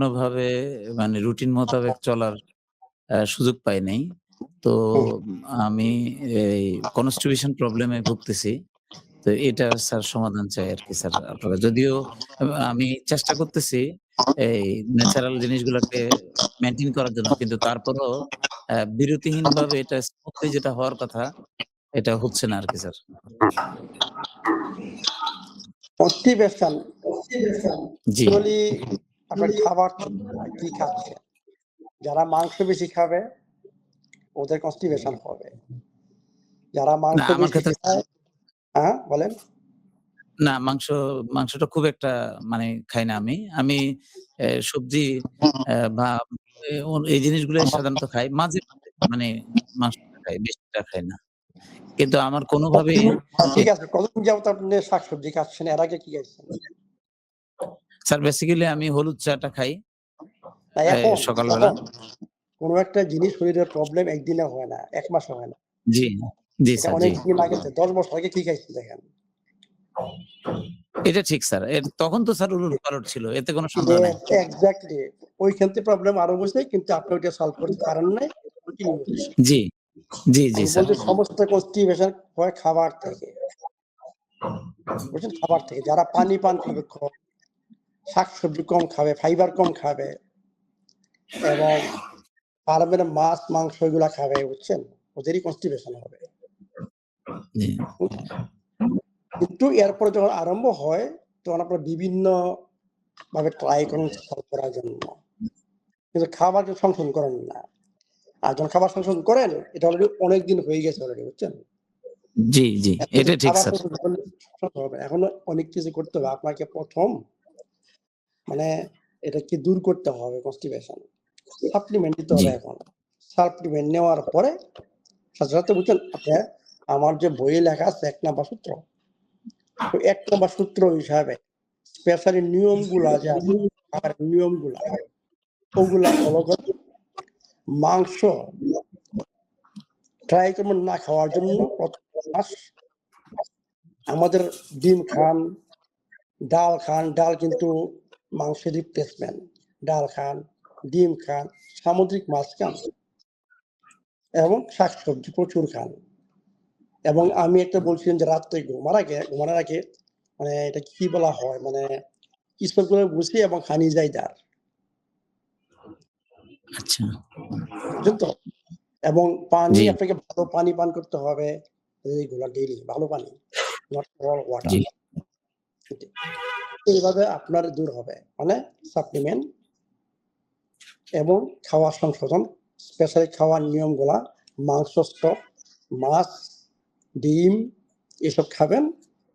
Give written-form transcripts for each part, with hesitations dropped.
পরিচ্ছন্নভাবে মানে রুটিন মোতাবেক চলার সুযোগ পাই নাই। তো হুম। আমি এই কনস্টিপেশন প্রবলেমে ভুগতেছি। তো এটার স্যার সমাধান চাই আরকি স্যার আপনারা। যদিও আমি চেষ্টা করতেছি এই ন্যাচারাল জিনিসগুলোকে মেইনটেইন করার জন্য। কিন্তু তারপরেও বিরতিহীনভাবে এটা স্মুথলি যেটা হওয়ার কথা, এটা হচ্ছে না আরকি স্যার। কনস্টিপেশন জি। অ্যাকচুয়ালি আপনার খাবার কি খাচ্ছে? যারা মাংস বেশি খাবে ওদের কনস্টিপেশন হবে। যারা না মাংস আমার বেশি ক্ষেত্রে খায় হ্যাঁ, বলেন? না মাংসটা খুব একটা মানে খাই না আমি। আমি সবজি বা এই জিনিসগুলাই সাধারণত খাই। মাঝে, মাঝে মানে মাংসটা খাই, বেশিটা খাই না। কিন্তু আমার কোনোভাবেই এ ঠিক আছে। কতদিন যাবত আপনি শাকসবজি খাচ্ছেন? এর আগে কি খাইছেন? স্যার বেসিক্যালি আমি হলুদ চাটা খাই না এখন সকালবেলা। কোন একটা জিনিস শরীরের প্রবলেম একদিনে হয় না, ১ মাসে হয় না। জি, জি এটা স্যার, জি। অনেক দিন আগে ১০ বছর আগে কি খাইছেন দেখেন। এটা ঠিক স্যার। তখন তো স্যার উলট-পালট ছিল। এতে কোনো সন্দেহ নাই। এক্সাক্টলি ওইখান থেকে প্রবলেম আরো হইছে কিন্তু আপনি ওইটা সলভ করতে পারেন নাই। কন্টিনিউ হচ্ছে। জি, জি, জি আমি স্যার। বলছি সমস্ত কনস্টিপেশন হয় খাবার থেকে। বুঝছেন? খাবার থেকে। যারা পানি পান করবে কম, শাকসবজি কম খাবে, ফাইবার কম খাবে এবং ফার্মের মাছ, মাংস এগুলা খাবে, বুঝছেন? ওদেরই কনস্টিপেশন হবে। জি। কিন্তু এরপরে যখন আরম্ভ হয় তখন আপনারা বিভিন্ন ভাবে ট্রাই করেন সলভ করার জন্য। কিন্তু খাবারকে সংশোধন করেন না। আর যখন খাবার সংশোধন করেন এটা অলরেডি অনেক দিন হয়ে গেছে অলরেডি, বুঝছেন? জি, জি। এটা ঠিক খাবার স্যার। সংশোধন করলে হবে। এখনো অনেক কিছু করতে হবে। আপনাকে ১ম মানে এটাকে দূর করতে হবে কনস্টিপেশন। সাপ্লিমেন্ট নিতে জি। হবে এখন। সাপ্লিমেন্ট নেওয়ার পরে সাথে, সাথে বুঝছেন আপনি আমার যে বইয়ে লেখা আছে ১ নাম্বার সূত্র। ওই ১ নাম্বার সূত্র হিসাবে স্পেশালি নিয়মগুলা যে আছে, খাবারের নিয়মগুলা ওগুলা ফলো করে মাংস ট্রাই করবেন না খাওয়ার জন্য ১ম মাস আমাদের ডিম খান, ডাল খান, ডাল কিন্তু মাংসের রিপ্লেসমেন্ট। ডাল খান, ডিম খান, সামুদ্রিক মাছ খান এবং শাকসবজি প্রচুর খান। এবং আমি একটা বলছিলাম যে রাত্রে ঘুমানোর আগে মানে এটা কি বলা হয়? মানে ইসবগুলো বুঝি এবং খানি যায়দার। আচ্ছা। বুঝছেন তো? এবং পানি জি, আপনাকে ভালো পানি পান করতে হবে রেগুলার ডেইলি ভালো পানি। Not all water. জি। এইভাবে আপনার দূর হবে। মানে সাপ্লিমেন্ট এবং খাওয়ার সংশোধন, স্পেশালি খাওয়ার নিয়মগুলা মাংস স্টক, মাছ, ডিম এসব খাবেন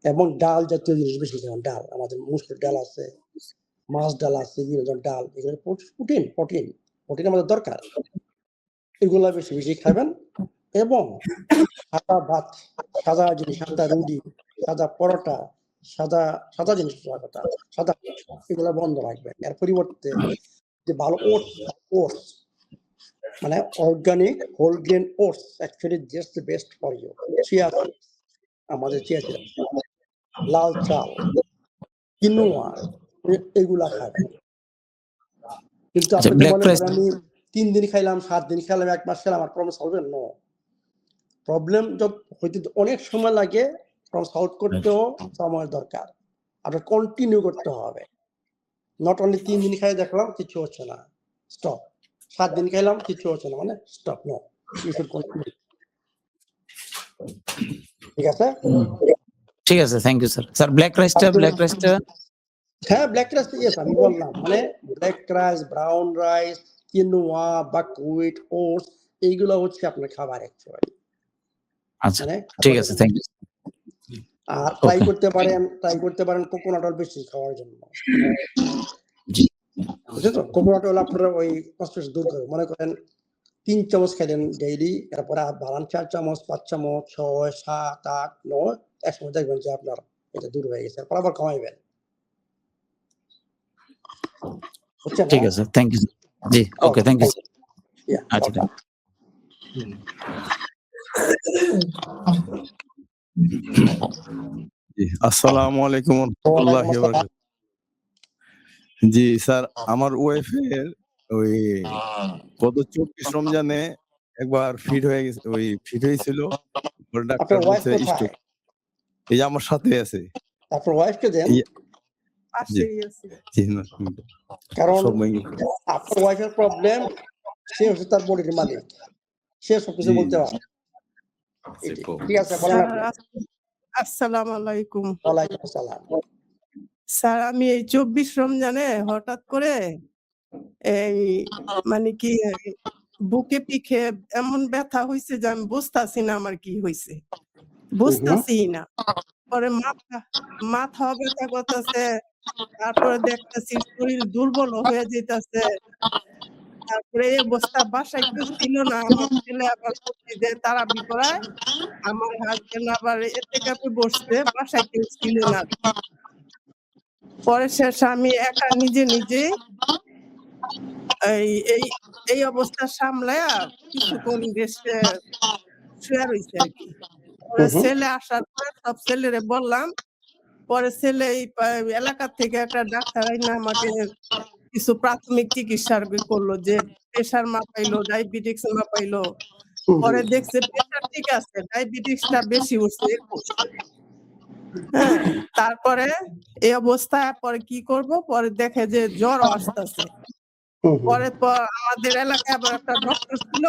এবং ডাল জাতীয় জিনিস বেশি খাবেন। ডাল আমাদের মুসুর ডাল আছে, মাছ ডাল আছে, বিভিন্ন ডাল এগুলো প্রোটিন আমাদের দরকার। এগুলা বেশি, বেশি খাবেন এবং সাদা ভাত, সাদা জিনিস, সাদা রুটি, সাদা পরোটা, সাদা সাদা জিনিস কথা, সাদা এগুলা বন্ধ রাখবেন। এর পরিবর্তে যে ভালো ওটস মানে organic whole grain oats actually just the best for you. Chia seeds আমাদের চিয়া সিড আছে, লাল চাল, কিনোয়া এগুলা খাবেন। কিন্তু আচ্ছা আপনি তো ব্লাক মনে রাইস করেন আমি ৩ দিন খাইলাম, ৭ দিন খাইলাম, ১ মাস খেলাম, আমার প্রবলেম সলভ হবে? নো। প্রবলেম হইতে অনেক সময় লাগে, সলভ করতেও সময় দরকার। আপনার কন্টিনিউ করতে হবে। নট অনলি ৩ দিন খাই দেখলাম কিছু হচ্ছে না। স্টপ। ৭ দিন খাইলাম কিছু হচ্ছে না মানে stop. No. You should continue. ঠিক আছে? ঠিক আছে, thank you sir. Sir black রাইসটা হ্যাঁ, ব্লাক রাইস ইয়েস আমি বললাম। মানে black rice, brown rice, quinoa, buckwheat, oats এইগুলো হচ্ছে আপনার খাবার অ্যাকচুয়ালি। আচ্ছা, মানে ঠিক আছে, থ্যাংক ইউ। আর ট্রাই ওকে। করতে পারেন কোকোনাট অয়েল বেশি খাওয়ার জন্য। জি, বুঝছেন তো? কোকোনাট অয়েল আপনার ওই কনস্টিপেশন দূর করে। মনে করেন ৩ চামচ খাইলেন ডেইলি, এরপরে বাড়ান ৪ চামচ, ৫ চামচ, ৬, ৭, ৮, ৯ একসময় দেখবেন যে আপনার এটা দূর হয়ে গেছে। এরপর আবার কমাইবেন। বুঝছেন, ঠিক হ্যাঁ? আছে, থ্যাংক ইউ। জি, okay, okay, thank you thank sir. You. Ya, আচ্ছা, ওয়েলকাম। জি, আসসালামু আলাইকুম ওয়ালাইকুম ওয়া রাহমাতুল্লাহি ওয়া আসসালাম। বারাকাতুহু। জি স্যার, আমার ওয়াইফের ওই গত 24 রমজানে একবার ফিট হয়ে গেছে, ফিট হয়েছিল। পরে ডাক্তার আপনার ওয়াইফ বলছে কোথায়? স্ট্রোক। এই যে আমার সাথে আছে। আপনার ওয়াইফকে দেন। এই জি, পাশেই আছে। জি না। কারণ সব ভেঙে আপনার ওয়াইফের প্রবলেম, সে হচ্ছে তার বডির মালিক। সে সবকিছু জি, বলতে পারে। ঠিক আছে, বলেন স্যার, আপনি। আসসালামু আলাইকুম। ওয়ালাইকুম আসসালাম। স্যার, আমি এই 24 রমজানে হঠাৎ করে এই মানে কি বুকে পিঠে এমন ব্যথা হইছে যে আমি বুঝতাছি না আমার কি হইছে। বুঝতাছি না। পরে মাথাও ব্যথা করতেছে, তারপরে দেখতেছি শরীর দুর্বল হয়ে যাইতাছে। তারপরে এই অবস্থা, বাসায় কেউ ছিল না। আমার ছেলে আবার মসজিদে তারাবি পড়ায়। আমার হাসব্যান্ড আবার এতেকাফে বসছে, বাসায় কেউ ছিল না। পরে শেষে আমি একা নিজে এই এই এই অবস্থা সামলায়া কিছুক্ষণ রেস্টে শুয়ে রইছি আরকি। পরে ছেলে আসার পরে সব ছেলেরে বললাম। পরে ছেলে এই এলাকা থেকে একটা ডাক্তার আইনা আমাকে কিছু প্রাথমিক চিকিৎসা করলো, যে প্রেশার মাপাইলো, ডায়াবেটিকস মাপাইলো। পরে দেখছে প্রেশার ঠিক আছে, ডায়াবেটিকসটা বেশি উঠছে 21। হ্যাঁ, তারপরে এই অবস্থায় পরে কি করব? পরে দেখে যে জ্বরও আসতেছে। পরে আমাদের এলাকায় আবার একটা ডক্টর ছিল।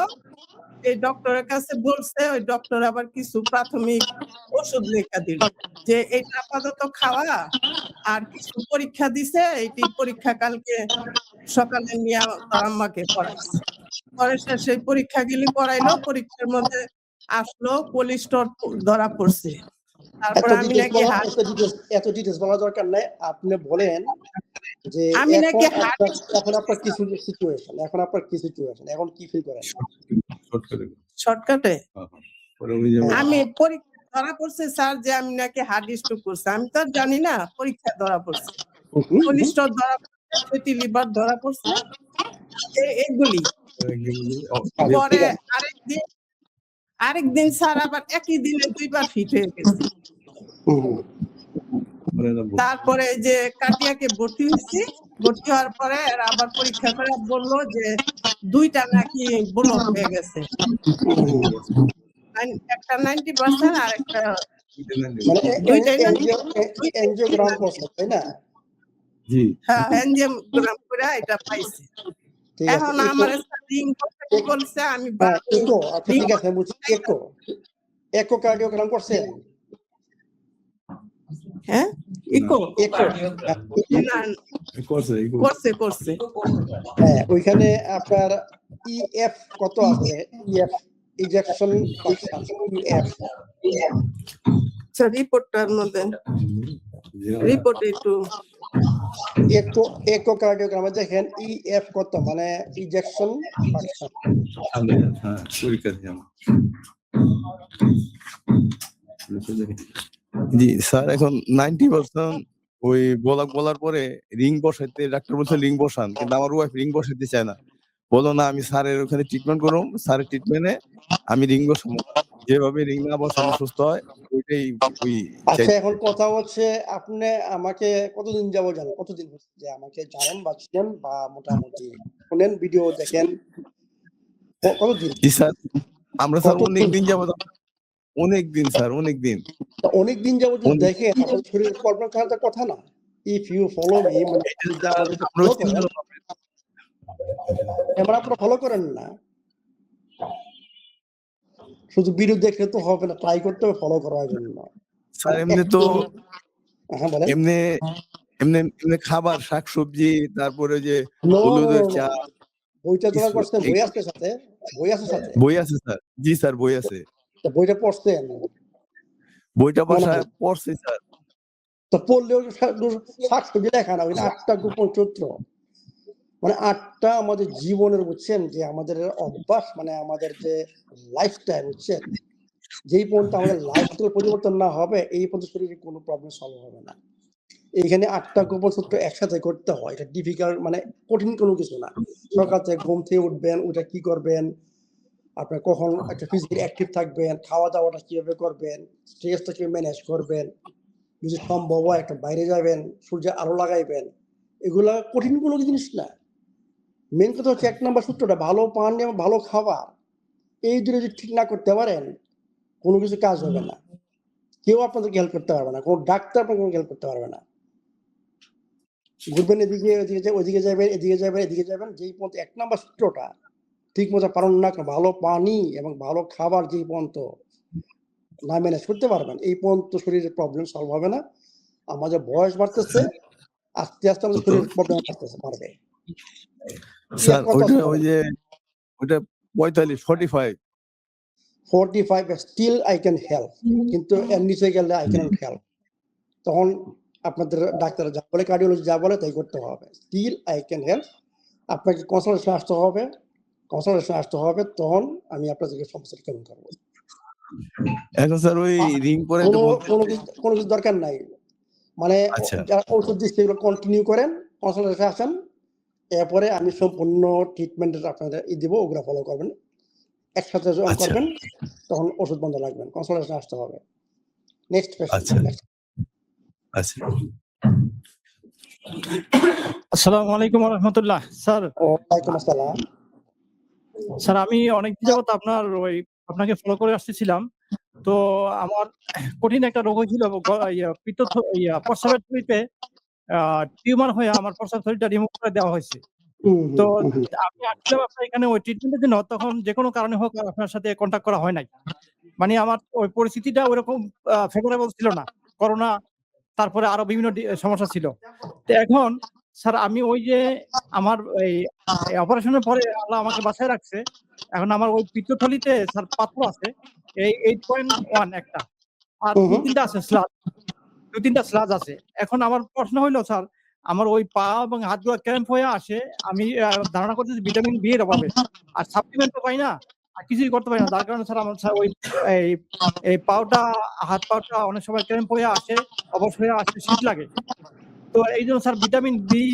এই ডক্টরের কাছে বলছে, ওই ডক্টর আবার কিছু প্রাথমিক ওষুধ লেখা দিল, যে এটা আপাতত খাওয়া, আর কিছু পরীক্ষা দিছে, এইটি পরীক্ষা কালকে সকালে নিয়ে তোর আম্মাকে করাইছে। পরে সে সেই পরীক্ষাগুলি করাইলো, পরীক্ষার মধ্যে আসলো কোলেস্টেরল ধরা পড়ছে। তারপরে আমি নাকি এত ডিটেইলস বলা দরকার নাই। আপনি বলেন যে আমি নাকি এখন আপনার কি সিচুয়েশন, এখন কি ফিল করেন? শর্টকাটে পরে ওই যে আমি পরীক্ষা ধরা পড়ছে স্যার, যে আমি নাকি হার্ট স্ট্রোক করছি। আমি তো আর জানি না, পরীক্ষা ধরা পড়ছে। কোলেস্টেরল ধরা পড়ছে, ফ্যাটি লিভার ধরা পড়ছে, এগুলি। পরে আরেকদিন স্যার আবার একই দিনে 2 বার ফিট হয়ে গেছে। তারপরে এই যে কার্ডিয়াকে ভর্তি হয়েছি। ভর্তি হওয়ার পরে এরা আবার পরীক্ষা করে বলল যে 2টা নাকি ব্লক হয়ে গেছে। একটা 90% আর একটা দুইটাই এনজিওগ্রাম করছে, তাই না? জি। হ্যাঁ, এনজিওগ্রাম করে এটা পাইছি। ঠিক আছে। এখন আমার রিং বলছে আমি ইকো, আচ্ছা ঠিক আছে, বুঝছি। ইকো কার্ডিওগ্রাম করছেন? হ্যাঁ, ইকো না, করছে। হ্যাঁ, ওইখানে আপনার ইএফ কত আছে? EF injection function, EF. Sir, রিপোর্টটার মধ্যে রিপোর্ট একটু ইকোকার্ডিওগ্রামে দেখেন ইএফ কত, মানে ইনজেকশন ফাংশন। হ্যাঁ, পরীক্ষা দিলাম। জি স্যার, এখন 90% ওই বলার পরে রিং বসাইতে ডাক্তার বলছে রিং বসান, কিন্তু আমার ওয়াইফ রিং বসাইতে চায় না। বললো না, আমি স্যারের ওখানে ট্রিটমেন্ট করুম, স্যারের ট্রিটমেন্টে আমি রিং বসাবো। যেভাবে রিং না বসানো সুস্থ হয় ওইটাই আচ্ছা, এখন কথা হচ্ছে, আপনি আমাকে কতদিন যাবো জানেন? কতদিন হচ্ছে যে আমাকে জানেন বা চিনেন, বা মোটামুটি শুনেন, ভিডিও দেখেন, কতদিন? জি স্যার, আমরা স্যার অনেকদিন যাবত, অনেকদিন স্যার, অনেকদিন যাবত দেখেন, আপনার শরীরের প্রবলেম থাকার কথা না। ইফ ইউ ফলো মি, মানে আপনারা ফলো করেন না, শুধু ভিডিও দেখলে তো হবে না, ট্রাই করতে হবে ফলো করার জন্য। স্যার এমনি তো হ্যাঁ বলেন। এমনি খাবার, শাকসবজি, তারপরে যে হলুদের চা। বইটা জোগাড় করছেন? বই আছে সাথে? বই আছে স্যার। জি স্যার, বই আছে। বইটা পড়ছেন? বইটা বাসায় পড়ছি স্যার। তো পড়লেও শাকসবজি লেখা না, 8টা গোপন সূত্র, মানে 8টা আমাদের জীবনের, বুঝছেন, যে আমাদের অভ্যাস, মানে আমাদের যে লাইফস্টাইল, বুঝছেন, যেই পর্যন্ত আমাদের লাইফস্টাইল পরিবর্তন না হবে, এই পর্যন্ত শরীরে কোনো প্রবলেম সলভ হবে না। এইখানে 8টা গোপন সূত্র একসাথে করতে হয়। এটা ডিফিকাল্ট, মানে কঠিন কোনো কিছু না। সকাল থেকে ঘুম থেকে উঠবেন, ওইটা কি করবেন, আপনার কখন একটা ফিজিক্যালি অ্যাক্টিভ থাকবেন, খাওয়া দাওয়াটা কিভাবে করবেন, স্ট্রেসটা কিভাবে ম্যানেজ করবেন, যদি সম্ভব হয় একটা বাইরে যাবেন, সূর্যের আলো লাগাইবেন, এগুলা কঠিন কোনো জিনিস না। মেন কথা হচ্ছে ১ নাম্বার সূত্রটা ভালো পানি এবং ভালো খাবার। এই ২ টা যদি ঠিক না করতে পারেন, কোনো কিছু কাজ হবে না। কেউ আপনাদেরকে হেল্প করতে পারবে না। কোনো ডাক্তার আপনাকে হেল্প করতে পারবে না। ঘুরবেন এদিকে, ওইদিকে যাবেন, এদিকে যাবেন, এদিকে যাবেন। যেই পর্যন্ত ১ নাম্বার সূত্রটা ঠিকমতো পালন না করেন, ভালো পানি এবং ভালো খাবার যেই পর্যন্ত না ম্যানেজ করতে পারবেন, এই পর্যন্ত শরীরের প্রবলেম সলভ হবে না। আমাদের বয়স বাড়তেছে, আস্তে, আস্তে আমাদের শরীরের প্রবলেম বাড়বে। স্যার কথা ওইটা হচ্ছে ওই যে ওইটা ৪৫ 45 45 স্টিল আই ক্যান হেল্প, কিন্তু এর নিচে গেলে আই ক্যানট হেল্প। তখন আপনাদের ডাক্তার যা বলে, কার্ডিওলজি যা বলে তাই করতে হবে। স্টিল আই ক্যান হেল্প, আপনাকে কনসালটেশন আসতে হবে, তখন আমি আপনাদেরকে সমস্যাটা কেমন করবো। এখন স্যার ওই রিং পরে তো কোনো কিছু দরকার নাই। মানে আচ্ছা যারা ওষুধ দিচ্ছে এগুলো কন্টিনিউ করেন, কনসালটেশন আসেন, এরপরে আমি সম্পূর্ণ ট্রিটমেন্টের আপনাদের দিব, ওগুলো ফলো করবেন। একসাথে জয়েন আচ্ছা করবেন, তখন ওষুধ বন্ধ রাখবেন, কনসালটেশন আসতে হবে। Next patient. আচ্ছা আচ্ছা আসসালামু আলাইকুম ওয়া রাহমাতুল্লাহ। স্যার ওয়ালাইকুম আসসালাম। স্যার আমি অনেকদিন যাবত আপনাকে ফলো করে আসতেছিলাম। তো আমার কঠিন একটা রোগ হয়েছিল, প্রস্রাবের থলিতে টিউমার হয়ে আমার প্রস্রাব থলিটা রিমুভ করে দেওয়া হয়েছে। তো আমি আসছিলাম আপনার এখানে ওই ট্রিটমেন্টের জন্য, তখন যেকোনো কারণে হোক আপনার সাথে কনট্যাক্ট করা হয় নাই। মানে আমার ওই পরিস্থিতিটা ওইরকম ফেভারেবল ছিল না। করোনা, তারপরে আরো বিভিন্ন সমস্যা ছিল। তো এখন স্যার আমি ওই যে আমার এই অপারেশনের পরে আল্লাহ আমাকে বাঁচায় রাখছে। এখন আমার ওই পিত্তথলিতে স্যার পাথর আছে। এই 8.1 একটা। আর ২-৩ টা আছে স্লাজ। ২-৩ টা স্লাজ আছে। এখন আমার প্রশ্ন হইলো স্যার, আমার ওই পা এবং হাতগুলো ক্র্যাম্প হয়ে আসে। আমি ধারণা করতেছি ভিটামিন বি এর অভাবে। আর সাপ্লিমেন্ট তো পাই না। আর কিছুই করতে পারি না। যার কারণে স্যার আমার ওই এই এই পাওটা, হাত পাওটা অনেক সময় ক্র্যাম্প হয়ে আসে, অবশ হয়ে আসে, শীত লাগে। তো এইজন্য স্যার ভিটামিন বি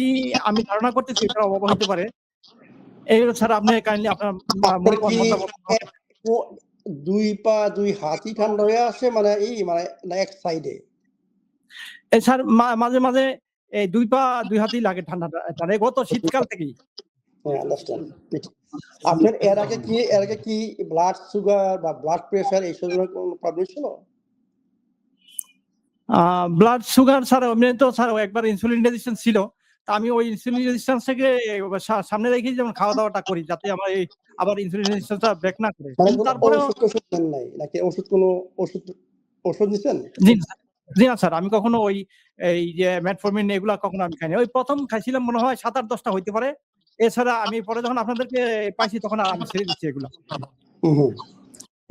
আমি ধারণা করতেছি এটার অভাব হইতে পারে। এইগুলো স্যার আপনি কাইন্ডলি আপনার আপনার মূল্যবান কি মতামত। ২ পা ২ হাতই ঠান্ডা হয়ে আসে, মানে না এক সাইডে? স্যার মাঝে, মাঝে এই ২ পা ২ হাতেই লাগে ঠান্ডাটা। মানে গত শীতকাল থেকেই। হ্যাঁ, আন্ডারস্ট্যান্ড। আপনার এর আগে কি ব্লাড সুগার বা ব্লাড প্রেশার এইসব কোনো প্রবলেম ছিল? ব্লাড সুগার স্যার এমনি তো স্যার একবার ইনসুলিন রেজিস্ট্যান্স ছিল। তা আমি ওই ইনসুলিন রেজিস্ট্যান্স থেকে সামনে রেখেই যেমন খাওয়া-দাওয়াটা করি, যাতে আমার আবার ইনসুলিন রেজিস্ট্যান্সটা ব্যাক না করে। মানে কিন্তু কোনো তারপরেও ওষুধ নেন নাই? নাকি ওষুধ নিছেন? জি না, জি না স্যার, আমি কখনো এই যে মেটফর্মিন এগুলা কখনো আমি খাইনি। ওই ১ম খাইছিলাম মনে হয় ৭-৮ ১০ টা হইতে পারে। এছাড়া আমি পরে যখন আপনাদেরকে পাইছি তখন আর আমি ছেড়ে দিচ্ছি এগুলা।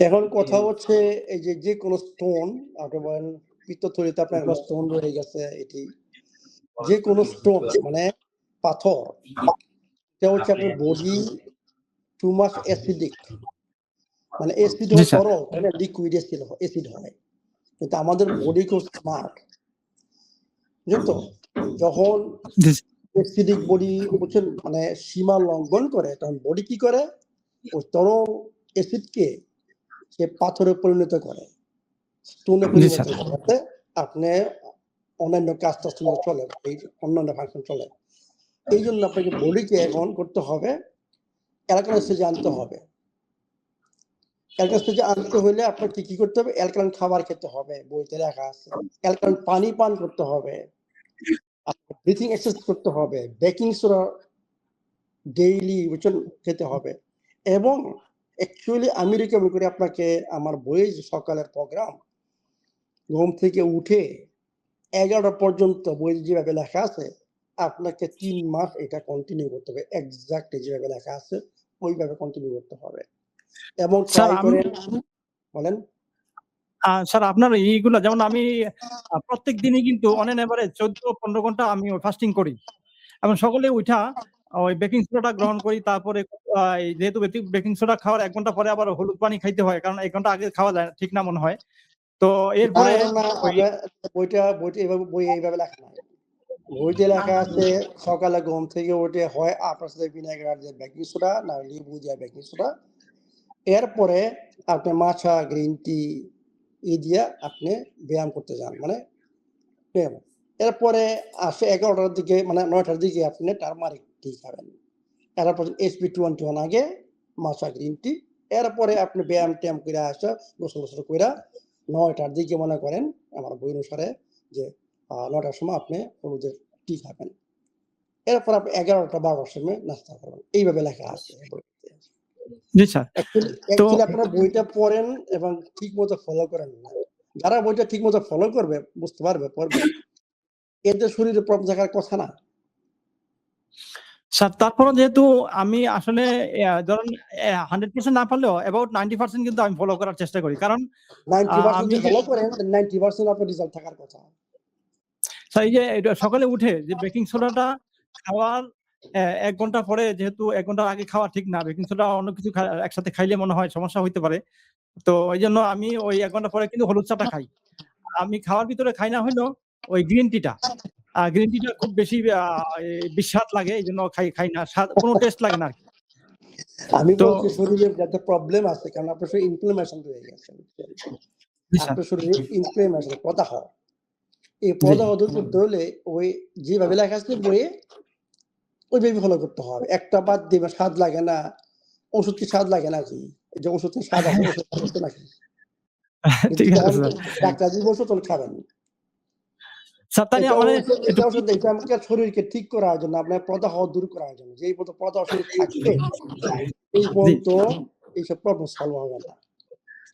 এখন কথা হচ্ছে এই যে কোনো স্টোন, আপনি বলেন পিত্তথলিতে আপনার একটা স্টোন রয়ে গেছে, এটি যে কোনো স্টোন মানে পাথর, এটা হচ্ছে আপনার বডি টু মাচ অ্যাসিডিক, মানে অ্যাসিড জি হয় স্যার। তরল, তাই না? লিকুইড অ্যাসিড হয়। কিন্তু আমাদের বডি খুব স্মার্ট, বুঝলেন তো? যখন জি অ্যাসিডিক বডি বুঝছেন মানে সীমা লঙ্ঘন করে, তখন বডি কি করে? ওই তরল অ্যাসিডকে সে পাথরে পরিণত করে, স্টোনে জি স্যার। পরিবর্তন করে, যাতে আপনি অন্যান্য কাজটা চলে, এই অন্যান্য ফাংশন চলে। এই জন্য আপনাকে বডিকে এখন করতে হবে, অ্যালকালাইন স্টেজে আনতে হবে। অ্যালকালাইন স্টেজে আনতে হলে আপনাকে কি করতে হবে? অ্যালকালাইন খাবার খেতে হবে, বইতে লেখা আছে। অ্যালকালাইন পানি পান করতে হবে, ব্রিথিং এক্সারসাইজ করতে হবে, বেকিং সোডা ডেইলি বুঝছেন খেতে হবে। এবং অ্যাকচুয়ালি আমি রিকমেন্ড করি আপনাকে, আমার বইয়ে যে সকালের প্রোগ্রাম, ঘুম থেকে উঠে 11টা পর্যন্ত বই যেভাবে লেখা আছে, আপনাকে ৩ মাস এটা কন্টিনিউ করতে হবে। এক্সাক্টলি যেভাবে লেখা আছে ওইভাবে কন্টিনিউ করতে হবে। এবং স্যার ট্রাই করেন। বলেন। স্যার আপনার এইগুলা যেমন আমি প্রত্যেক দিনই কিন্তু অন এন এভারেজ ১৪-১৫ ঘন্টা আমি ফাস্টিং করি। এবং সকালে উঠা ওই বেকিং সোডাটা গ্রহণ করি। তারপরে যেহেতু বেকিং সোডা খাওয়ার ১ ঘন্টা পরে আবার হলুদ পানি খাইতে হয়। কারণ ১ ঘন্টা আগে খাওয়া যায় না, ঠিক না মনে হয়। তো না, এরপরে না, ওই বইটা এইভাবে লেখা নাই। বইতে লেখা আছে সকালে ঘুম থেকে উঠে হয় আপনার সাথে ভিনেগার দিয়ে বেকিং সোডা, না লেবু দিয়ে বেকিং সোডা। এরপরে আপনি মাছা, গ্রিন টি দিয়া আপনি ব্যায়াম করতে যান, মানে ব্যায়াম। এরপরে আসে 11টার দিকে মানে 9টার দিকে আপনি টারমারিক টি খাবেন। এরপর SP21 আগে মাশা গ্রিন টি। এরপরে আপনি ব্যায়াম-ট্যায়াম কইরা আসা গোসল-মোসল কইরা 9টার দিকে মনে করেন আমার বই অনুসারে যে 9টার সময় আপনি হলুদের টি খাবেন। এরপর আপনি 11টা-12টার সময় নাস্তা করবেন। এইভাবে লেখা আছে বইতে। জি স্যার। তো অ্যাকচুয়ালি আপনারা বইটা পড়েন এবং ঠিকমতো ফলো করেন না। যারা বইটা ঠিকমতো ফলো করবে, বুঝতে পারবে, পড়বে, এদের শরীরে প্রবলেম থাকার কথা না। স্যার তারপরও যেহেতু আমি আসলে ধরেন 100% না পারলেও about 90% কিন্তু আমি ফলো করার চেষ্টা করি। কারণ 90% আমি যদি ফলো করেন, 90% আপনার রেজাল্ট থাকার কথা। স্যার এই যে এটা সকালে উঠে যে বেকিং সোডাটা খাওয়ার ১ ঘন্টা পরে যেহেতু ১ ঘন্টার আগে খাওয়া ঠিক না। বেকিং সোডা অন্য কিছু একসাথে খাইলে মনে হয় সমস্যা হইতে পারে। তো এইজন্য আমি ওই ১ ঘন্টা পরে কিন্তু হলুদ চাটা খাই। আমি খাওয়ার ভিতরে খাই না হইলেও ওই গ্রিন টিটা। গ্রিন টিটা খুব বেশি বিস্বাদ লাগে। এইজন্য খাই না। কোনো টেস্ট লাগে না আরকি। আমি তো বলছি শরীরের যাতে প্রবলেম আছে, কারণ আপনার শরীরে ইনফ্লামেশন রয়ে গেছে। জি স্যার। আপনার শরীরে ইনফ্লামেশন প্রদাহ। এই জি। প্রদাহ দূর করতে হলে ওই যেভাবে লেখা আছে বইয়ে ওইভাবে ফলো করতে হবে। একটা বাদ দিবে স্বাদ লাগে না। ওষুধ কি স্বাদ লাগে নাকি? এই যে ওষুধের স্বাদ আছে, ওষুধ খাচ্ছে নাকি? ঠিক আছে যখন স্যার। ডাক্তার দিব ওষুধ তখন খাবেন। স্যার তাহলে এটা মানে ওষুধ, একটু এটা ওষুধ এটা আমাকে শরীরকে ঠিক করার জন্য, আপনার প্রদাহ দূর করার জন্য। যেই পর্যন্ত প্রদাহ শরীর থাকবে, এই জি। পর্যন্ত এইসব প্রবলেম সলভ হবে না।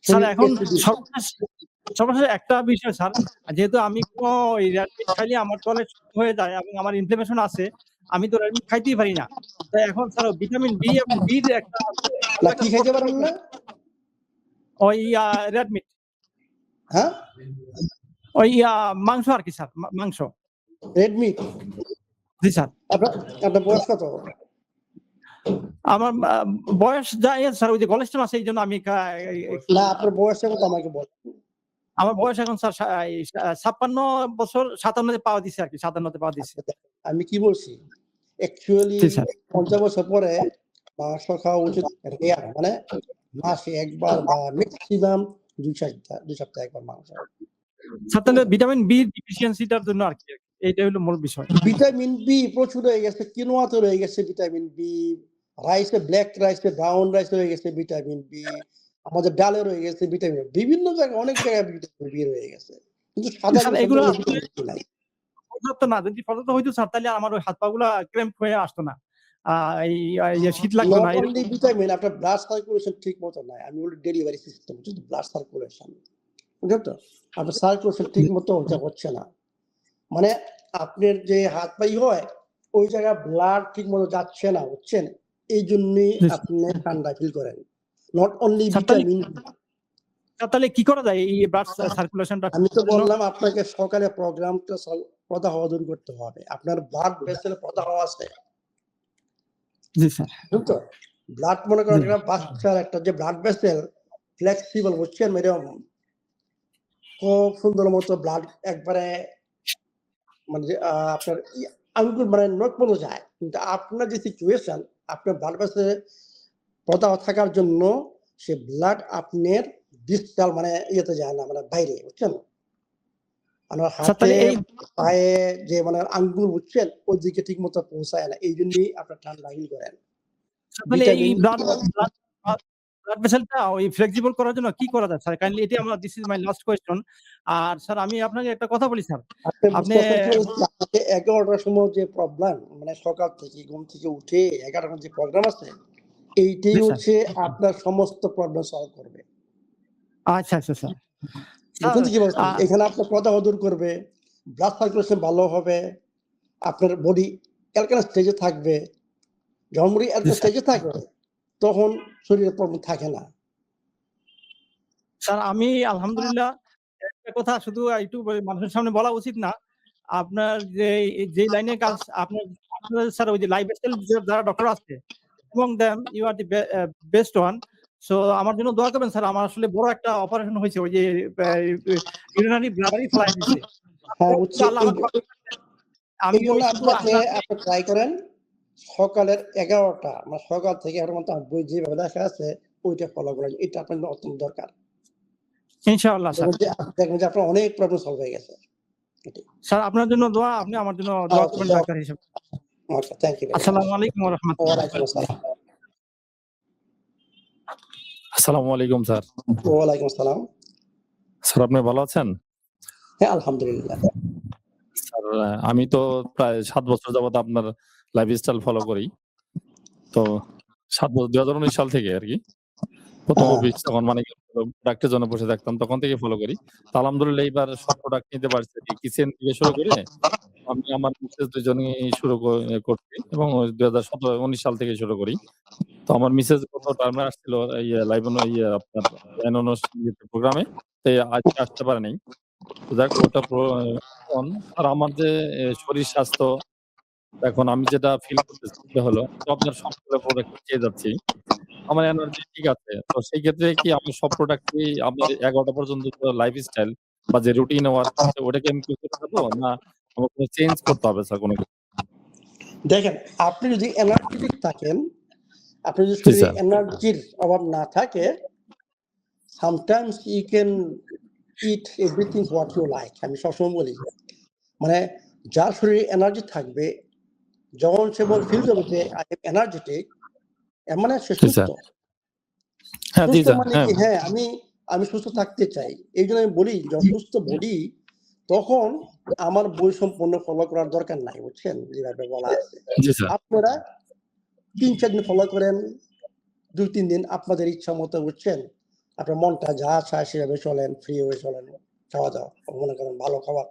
স্যার শরীর এখন অ্যাসিডিটি সর্বশেষ একটা বিষয় স্যার, যেহেতু আমি কোনো ওই রেডমিট খাইলে আমার টয়লেট হয়ে যায় এবং আমার ইনফ্লামেশন আছে, আমি তো রেডমিট খাইতেই পারি না। তো এখন স্যার ভিটামিন বি এবং বির একটা না কি খাইতে পারেন না? ওই রেডমিট হ্যাঁ? ওই মাংস আরকি স্যার, মাংস। Red meat. জি স্যার। আপনার আপনার বয়স কত? আমার বয়স যাই স্যার ওই যে কোলেস্টেরল আছে এইজন্য আমি না আপনার বয়সটা কত আমাকে বলেন। আমার বয়স এখন স্যার ৫৬ বছর ৫৭ তে পাওয়া দিছে আরকি ৫৭ তে পাওয়া দিছে। আচ্ছা, দেখেন, আমি কি বলছি? অ্যাকচুয়ালি জি স্যার। ৫০ বছর পরে মাংস খাওয়া উচিত রেয়ার, মানে মাসে একবার বা ম্যাক্সিমাম ২ সপ্তাহে একবার মাংস। স্যার তাহলে ভিটামিন বি ডিফিসিয়েন্সিটার জন্য আরকি এইটাই হলো মূল বিষয়। ভিটামিন বি প্রচুর হয়ে গেছে, কিনোয়াতে রয়ে গেছে ভিটামিন বি, রাইসে, ব্ল্যাক রাইসে, ব্রাউন রাইসে রয়ে গেছে ভিটামিন বি, আমাদের ডালে রয়ে গেছে ভিটামিন, বিভিন্ন জায়গায় অনেক জায়গায় ভিটামিন বি রয়ে গেছে। কিন্তু সাদা স্যার জিনিসের এগুলো মধ্যে ভিটামিন বি নাই। পর্যাপ্ত না। যদি পর্যাপ্ত হইতো স্যার তাহলে আমার ওই হাত পা গুলা ক্র্যাম্প হয়ে আসতো না। এই শীত লাগতো নট না। অনলি ভিটামিন, আপনার ব্লাড সার্কুলেশন ঠিক মতো নাই। আমি বলি ডেলিভারি সিস্টেম, কিন্তু ব্লাড সার্কুলেশন, বুঝলেন তো? আপনার সার্কুলেশন ঠিক মতো হচ্ছে না। মানে আপনার যে হাত পাই হয়, ওই জায়গায় ব্লাড ঠিক মতো যাচ্ছে না, বুঝছেন? এই জন্যই আপনি ঠান্ডা ফিল করেন। নট অনলি স্যার তাহলে ভিটামিন। তাহলে কি করা যায় এই ব্লাড সার্কুলেশনটা? আমি তো বললাম আপনাকে সকালে প্রোগ্রামটা প্রদাহ দূর করতে হবে। আপনার ব্লাড ভেসেলে প্রদাহ আছে। জি স্যার। বুঝছো? ব্লাড মনে করেন জি। একটা বাচ্চার একটা যে ব্লাড ভেসেল ফ্লেক্সিবল, বুঝছেন? এরকম খুব সুন্দর মতো ব্লাড একবারে মানে যে আপনার আঙ্গুল মানে নখ পর্যন্ত যায়। কিন্তু আপনার যে সিচুয়েশন, আপনার ব্লাড ভেসেলে প্রদাহ থাকার জন্য সে ব্লাড আপনার ডিসটাল মানে ইয়েতে যায় না, মানে বাইরে, বুঝছেন? আমার স্যার হাতে তাহলে এই পায়ে যে মানে আঙ্গুল, বুঝছেন? ওইদিকে ঠিক মতো পৌঁছায় না। এইজন্যই আপনার ঠান্ডা ফিল করেন। তাহলে এই ভিটামিন ব্লাড ভেসেলটা ওই ফ্লেক্সিবল করার জন্য কি করা যায় স্যার? কাইন্ডলি এটাই আমার this is my last question. আর স্যার আমি আপনাকে একটা কথা বলি স্যার। আপনি আপনি বুঝতে পারছেন কি আপনাকে 11টার সময় যে প্রবলেম, মানে সকাল থেকে ঘুম থেকে উঠে 11টার যে প্রোগ্রাম আছে, এইটাই জি স্যার। হচ্ছে আপনার সমস্ত প্রবলেম সলভ করবে। আচ্ছা, স্যার। স্যার বুঝছেন কি বলছি? এখানে আপনার প্রদাহ দূর করবে, ব্লাড সার্কুলেশন ভালো হবে, আপনার বডি অ্যালকালাইন স্টেজে থাকবে। যখন বডি জি অ্যালকালাইন স্যার। স্টেজে থাকে, তখন শরীরে প্রবলেম থাকে না। স্যার আমি আলহামদুলিল্লাহ একটা কথা শুধু একটু মানুষের সামনে বলা উচিত না। আপনার যে লাইনে কাজ আপনার স্যার ওই যে লাইফস্টাইল যারা ডক্টর আছে among them you are the best one. So আমার জন্য দোয়া করবেন স্যার। আমার আসলে বড় একটা অপারেশন হয়েছে। ওই যে ইউরিনারি ব্লাডারই ফেলায় দিয়েছে। হ্যাঁ, বুঝছি। আল্লাহ আমাকে আমি এইজন্য ওই শুধু আপনি ট্রাই করেন সকালের 11টা মানে সকাল থেকে 11টার মধ্যে বই যেভাবে লেখা আছে ওইটা ফলো করেন। এটা আপনার অত্যন্ত দরকার। ইনশাআল্লাহ স্যার। দেখবেন যে আপনার অনেক প্রবলেম সলভ হয়ে গেছে। এটাই। স্যার আপনার জন্য দোয়া, আপনি আমার জন্য দোয়া ওকে, করবেন ডাক্তার হিসেবে। ওকে, থ্যাংক ইউ ভেরি মাচ। আসসালামু আলাইকুম ওয়া রাহমাতুল্লাহ। ওয়ালাইকুম আসসালাম। আসসালামু আলাইকুম স্যার। ওয়ালাইকুম আসসালাম। স্যার আপনি ভালো আছেন? হ্যাঁ, আলহামদুলিল্লাহ। স্যার আমি তো প্রায় ৭ বছর যাবত আপনার লাইফস্টাইল ফলো করি। তো ৭ বছর ২০১৯ সাল থেকে আরকি। ১ম হ্যাঁ, অফিস তখন মানে প্রোডাক্টের জন্য বসে থাকতাম। তখন থেকে ফলো করি। তো আলহামদুলিল্লাহ এইবার সব প্রোডাক্ট নিতে পারছি। কিচেন থেকে শুরু করে আমি আমার মিসেস দুজনেই শুরু করছি এবং ২০১৭-১৯ সাল থেকে শুরু করি। তো আমার মিসেস গত টার্মে আসছিল আপনার অ্যানোনস প্রোগ্রামে। তো আজকে আসতে পারে নাই। তো যাক ওটা এখন আর আমার যে শরীর স্বাস্থ্য এখন আমি যেটা ফিল করতেছি সেটা হলো তো আপনার সবগুলো প্রোডাক্ট খেয়ে যাচ্ছি। আমার এনার্জি ঠিক আছে। তো সেই ক্ষেত্রে কি আমি সব প্রোডাক্টই আমার ১১টা পর্যন্ত লাইফস্টাইল বা যে রুটিন ওয়ার্ক আছে ওটাকে আমি কি করতে পারবো? না আমার কোনো চেঞ্জ করতে হবে স্যার কোনো কিছু? দেখেন আপনি যদি এনার্জেটিক থাকেন, আপনি যদি জি শরীরে স্যার। এনার্জির অভাব না থাকে, sometimes you can eat everything what you like. আমি সবসময় বলি মানে যার শরীরে এনার্জি থাকবে, যখন সে ফিল করবে যে আই এম এনার্জেটিক, এর মানে সে জি সুস্থ। স্যার। হ্যাঁ, জি সুস্থ স্যার। মানে হ্যাঁ, কি? হ্যাঁ, আমি সুস্থ থাকতে চাই। এই জন্য আমি বলি যখন সুস্থ বডি, তখন আমার বই সম্পূর্ণ ফলো করার দরকার নাই, বুঝছেন? যেভাবে বলা আছে। জি স্যার। আপনারা ৩-৪ দিন ফলো করেন, ২-৩ দিন আপনাদের ইচ্ছা মতো, বুঝছেন? আপনার মনটা যা চায় সেভাবে চলেন, ফ্রি হয়ে চলেন। খাওয়া-দাওয়া মনে করেন ভালো খাবার।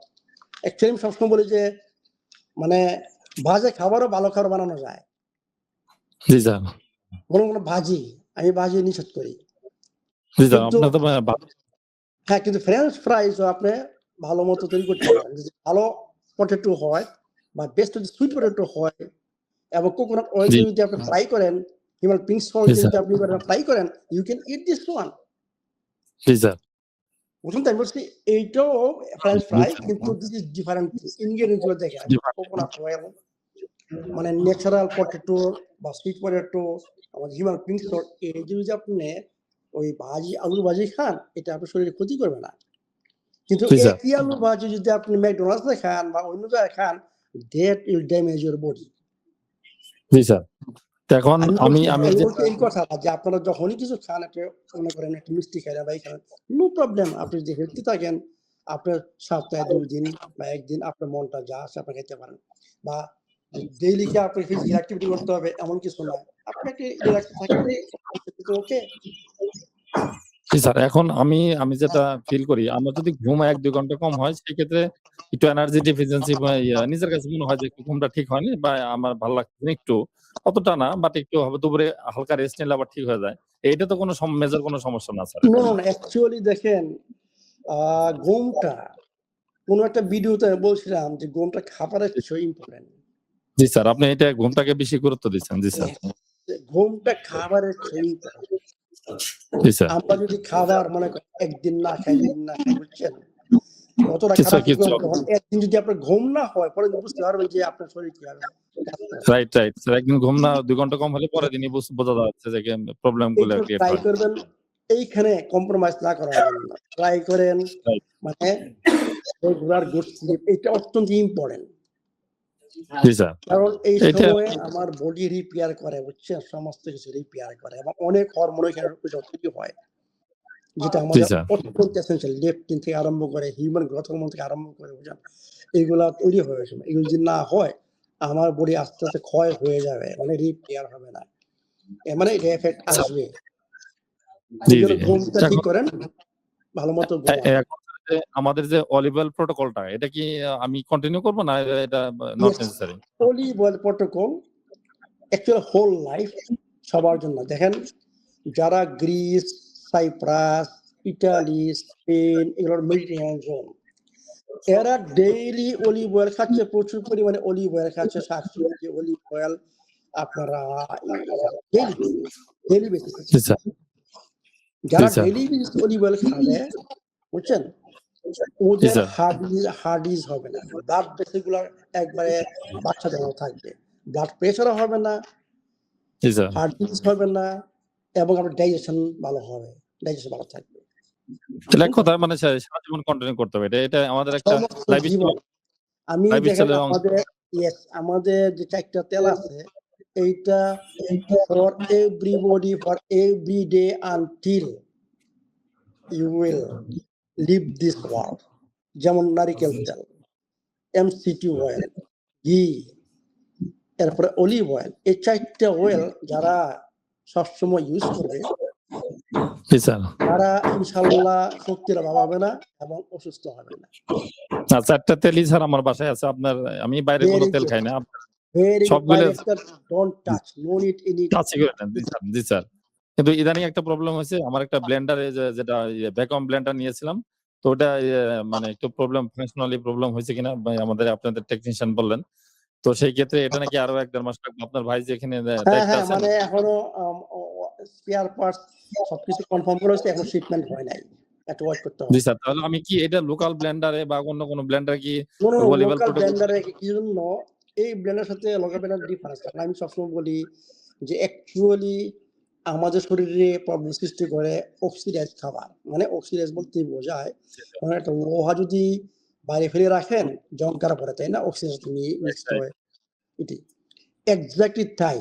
অ্যাকচুয়ালি আমি সবসময় বলি যে মানে ভাজা খাবারও ভালো খাবার বানানো যায়। জি স্যার। কোনো ভাজি, আমি ভাজি নিষেধ করি। জি স্যার। কিন্তু আপনার তো হ্যাঁ, কিন্তু ফ্রেঞ্চ ফ্রাইজও আপনি ভালো মতো তৈরি করতে পারেন। যদি ভালো পটেটো হয় বা বেস্ট যদি সুইট পটেটো হয় এবং কোকোনাট অয়েল জি, দিয়ে যদি আপনি ফ্রাই করেন, কিংবা পিঙ্ক সল্ট জি দিয়ে স্যার। যদি আপনি ফ্রাই করেন, you can eat this one. জি স্যার। বুঝুন তো, আমি বলছি এইটাও ফ্রেঞ্চ জি ফ্রাই, স্যার। কিন্তু দিস ইজ ডিফারেন্ট ইনগ্রেডিয়েন্টস গুলো দেখেন। জি কোকোনাট অয়েল মানে ন্যাচারাল পটেটো বা সুইট পটেটো, আমার হিউম্যান পিঙ্ক সল্ট, এই যদি আপনি ওই ভাজি আলুর ভাজি খান, এটা আপনার শরীরে ক্ষতি করবে না। কিন্তু জি স্যার। একই আলু ভাজি যদি আপনি ম্যাকডোনাল্ডসে খান বা অন্য জায়গায় খান, that will damage your body. G sir. তো এখন আমি আমি বলছি যে এই কথাটা যে আপনারা যখনই কিছু খান, একটা মনে করেন একটা মিষ্টি খাইলেন বা এই খান, নো প্রবলেম। আপনি যদি হেলথি থাকেন, আপনার সপ্তাহে ২ দিন বা ১ দিন আপনার মনটা যা আসে আপনি খেতে পারেন। বা ডেইলি কি আপনি ফিজিক্যাল অ্যাক্টিভিটি করতে হবে এমন কিছু না। আপনাকে রিল্যাক্স থাকবেন, ওকে? জি স্যার। এখন আমি যেটা ফিল করি আমার যদি ঘুম ১-২ ঘন্টা কম হয় সেক্ষেত্রে একটু এনার্জি ডেফিসিয়েন্সি বা নিজের কাছে মনে হয় যে একটু ঘুমটা ঠিক হয়নি বা আমার ভাল লাগছে না একটু। অতটা না বাট একটু হবে দুপুরে হালকা রেস্ট নিলে আবার ঠিক হয়ে যায়। এটা তো কোনো মেজর কোনো সমস্যা না স্যার নো, এটা। নো, নো, অ্যাকচুয়ালি দেখেন ঘুমটা কোনো একটা ভিডিওতে আমি বলছিলাম যে ঘুমটা খাবারের চেয়েও ইম্পর্টেন্ট। জি স্যার। আপনি এটা ঘুমটাকে বেশি গুরুত্ব দিচ্ছেন। জি স্যার। ঘুমটা খাবারের চেয়ে ইম্পর্টেন্ট। জি স্যার। আমরা যদি খাবার মনে করেন ১ দিন না খাই, ২ দিন না খাই, বুঝছেন? কতটা কিছু খারাপ কিছু তখন ১ দিন যদি আপনার ঘুম না হয়, পরে বুঝতে পারবেন যে আপনার শরীর কিভাবে কাজ করে। Right, right. স্যার একদিন ঘুম না ২ ঘন্টা কম হলে পরের দিনই বোঝা যাচ্ছে যে প্রবলেম এই গুলো জন্য ক্রিয়েট ট্রাই হয়। করবেন এইখানে কম্প্রোমাইজ না করার জন্য। ট্রাই করেন রাইট। মানে রেগুলার গুড স্লিপ, এটা অত্যন্ত ইম্পর্টেন্ট। জি স্যার। কারণ এই এইটা সময়ে আমার বডি রিপেয়ার করে, বুঝছেন? সমস্ত কিছু রিপেয়ার করে এবং অনেক হরমোন এখানে তৈরি হয়, যেটা জি আমাদের স্যার। অত্যন্ত এসেনশিয়াল। লেপটিন থেকে আরম্ভ করে হিউম্যান গ্রোথ হরমোন থেকে আরম্ভ করে, বুঝছেন? এগুলা তৈরি হয়ে সময় এগুলো যদি না হয়, আমার বডি আস্তে আস্তে ক্ষয় হয়ে যাবে, মানে রিপেয়ার হবে না, মানে এটা এফেক্ট আসবে। জি, এই জন্য জি। ঘুমটা ঠিক এখন করেন, ভালো মতো এ ঘুমান। এখন যে আমাদের যে অলিভ অয়েল প্রটোকলটা এটা কি আমি কন্টিনিউ করব না এটা not yes, necessary? Olive oil protocol actually whole life সবার জন্য। দেখেন যারা গ্রিস, সাইপ্রাস, ইটালি, স্পেন, এগুলোর মেডিটেরিয়ান জোন, এরা ডেইলি অলিভ অয়েল খাচ্ছে, প্রচুর পরিমাণে অলিভ অয়েল খাচ্ছে, শাকসবজি, অলিভ অয়েল আপনারা ডেইলি বেসিসে জি খাচ্ছে। স্যার। জি যারা sir. Daily basis olive oil খাবে, বুঝছেন? জি ওদের স্যার। হার্ডিজ হবে না, ব্লাড ভেসেল গুলো একবারে বাচ্চাদের মতো থাকবে, ব্লাড প্রেশারও হবে না, জি স্যার। হার্ট ডিজিজ হবে না এবং আপনার ডাইজেশন ভালো হবে, ডাইজেশন ভালো থাকবে। তাহলে এক কথায় মানে সারা জীবন কন্টিনিউ করতে হবে। এটা আমাদের একটা সমস্ত লাইফস্টাইল জীবন। আমি দেখেন লাইফস্টাইলের অংশ। আমাদের যে 4 টা তেল আছে এইটা for everybody, for every day until you will leave this world. যেমন নারিকেল তেল, MCT অয়েল, ঘি, এরপরে অলিভ অয়েল। এই 4 টা অয়েল যারা সবসময় ইউজ করবে জি স্যার। তারা ইনশাআল্লাহ শক্তির অভাব হবে না এবং অসুস্থ হবে না। না, 4 টা তেলই স্যার আমার বাসায় আছে। আমি বাইরে কোনো Very তেল good. খাই না। Very good. সবগুলো Don't touch. No need any. টাচই করে না। জি স্যার, জি স্যার। কিন্তু ইদানিং একটা প্রবলেম হয়েছে, আমার একটা ব্লেন্ডারে যেটা ভ্যাকুয়াম ব্লেন্ডার নিয়েছিলাম, তো ওটা মানে একটু ফাংশনালি প্রবলেম হয়েছে কিনা আপনাদের টেকনিশিয়ান বললেন। তো সেই ক্ষেত্রে এটা নাকি আরো ১-১.৫ মাস লাগবে। আপনার ভাই যেখানে দায়িত্বে আছেন, মানে এখনো স্পেয়ার পার্টস সবকিছু কনফার্ম করা হয়েছে, এখন শিপমেন্ট হয় নাই। একটু ওয়েট করতে হবে। জি স্যার। তাহলে আমি কি এটা লোকাল ব্লেন্ডারে বা অন্য কোনো ব্লেন্ডারে কি লোকাল প্রোটোকল? ব্লেন্ডারে কি জন্য এই ব্লেন্ডারের সাথে লোকাল ব্লেন্ডার ডিফারেন্স আছে। আমি সবসময় বলি যে অ্যাকচুয়ালি আমাদের শরীরে প্রবলেম সৃষ্টি করে অক্সিডাইজ খাবার। মানে অক্সিডাইজ বলতে বোঝায় মানে একটা লোহা যদি বাইরে ফেলে রাখেন জং করা পড়ে, তাই না? অক্সিডাইজ মিক্সড হয়। এটি এক্স্যাক্টলি তাই।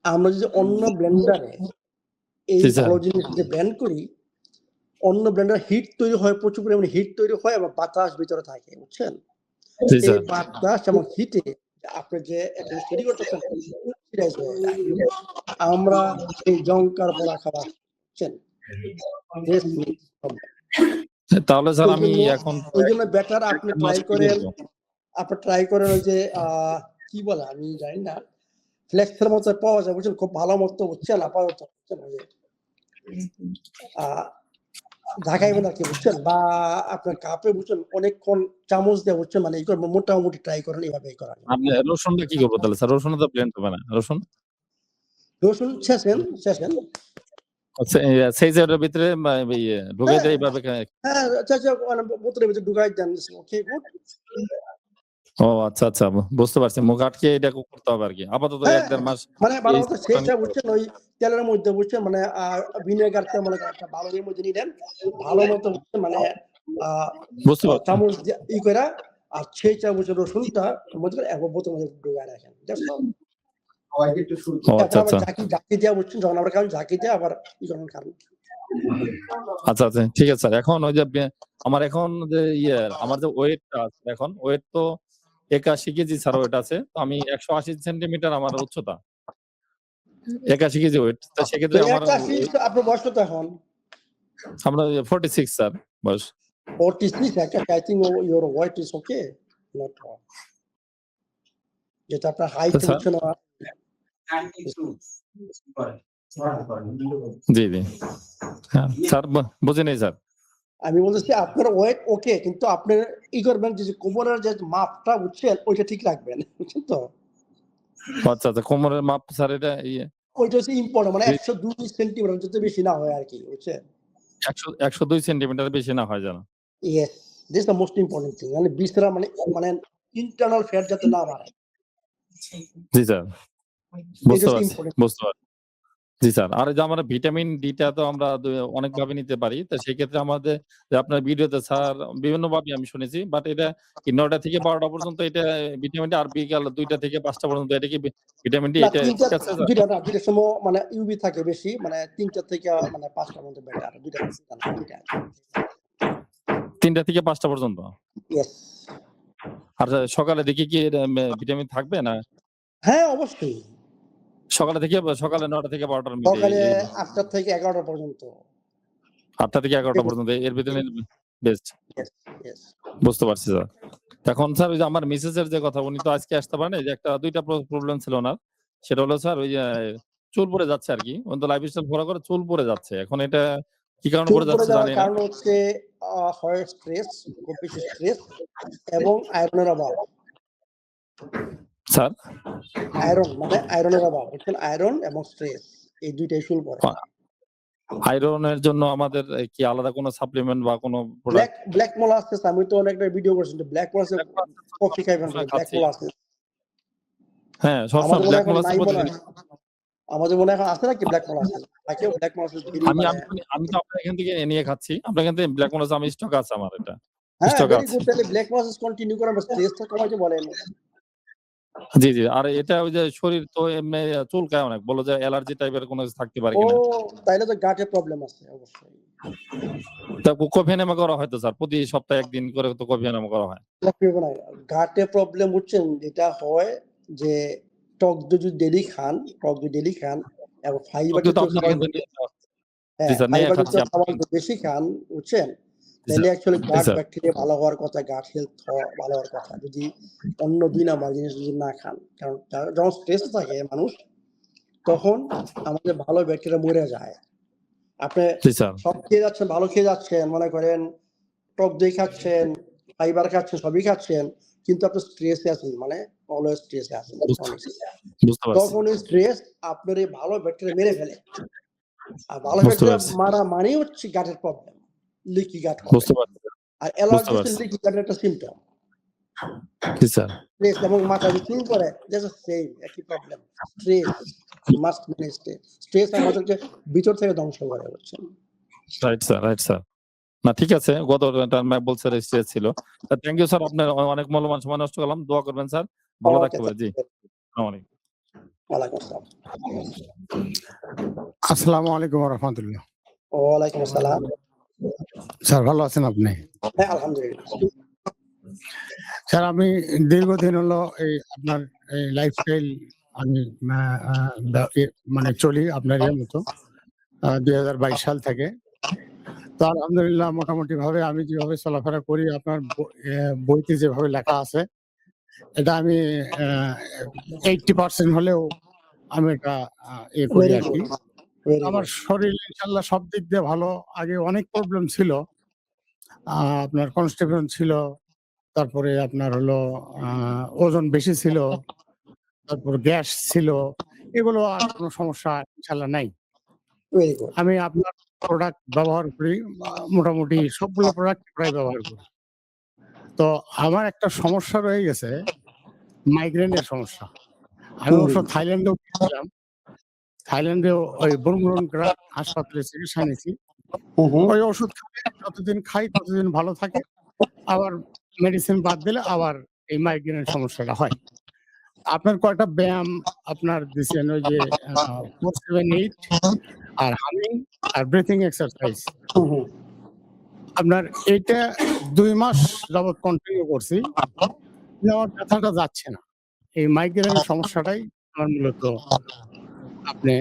আমরা যদি অন্য ব্লেন্ডারে এই জি স্যার। ভালো জিনিস যদি ব্লেন্ড করি, অন্য ব্লেন্ডার হিট তৈরি হয়, প্রচুর পরিমাণে হিট তৈরি হয় এবং বাতাস ভিতরে থাকে, বুঝছেন? জি এই স্যার। বাতাস এবং হিটে আপনি যে একটা জিনিস তৈরি করতেছেন অক্সিডাইজ হয়ে যায়। আমরা এই জংকার পড়া খাবার, বুঝছেন? This means problem. তাহলে স্যার আমি এইজন্য এখন এইজন্য বেটার আপনি ট্রাই করেন ওই যে কি বলে আমি জানি না, ফ্লেক্সের মতো পাওয়া যায়, বুঝছেন? খুব ভালো মতো, বুঝছেন? আপাতত বুঝছেন ওই যে ঢাকাইবেন আর কি, বুঝছেন? বা আপনার কাপে, বুঝছেন, অনেকক্ষণ চামচ দিয়ে, বুঝছেন, মানে মোটামুটি ট্রাই করেন এইভাবে করার। আপনি রসুনটা কি করবো তাহলে স্যার? রসুন তো ব্লেন্ড হবে না। রসুন ছেঁচেন সেই জায়গাটার ভিতরে ঢুকে দেয় এইভাবে। হ্যাঁ, মানে বোতলের ভিতরে ঢুকাই দেন। ওকে, গুড। ও আচ্ছা আচ্ছা, বুঝতে পারছি। মুখ আটকে এটা করতে হবে আর কি। আপাতত ১-১.৫ মাস মানে ভালো মতো সেটা, বুঝছেন, ওই তেলের মধ্যে, বুঝছেন, মানে ভিনেগার তেল মনে করেন একটা ভালো ইয়ের মধ্যে নিলেন, ভালো মতো, বুঝছেন, মানে বুঝতে পারছি। চামচ দিয়ে করে আর সেই চামচ রসুনটা মধ্যে বোতলের মধ্যে ঢুকায় রাখেন। ও আচ্ছা আচ্ছা ঝাঁকি দেওয়া, বুঝছেন, যখন আমরা খাবেন ঝাঁকি দিয়ে আবার খাবেন। আচ্ছা আচ্ছা, ঠিক আছে স্যার। এখন ওই যে আমার এখন যে আমার যে ওয়েটটা আছে, এখন ওয়েট তো ৮১ কেজি স্যার ওয়েট আছে। তো আমি ১৮০ সেন্টিমিটার আমার উচ্চতা, ৮১ কেজি ওয়েট। তো সেক্ষেত্রে আমার আপনার বয়স কত এখন? আমরা 46 স্যার বয়স। 46. I think your weight is okay. Not wrong. যেটা আপনার হাইট, বুঝছেন। জি জি, হ্যাঁ স্যার, বুঝিনি স্যার। আমি বলতেছি আপনার ওয়েট ওকে, কিন্তু আপনার করবেন যে কোমরের যে মাপটা, বুঝছেন, ওইটা ঠিক রাখবেন, বুঝছেন তো? আচ্ছা আচ্ছা, কোমরের মাপ স্যার এটা ওইটা হচ্ছে ইম্পর্টেন্ট, মানে 102 সেন্টিমিটার যদি বেশি না হয় আর কি, বুঝছেন? ১০২ সেন্টিমিটার বেশি না হয় যেন। Yes, this the most important thing. মানে বিছরা মানে ইন্টারনাল ফ্যাট যাতে না বাড়ে। জি স্যার, বুঝতে পারছি। জি স্যার। আর যে আমরা ভিটামিন ডি-টা তো আমরা অনেক ভাবে নিতে পারি। তো সেই ক্ষেত্রে আমাদের যে আপনার ভিডিওতে স্যার বিভিন্ন ভাবে আমি শুনেছি, বাট এটা ৯টা থেকে ১২টা পর্যন্ত এটা ভিটামিন ডি, আর বিকাল ২টা থেকে 5টা পর্যন্ত এটা কি ভিটামিন ডি? এটা ঠিক আছে স্যার? দুইটার সময় মানে ইউভি থাকে বেশি, মানে ৩টা থেকে মানে 5টার মধ্যে বেটার। ৩টা থেকে 5টা পর্যন্ত। ইয়েস। আর সকালে দেখি কি ভিটামিন থাকবে না? হ্যাঁ, অবশ্যই। সকালে ৯টা থেকে ১২টার মধ্যে, সকালে 8টা থেকে 11টা পর্যন্ত। 8টা থেকে 11টা পর্যন্ত এর ভিতরে বেস্ট। বুঝতে পারছি স্যার। এখন স্যার ওই যে আমার মিসেসের যে কথা, উনি তো আজকে আসতে পারেন। যে একটা ২টা প্রবলেম ছিল ওনার। সেটা হলো স্যার ওই যে চুল পড়ে যাচ্ছে আর কি। উনি তো লাইফস্টাইল ফলো করে চুল পড়ে যাচ্ছে। এখন এটা কি কারণে পড়ে যাচ্ছে জানি না। কারণ হচ্ছে হয় স্ট্রেস, খুব বেশি স্ট্রেস এবং আয়রনের অভাব। স্যার আয়রনের অভাব, বুঝছেন? আয়রন এবং স্ট্রেস, এই দুইটাই চুল পড়ে। আয়রনের জন্য আমাদের কি আলাদা কোনো সাপ্লিমেন্ট বা কোনো প্রোডাক্ট? ব্ল্যাক মোলাসেস, আমি তো অনেকটা ভিডিও করছি যে ব্ল্যাক মোলাসেস কফি খাইবেন, ব্ল্যাক মোলাসেস। হ্যাঁ, সবসময় ব্ল্যাক মোলাসেস প্রতিদিন। আমাদের মনে হয় এখন আছে নাকি ব্ল্যাক মোলাসেস? থাকে ব্ল্যাক মোলাসেস ভেরি আমি মানে আমি তো আপনার এখান থেকে নিয়ে খাচ্ছি। আপনার এখান থেকে ব্ল্যাক মোলাস আমি স্টক আছে আমার এটা। হ্যাঁ, স্টক ভেরি আছে। গুড। তাহলে ব্ল্যাক মোলাসেস কন্টিনিউ করেন, স্ট্রেসটা কমাইতে বলেন। জি, জি। আর এটা ওই যে শরীর তো এমনি চুলকায় অনেক। বলল যে অ্যালার্জি টাইপের কোনো কিছু থাকতে পারে ও কিনা। তাইলে তো গাটে প্রবলেম আছে অবশ্যই। তা কফি এনামা করা হয় তো স্যার। প্রতি সপ্তাহে ১ দিন করে তো কফি এনামা করা হয়। গাটে প্রবলেম হচ্ছেন যেটা হয় যে টক দই যদি ডেইলি খান এবং ফাইবার তো জাতীয় আপনার খাবার এখান থেকে জি হ্যাঁ, স্যার নিয়ে ফাইবার খাচ্ছি জাতীয় খাবার আপনার যদি বেশি খান, বুঝছেন? জি তাহলে স্যার। অ্যাকচুয়ালি জি গাট স্যার। ব্যাকটেরিয়া ভালো হওয়ার কথা, গাট হেলথ ভালো হওয়ার কথা। যদি অন্য ২ নাম্বার জিনিস যদি না খান। কারণ যখন স্ট্রেস থাকে মানুষ, তখন আমাদের ভালো ব্যাকটেরিয়া মরে যায়। আপনি জি স্যার। সব খেয়ে যাচ্ছেন, ভালো খেয়ে যাচ্ছেন, মনে করেন টক দই খাচ্ছেন, ফাইবার খাচ্ছেন, সবই খাচ্ছেন, কিন্তু আপনি স্ট্রেসে আছেন, মানে অলওয়েজ স্ট্রেসে আছেন। বুঝতে পারছি। তখন ওই স্ট্রেস আপনার এই ভালো ব্যাকটেরিয়া মেরে ফেলে। আর ভালো বুঝতে ব্যাকটেরিয়া পারছি। মারা মানেই হচ্ছে গাটের প্রবলেম, লিকি গাট হবে। বুঝতে পারছি। আর বুঝতে অ্যালার্জি হচ্ছে পারছি। লিকি গাটের একটা সিম্পটম। জি স্যার। স্ট্রেস এবং মাথা চুল করে, দ্যাটস সেম একই problem. Stress must manage stress. Stress আমাদেরকে ভিতর থেকে ধ্বংস করে, বুঝছেন? Right sir, right sir. না ঠিক আছে। গত টার্মে বলছে স্ট্রেস ছিল। Thank you sir. আপনার অনেক মূল্যবান সময় নষ্ট করলাম। দোয়া করবেন স্যার। ভালো ওকে, থাকতে হবে। জি। আসসালামু আলাইকুম। ওয়ালাইকুম আসসালাম। আসসালামু আলাইকুম রহমতুল্লাহ। ওয়ালাইকুম আসসালাম। স্যার ভালো আছেন আপনি? হ্যাঁ, আলহামদুলিল্লাহ। স্যার আমি দীর্ঘদিন হলো এই আপনার এই লাইফস্টাইল আমি মানে চলি আপনার এর মতো ২০২২ সাল থেকে। তো আলহামদুলিল্লাহ মোটামুটি ভাবে আমি যেভাবে চলাফেরা করি আপনার বইতে যেভাবে লেখা আছে এটা আমি 80% হলেও আমি এটা করি ভেরি আর গুড, কি। ভেরি আমার গুড। শরীর ইনশাল্লাহ সব দিক দিয়ে ভালো। আগে অনেক প্রবলেম ছিল। আপনার কনস্টিপেশন ছিল, তারপরে আপনার হলো ওজন বেশি ছিল, তারপর গ্যাস ছিল। এগুলো আর কোনো সমস্যা ইনশাল্লাহ নাই। Very good. আমি আপনার প্রোডাক্ট ব্যবহার করি। মোটামুটি সবগুলো প্রোডাক্ট প্রায় ব্যবহার করি। তো আমার একটা সমস্যা রয়ে গেছে, মাইগ্রেনের সমস্যা। আমি অবশ্য থাইল্যান্ডেও গিয়েছিলাম। থাইল্যান্ডেও ওই বুরুঙ্গুরুনগ্রাট হাসপাতালে চিকিৎসা নিয়েছি। ওই ওষুধ যতদিন খাই ততদিন ভালো থাকে। আবার মেডিসিন বাদ দিলে আবার এই মাইগ্রেনের সমস্যাটা হয়। আপনার কয়টা ব্যায়াম আপনার দিছেন ওই যে 4-7-8 আর হামিং আর ব্রিথিং এক্সারসাইজ। আপনার এইটা ২ মাস যাবৎ কন্টিনিউ করছি। কিন্তু আমার ব্যথাটা যাচ্ছে না। এই মাইগ্রেনের সমস্যাটাই আমার মূলত আপনি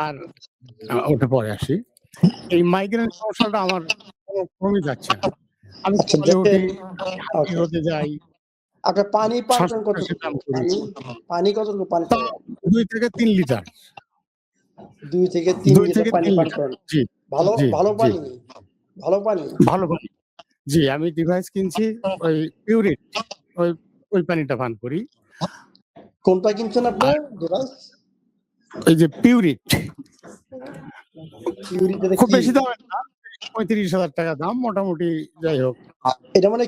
আর ওটা পরে আসি। এই মাইগ্রেনের সমস্যাটা আমার কমই যাচ্ছে না। আমি আচ্ছা, সকালে উঠি, হাঁটতে ওকে। রোদে যাই, আপনার পানি পান করেন শ্বাস-প্রশ্বাসের ব্যায়াম কতটুকু? করি। পানি কতটুকু পান তা করেন? ২ থেকে ৩ লিটার। ২ থেকে ৩ ২ লিটার থেকে পানি ৩ পান লিটার। করেন। জি, ভালো জি, ভালো জি। পানি? ভালো পানি? ভালো পানি। জি, আমি ডিভাইস কিনছি ওই পিউরিট ওই ওই পানিটা পান করি। কোনটা কিনছেন আপনি আর ডিভাইস? ওই যে পিউরিট পিউরিটা খুব কি? বেশি দামের না, ৩৫,০০০ টাকা দাম মোটামুটি যাই হোক। এটা মানে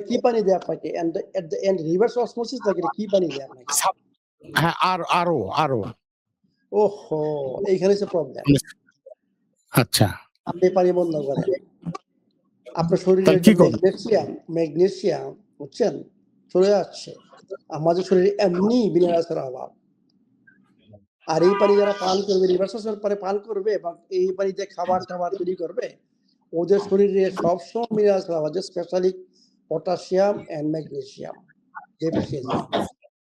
কি পানি দেয় আপনাকে? At the end reverse osmosis নাকি এটা কি পানি দেয় আপনাকে? হ্যাঁ, আরো। ওহহো! এইখানে হচ্ছে প্রবলেম। আচ্ছা। আপনি পানি বন্ধ করেন। আপনার শরীরে তাহলে যে কি করব? ম্যাগনেসিয়াম বুঝছেন? চলে যাচ্ছে। আমাদের শরীরে এমনি মিনারেলসের অভাব। আর এই পানি যারা পান করবে, রিভার্স অসমোসিস পরে পান করবে এবং এই পানিতে খাবার-টাবার তৈরি করবে, ওদের শরীরে সবসময় মিনারেলসের অভাব আছে, specially potassium and magnesium deficiency.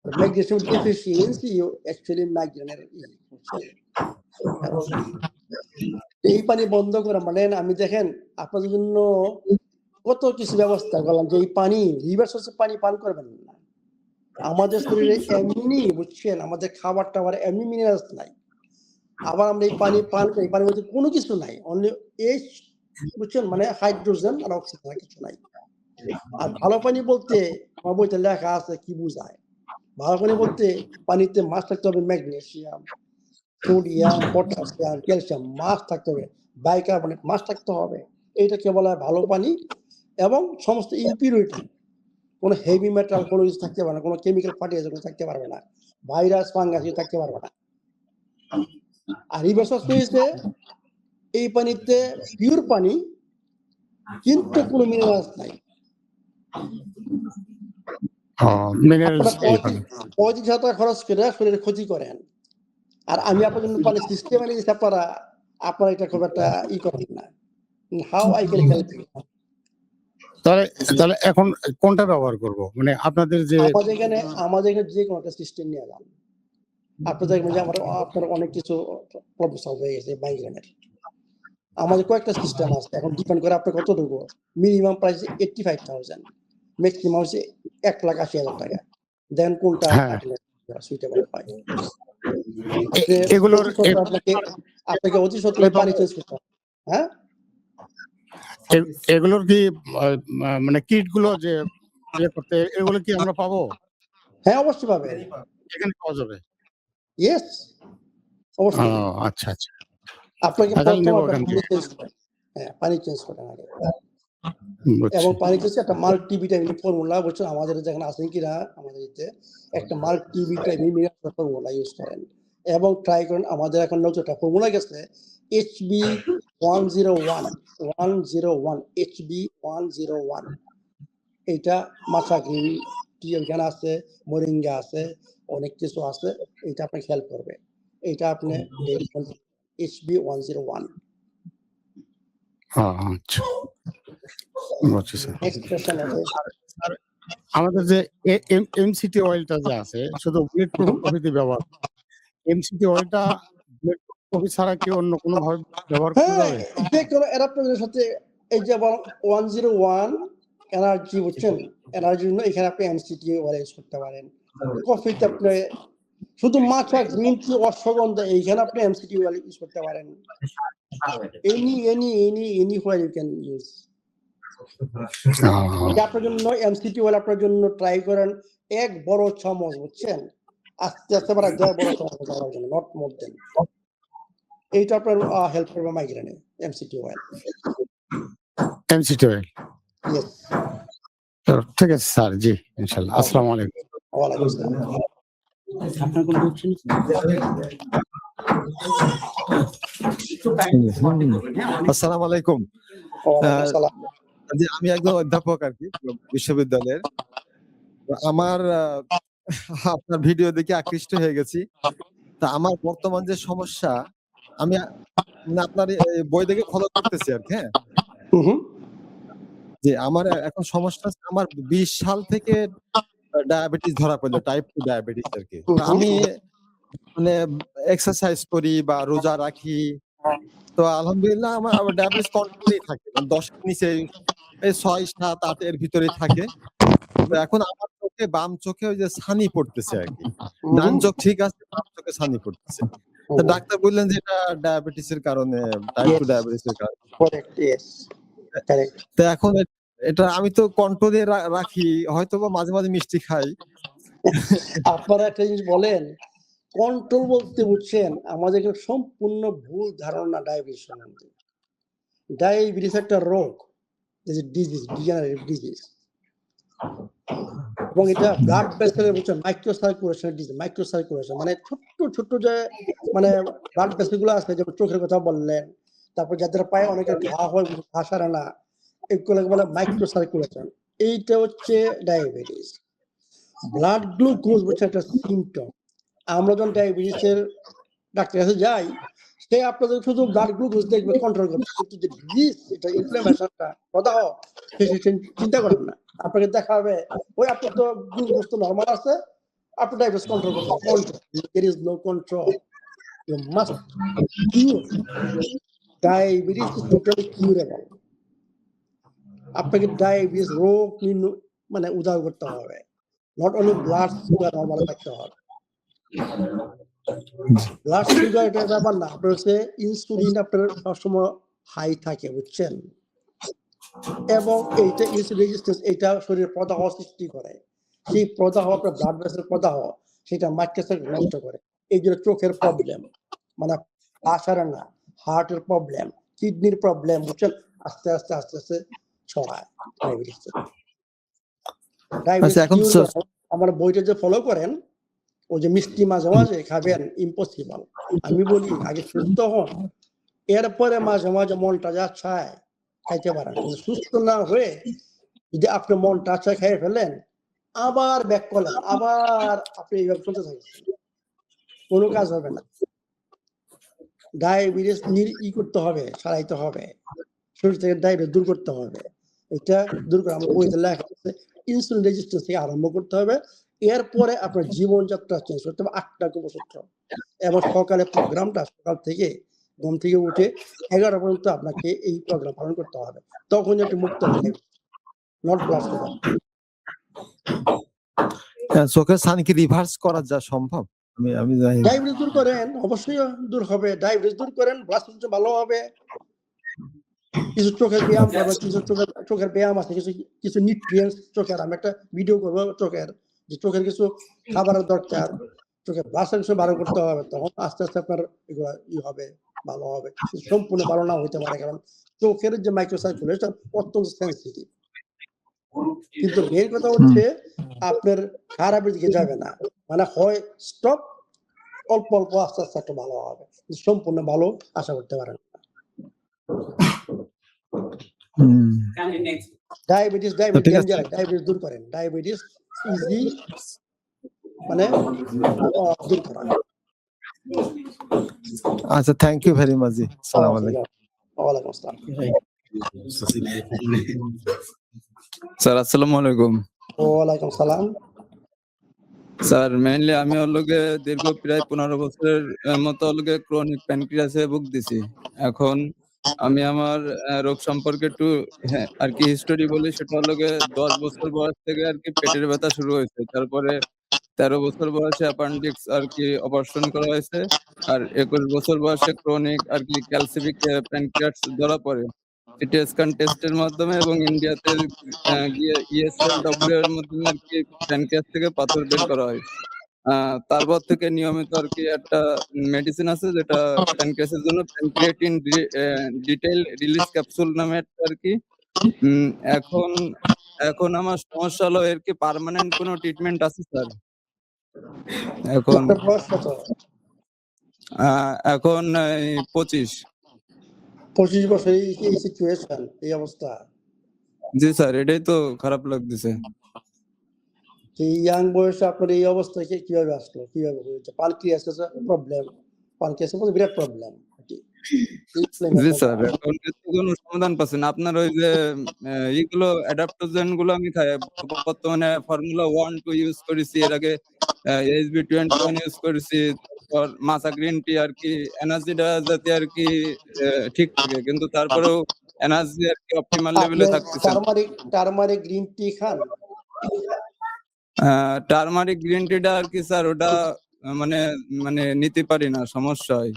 Magnesium deficiency actually মাইগ্রেনের বুঝছেন? এবং এই পানি বন্ধ করা মানে আমি দেখেন আপনাদের জন্য কত কিছু ব্যবস্থা করলাম যে এই পানি রিভার্স হচ্ছে পানি পান করবেন না। আমাদের শরীরে এমনি বুঝছেন আমাদের খাবার-টাবার এমনি মিনারেলস নাই। আবার আমরা এই পানি পান করি, এই পানির মধ্যে কোনো কিছু নাই। অনলি এইচ বুঝছেন মানে হাইড্রোজেন আর অক্সিজেন আর কিছু নাই। আর ভালো পানি বলতে আমার বইতে লেখা আছে কি বুঝায়। ভালো পানি বলতে পানিতে মাছ থাকতে হবে ম্যাগনেসিয়াম, সোডিয়াম, পটাশিয়াম, ক্যালসিয়াম মাছ থাকতে হবে, বাইকার্বনেট মাছ থাকতে হবে। এইটাকে বলা হয় ভালো পানি এবং সমস্ত ইমপিউরিটি কোনো হেভি মেটাল কোনো কিছু থাকতে পারে না, কোনো কেমিক্যাল ফার্টিলাইজার কোনো থাকতে পারবে না, ভাইরাস ফাঙ্গাস কিছু থাকতে পারবে না। আর রিভার্সাস হয়েছে এই পানিতে পিওর পানি কিন্তু কোনো মিনারেলস নাই। মিনারেলস আপনারা 35,000 টাকা খরচ করে শরীরে ক্ষতি করেন, আর আমি আপনার জন্য পানি সিস্টেম এনে দিচ্ছি, আপনারা এটা খুব একটা করেন না। How I can help you? তাহলে এখন কোনটা ব্যবহার করব? মানে আপনাদের যে আমাদের এখানে যে কোনো একটা সিস্টেম নিয়ে যান। আপনাদের যে আপনার অনেক কিছু প্রবলেম সলভ হয়ে গেছে মাইগ্রেনের। আমাদের কয়েকটা সিস্টেম আছে, এখন ডিপেন্ড করে আপনার কতটুকু। মিনিমাম প্রাইস 85,000, ম্যাক্সিমাম হচ্ছে 1,80,000 টাকা। দেন কোনটা সুইটেবল হয়। এগুলোর আপনাকে অতি সত্ত্বর পানি চেঞ্জ করতে হবে। হ্যাঁ, এগুলোর কি মানে কিট গুলো যে করতে, এগুলো কি আমরা পাবো? হ্যাঁ, অবশ্যই পাবেন, এখানে পাওয়া যাবে। ইয়েস, অবশ্যই। আচ্ছা আচ্ছা, আপনাকে পানি চেঞ্জ করেন আগে, এবং পানি চেঞ্জ একটা মাল্টিভিটামিন ফর্মুলা, বুঝছেন? আমাদের যেখানে আছেন কিনা, আমাদের একটা মাল্টিভিটামিন ফর্মুলা ইউজ করেন, এবং ট্রাই করেন। আমাদের এখন নতুন একটা ফর্মুলা গেছে HB101 HB101। এইটা মাছা গ্রিন টি ওখানে আছে, মোরিঙ্গা আছে, অনেক কিছু আছে। এটা আপনাকে হেল্প করবে। এটা আপনি HB101। আমাদের যে এমসিটি অয়েলটা যে আছে, শুধু বুলেট প্রুফ কফিতে ব্যবহার, এমসিটি অয়েলটা বুলেট প্রুফ কফি ছাড়া কি অন্য কোনো ভাবে ব্যবহার করা যাবে? যে কোনো অ্যাডাপ্টারের সাথে এই যে 101 এনার্জি, বুঝছেন? এনার্জির জন্য এখানে আপনি এমসিটি অয়েল ইউজ করতে পারেন। কফিতে আপনি শুধু মাছা গ্রিন টি অশ্বগন্ধা, এইখানে আপনি এমসিটি অয়েল ইউজ করতে পারেন। Anywhere you can use. আপনার জন্য এমসিটি অয়েল আপনার জন্য ট্রাই করেন 1 বড় চামচ, বুঝছেন? আস্তে আস্তে বাড়া যায়, বড় চামচ দেওয়ার জন্য, নট মোর দেন। এইটা আপনার হেল্প করবে মাইগ্রেনে, MCT oil. MCT oil, yes. ঠিক আছে স্যার, জি ইনশাআল্লাহ। আসসালামু আলাইকুম। ওয়ালাইকুম আসসালাম। আপনার কোনো কোশ্চেন? আসসালামু আলাইকুম। ওয়ালাইকুম আসসালাম। জি, আমি একজন অধ্যাপক আর কি বিশ্ববিদ্যালয়ের। আমার আপনার ভিডিও দেখে আকৃষ্ট হয়ে গেছি। তা আমার বর্তমান যে সমস্যা, আমি আপনার বই দেখে ফলো করতেছি আর কি। হ্যাঁ, যে আমার এখন সমস্যা, আমার 20 সাল থেকে ডায়াবেটিস ধরা পড়লো, টাইপ 2 ডায়াবেটিস আর কি। আমি মানে এক্সারসাইজ করি বা রোজা রাখি, তো আলহামদুলিল্লাহ আমার ডায়াবেটিস কন্ট্রোলেই থাকে, 10 এর নিচে, এই 6, 7, 8 এর ভিতরে থাকে। তো এখন আমার চোখে, বাম চোখে ওই যে ছানি পড়তেছে আর কি। ডান চোখ ঠিক আছে, বাম চোখে ছানি পড়তেছে। তো ডাক্তার বললেন যে এটা ডায়াবেটিসের কারণে, টাইপ 2 ডায়াবেটিসের কারণে। Correct, yes, correct. তো এখন এটা আমি তো কন্ট্রোলে রাখি, হয়তোবা মাঝে মাঝে মিষ্টি খাই। আপনারা একটা জিনিস বলেন, কন্ট্রোল বলতে, বুঝছেন, আমাদের সম্পূর্ণ ভুল ধারণা ডায়াবেটিস সম্বন্ধে। ডায়াবেটিস একটা রোগ, ডিজিজ, ডিজেনারেটিভ ডিজিজ, এবং এটা ব্লাড ভেসেলের, বুঝছেন, মাইক্রোসার্কুলেশন ডিজিজ। মাইক্রোসার্কুলেশন মানে ছোট্ট যে মানে ব্লাড ভেসেলগুলো আছে, যেমন চোখের কথা বললেন, তারপর যাদের পায়ে অনেকের ঘা হয়, ঘা সারে না, এগুলোকে বলে মাইক্রোসার্কুলেশন। এইটা হচ্ছে ডায়াবেটিস। ব্লাড গ্লুকোজ, বুঝছেন, একটা সিমটম। আমরা যখন ডায়াবেটিসের ডাক্তার কাছে যাই, সে আপনাদের শুধু ব্লাড গ্লুকোজ দেখবে, কন্ট্রোল করবে, কিন্তু যে ডিজিজ, এটা ইনফ্লামেশনটা, প্রদাহ, চিন্তা করেন না। আপনাকে দেখা হবে ওই আপনার তো গ্লুকোজ তো নরমাল আছে, আপনি ডায়াবেটিস কন্ট্রোল করতে হবে। There is no control. You must cure diabetes, is totally curable. আপনাকে ডায়াবেটিস রোগ মানে উদ্ধার করতে হবে, not only blood sugar normal থাকতে হবে। ব্লাড সুগার এটা ব্যাপার না, আপনার হচ্ছে ইনসুলিন আপনার সবসময় হাই থাকে, বুঝছেন, এবং এইটা ইনসুলিন রেজিস্ট্যান্স, এটা শরীরে প্রদাহ সৃষ্টি করে। সেই প্রদাহ, আপনার ব্লাড ভেসেল প্রদাহ, সেটা মাইক্রোসার্কুলেশন নষ্ট করে। এই জন্য চোখের প্রবলেম, মানে আসারে না, হার্টের প্রবলেম, কিডনির প্রবলেম, বুঝছেন, আস্তে আস্তে আস্তে আস্তে ছড়ায় ডায়াবেটিস। আমার বইটা যে ফলো করেন, ওই যে মিষ্টি মাঝে মাঝে খাবেন ইম্পসিবল। আমি বলি আগে সুস্থ হন, এরপরে মাঝে মাঝে মনটা যা চায় খাইতে পারেন। কিন্তু সুস্থ না হয়ে যদি আপনি মনটা চায় খেয়ে ফেলেন, আবার ব্যাক করলেন, আবার আপনি এইভাবে চলতে থাকছেন, কোনো কাজ হবে না। ডায়াবেটিস করতে হবে, সারাইতে হবে, শরীর থেকে ডায়াবেটিস দূর করতে হবে। এটা দূর করে আমার বইতে লেখা আছে, ইনসুলিন রেজিস্ট্যান্স থেকে আরম্ভ করতে হবে। এরপরে আপনার জীবনযাত্রা চেঞ্জ করতে হবে 8টা গল্পসূত্র। এবং সকালে প্রোগ্রামটা সকাল থেকে ঘুম থেকে উঠে 11 পর্যন্ত আপনাকে এই প্রোগ্রাম পালন করতে হবে। তখন একটু মুক্ত হবে, নট ব্লাড সুগার। চোখের ছানি কি রিভার্স করা যা সম্ভব? আমি জানি না। ডায়াবেটিস দূর করেন, অবশ্যই দূর হবে। ডায়াবেটিস দূর করেন, ব্লাড সুগার ভালো হবে। কিছু চোখের ব্যায়াম করবেন, কিছু চোখের ব্যায়াম আছে, কিছু নিউট্রিয়েন্টস চোখের, আমি একটা ভিডিও করবো চোখের, যে চোখের কিছু খাবারের দরকার, চোখের ব্লাড সার্কুলেশন ভালো করতে হবে, তখন আস্তে আস্তে আপনার এগুলো হবে, ভালো হবে। সম্পূর্ণ ভালো না হইতে পারে, কারণ চোখের যে মাইক্রো সার্কুলেশন অত্যন্ত সেন্সিটিভ। কিন্তু মেন কথা হচ্ছে আপনার খারাপের দিকে যাবে না, মানে হয় স্টপ, অল্প অল্প আস্তে আস্তে একটু ভালো হবে, সম্পূর্ণ ভালো আশা করতে পারেন। ডায়াবেটিস ডেঞ্জারাস, ডায়াবেটিস দূর করেন, ডায়াবেটিস ইজি মানে দূর করা। আচ্ছা, থ্যাংক ইউ ভেরি মাচ জি। আসসালামু আলাইকুম। ওয়ালাইকুম আসসালাম। স্যার আসসালামু আলাইকুম। ওয়ালাইকুম সালাম। স্যার মেইনলি আমি দীর্ঘ প্রায় 15 বছরের মতো ক্রনিক প্যানক্রিয়াসে ভুগতেছি। এখন আমি আমার রোগ সম্পর্কে একটু আর কি হিস্টোরি বলি, সেটা 10 বছর বয়স থেকে আর কি পেটের ব্যথা শুরু হয়েছে। তারপরে 13 বছর বয়সে অ্যাপেন্ডিক্স আর কি অপারেশন করা হয়েছে। আর 21 বছর বয়সে ক্রনিক আর কি ক্যালসিফিক প্যানক্রিয়াস ধরা পড়ে। সিটি স্ক্যান টেস্টের মাধ্যমে এবং ইন্ডিয়াতে গিয়ে ESLW এর মাধ্যমে আর কি প্যানক্রিয়াস থেকে পাথর বের করা হয়। তারপর থেকে নিয়মিত আর কি একটা মেডিসিন আছে, যেটা প্যানক্রিয়াসের জন্য প্যানক্রিয়াটিন ডিটেইল রিলিজ ক্যাপসুল নামে আর কি। এখন আমার সমস্যা হলো, এর কি পার্মানেন্ট কোনো ট্রিটমেন্ট আছে স্যার? এখন আপনার বয়স কত? এখন 25। 25 বছর এই সিচুয়েশন, এই অবস্থা। জি স্যার, এটাই তো খারাপ লাগতেছে। এই ইয়াং বয়সে আপনার এই অবস্থা কিভাবে আসলো, কিভাবে হয়েছে? পানক্রিয়াসের প্রবলেম, পানক্রিয়াসের মধ্যে বিরাট প্রবলেম। জি স্যার, এখন কোনো সমাধান পাচ্ছি না। আপনার ওই যে এইগুলো অ্যাডাপ্টোজেন গুলো আমি খাই, বর্তমানে ফর্মুলা 1-2 ইউজ করেছি, এর আগে SB21 ইউজ করেছি, তারপর মাসা গ্রিন টি আর কি, এনার্জিটা যাতে আর কি ঠিক থাকে, কিন্তু তারপরেও এনার্জি আর কি অপটিমাল লেভেলে থাকতেছে। টারমারিক গ্রিন টি খান? টারমারিক গ্রিন টিটা আর কি স্যার, ওটা মানে মানে নিতে পারি না, সমস্যা হয়।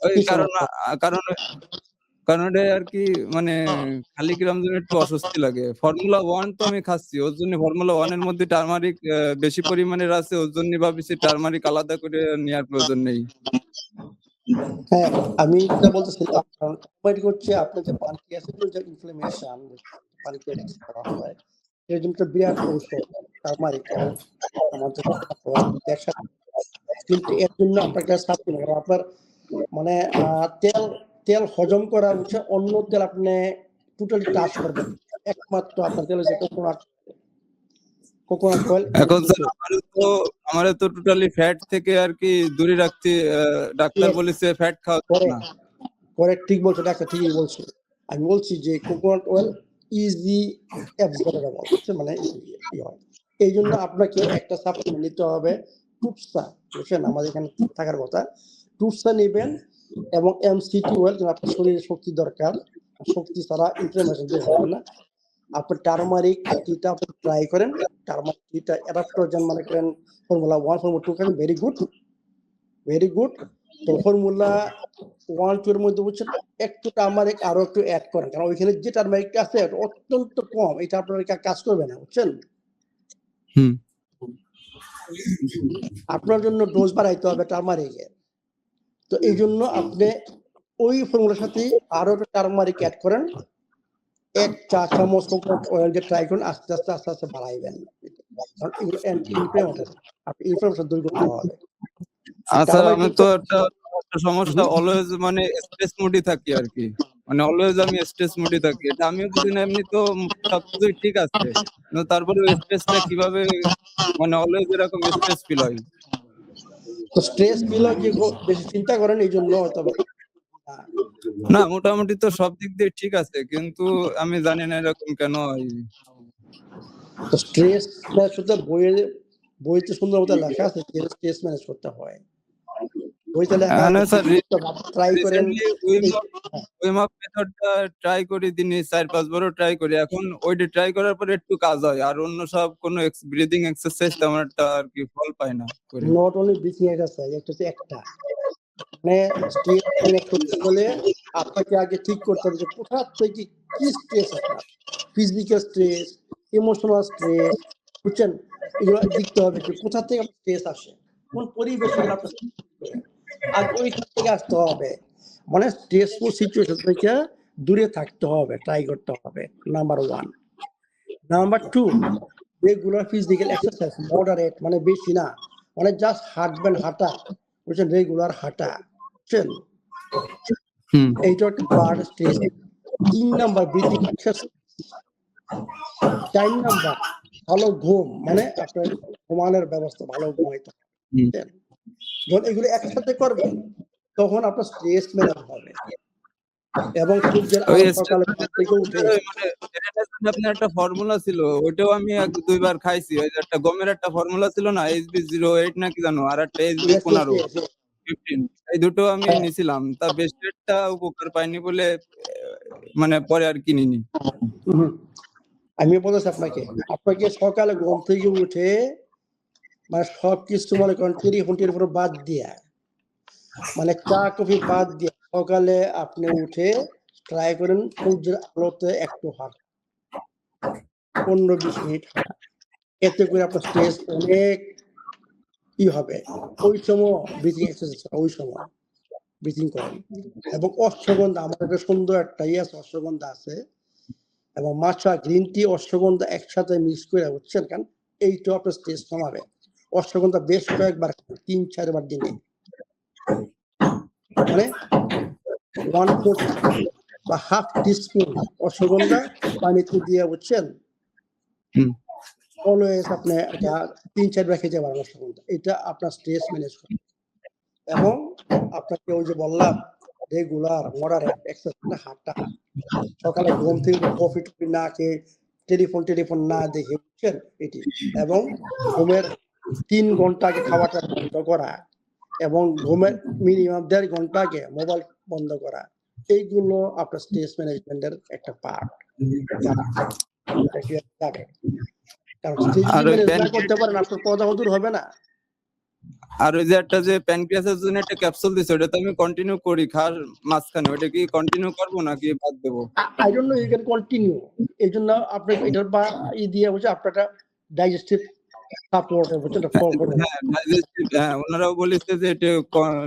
ওই কারণ এটা আর কি মানে খালি কিরম যেন একটু অস্বস্তি লাগে। ফর্মুলা 1 তো আমি খাচ্ছি, ওর জন্য ফর্মুলা 1 এর মধ্যে টারমারিক বেশি পরিমাণের আছে, ওর জন্য ভাবছি টারমারিক আলাদা করে নেওয়ার প্রয়োজন নেই। হ্যাঁ, আমি যেটা বলতেছিলাম, টারমারিক হচ্ছে আপনার যে পানক্রিয়াসের যে ইনফ্লামেশন, পানক্রিয়াটিস করা হয়, এর জন্য বিরাট ঔষধ টারমারিক। আমাদের একসাথে, কিন্তু এর জন্য আপনাকে সাপ্লিমেন্ট, আপনার মানে তেল হজম করা হচ্ছে, অন্য তেল আপনি টোটালি টাচ করবেন, একমাত্র আপনার তেল হচ্ছে কোকোনাট অয়েল। এখন স্যার আমার তো টোটালি ফ্যাট থেকে আর কি দূরে রাখতে ডাক্তার বলেছে, ফ্যাট খাওয়া না। করেক্ট, ঠিক বলছো ডাক্তার, ঠিকই বলছে। আমি বলছি যে কোকোনাট অয়েল ইজি অ্যাবজর্বেবল, মানে কি হয়, এই জন্য আপনাকে একটা সাপ্লিমেন্ট নিতে হবে, টুপসা, বুঝছেন, আমাদের এখানে থাকার কথা। টুপসা নেবেন এবং MCT অয়েল, আপনার শরীরে শক্তি দরকার, শক্তি ছাড়া ইনফ্লামেশন দূর হবে না। আপনি টারমারিক টিটা আপনি ট্রাই করেন, টারমারিক টিটা অ্যাডাপ্টোজেন মানে করেন ফর্মুলা 1, ফর্মুলা 2 খাবেন, ভেরি গুড, ভেরি গুড। তো ফর্মুলা 1-2 এর মধ্যে বুঝছেন একটু টারমারিক আরো একটু অ্যাড করেন, কারণ ওইখানে যে টারমারিক আছে অত্যন্ত কম, এটা আপনার কাজ করবে না, বুঝছেন। আপনার জন্য ডোজ বাড়াইতে হবে টারমারিকের, তো এই জন্য আপনি ওই ফর্মুলার সাথে আরো একটা টারমারিক অ্যাড করেন, 1 চা চামচ কোকোনাট অয়েল দিয়ে ট্রাই করুন, আস্তে আস্তে বাড়াইবেন। কারণ এগুলো অ্যান্টি ইনফ্লেমেটরি, আপনি ইনফ্লেমেশন দূর করতে হবে। আচ্ছা, তার মানে আমি কি তো একটা সমস্যা, অলওয়েজ মানে স্ট্রেস মোডে থাকি আরকি। মানে অলওয়েজ আমি স্ট্রেস মোডে থাকি। এটা আমিও বুঝি না, এমনি তো সবকিছুই ঠিক আছে। কিন্তু তারপরেও স্ট্রেসটা কিভাবে, মানে অলওয়েজ এরকম স্ট্রেস ফিল হয়। তো স্ট্রেস ফিল হয় কি বেশি চিন্তা করেন এইজন্য হয়তোবা। না, মোটামুটি তো সব দিক দিয়ে ঠিক আছে। কিন্তু আমি জানি না এরকম কেন হয়। তো স্ট্রেস শুধু বইতে সুন্দর মতো লেখা আছে স্ট্রেস ম্যানেজ করতে হয়। বইতে লেখা না আছে স্যার, ট্রাই করেন। রিসেন্টলি উইম আপ মেথডটা ট্রাই করি, দিনে 4-5 বারও ট্রাই করি। এখন ওইটা ট্রাই করার পরে একটু কাজ হয়। আর অন্য সব কোনো ব্রিথিং এক্সারসাইজ তেমন একটা আরকি ফল পাই না করে। নট অনলি ব্রিথিং এক্সারসাইজ, একটা হচ্ছে একটা মানে স্ট্রেস ম্যানেজ করতে হলে আপনাকে আগে ঠিক করতে হবে যে কোথা থেকে কি স্ট্রেস আপনার, ফিজিক্যাল স্ট্রেস, ইমোশনাল স্ট্রেস, বুঝছেন? এগুলো দেখতে হবে যে কোথা থেকে আপনার স্ট্রেস আসে, কোন পরিবেশ থেকে আপনার আর ওইখান থেকে আসতে হবে। মানে স্ট্রেসফুল সিচুয়েশন থেকে দূরে থাকতে হবে, ট্রাই করতে হবে, number 1। Number 2, regular physical exercise, moderate মানে বেশি না, মানে জাস্ট হাঁটবেন, হাঁটা, বুঝছেন? রেগুলার হাঁটা, বুঝছেন? এইটা একটা part stress. 3 number breathing exercise. 4 number ভালো ঘুম, মানে আপনার ঘুমানোর ব্যবস্থা, ভালো ঘুমাইতে হবে, বুঝছেন? যখন এগুলো একসাথে করবেন তখন আপনার স্ট্রেস ম্যানেজ হবে। এবং সূর্যের ওই আলো সকালে ঘুম থেকে উঠে মানে আপনার একটা ফর্মুলা ছিল, ওইটাও আমি 1-2 বার খাইছি। ওই যে একটা গমের একটা ফর্মুলা ছিল না, HB08 নাকি জানো, আর একটা HB15 15, এই দুটো আমি নিছিলাম। তা বেশি একটা উপকার পাইনি বলে মানে পরে আর কিনিনি। আমি বলেছি আপনাকে সকালে ঘুম থেকে উঠে মানে সবকিছু মনে করেন টেলিফোনের উপর বাদ দিয়া, মানে চা কফি বাদ দিয়ে সকালে আপনি উঠে ট্রাই করেন সূর্যের আলোতে একটু হাঁটা, 15-20 মিনিট হাঁটা। এতে করে আপনার স্ট্রেস অনেক হবে। ওই সময় ব্রিথিং এক্সারসাইজ, ওই সময় ব্রিথিং করেন। এবং অশ্বগন্ধা, আমার একটা সুন্দর একটা আছে, অশ্বগন্ধা আছে এবং মাছা, গ্রিন টি, অশ্বগন্ধা একসাথে মিক্স করে, বুঝছেন? কারণ এইটা আপনার স্ট্রেস কমাবে। অশ্বগন্ধা বেশ কয়েকবার 3-4 বার দিনে, মানে 1/4 বা হাফ টিস্পুন অশ্বগন্ধা পানিতে দিয়ে, বুঝছেন? অলওয়েজ আপনি এটা 3-4 বার খেতে পারেন অশ্বগন্ধা। এটা আপনার স্ট্রেস ম্যানেজ করে। এবং আপনাকে ওই যে বললাম রেগুলার মডারেট এক্সারসাইজ, হাঁটা, সকালে ঘুম থেকে কফি টফি না খেয়ে টেলিফোন না দেখে, বুঝছেন? এটি। এবং ঘুমের 3 ঘন্টা আগে খাওয়াটা বন্ধ করা এবং ঘুমের মিনিমাম 1.5 ঘন্টা আগে মোবাইল বন্ধ করা, এইগুলো আপনার স্ট্রেস ম্যানেজমেন্টের একটা পার্ট। কারণ স্ট্রেস ম্যানেজ না করতে পারেন আপনার পদা দূর হবে না। আর ওই যে একটা যে প্যানক্রিয়াসের জন্য একটা ক্যাপসুল দিছে, ওটা তো আমি কন্টিনিউ করি খাওয়ার মাঝখানে। ওটা কি কন্টিনিউ করবো নাকি বাদ দেবো? I don't know, you can continue. এই জন্য আপনি এটার বা দিয়ে হচ্ছে আপনার ডাইজেস্টিভ সাপোর্ট, বুঝছেন? ওনারাও বলেছে যে এটা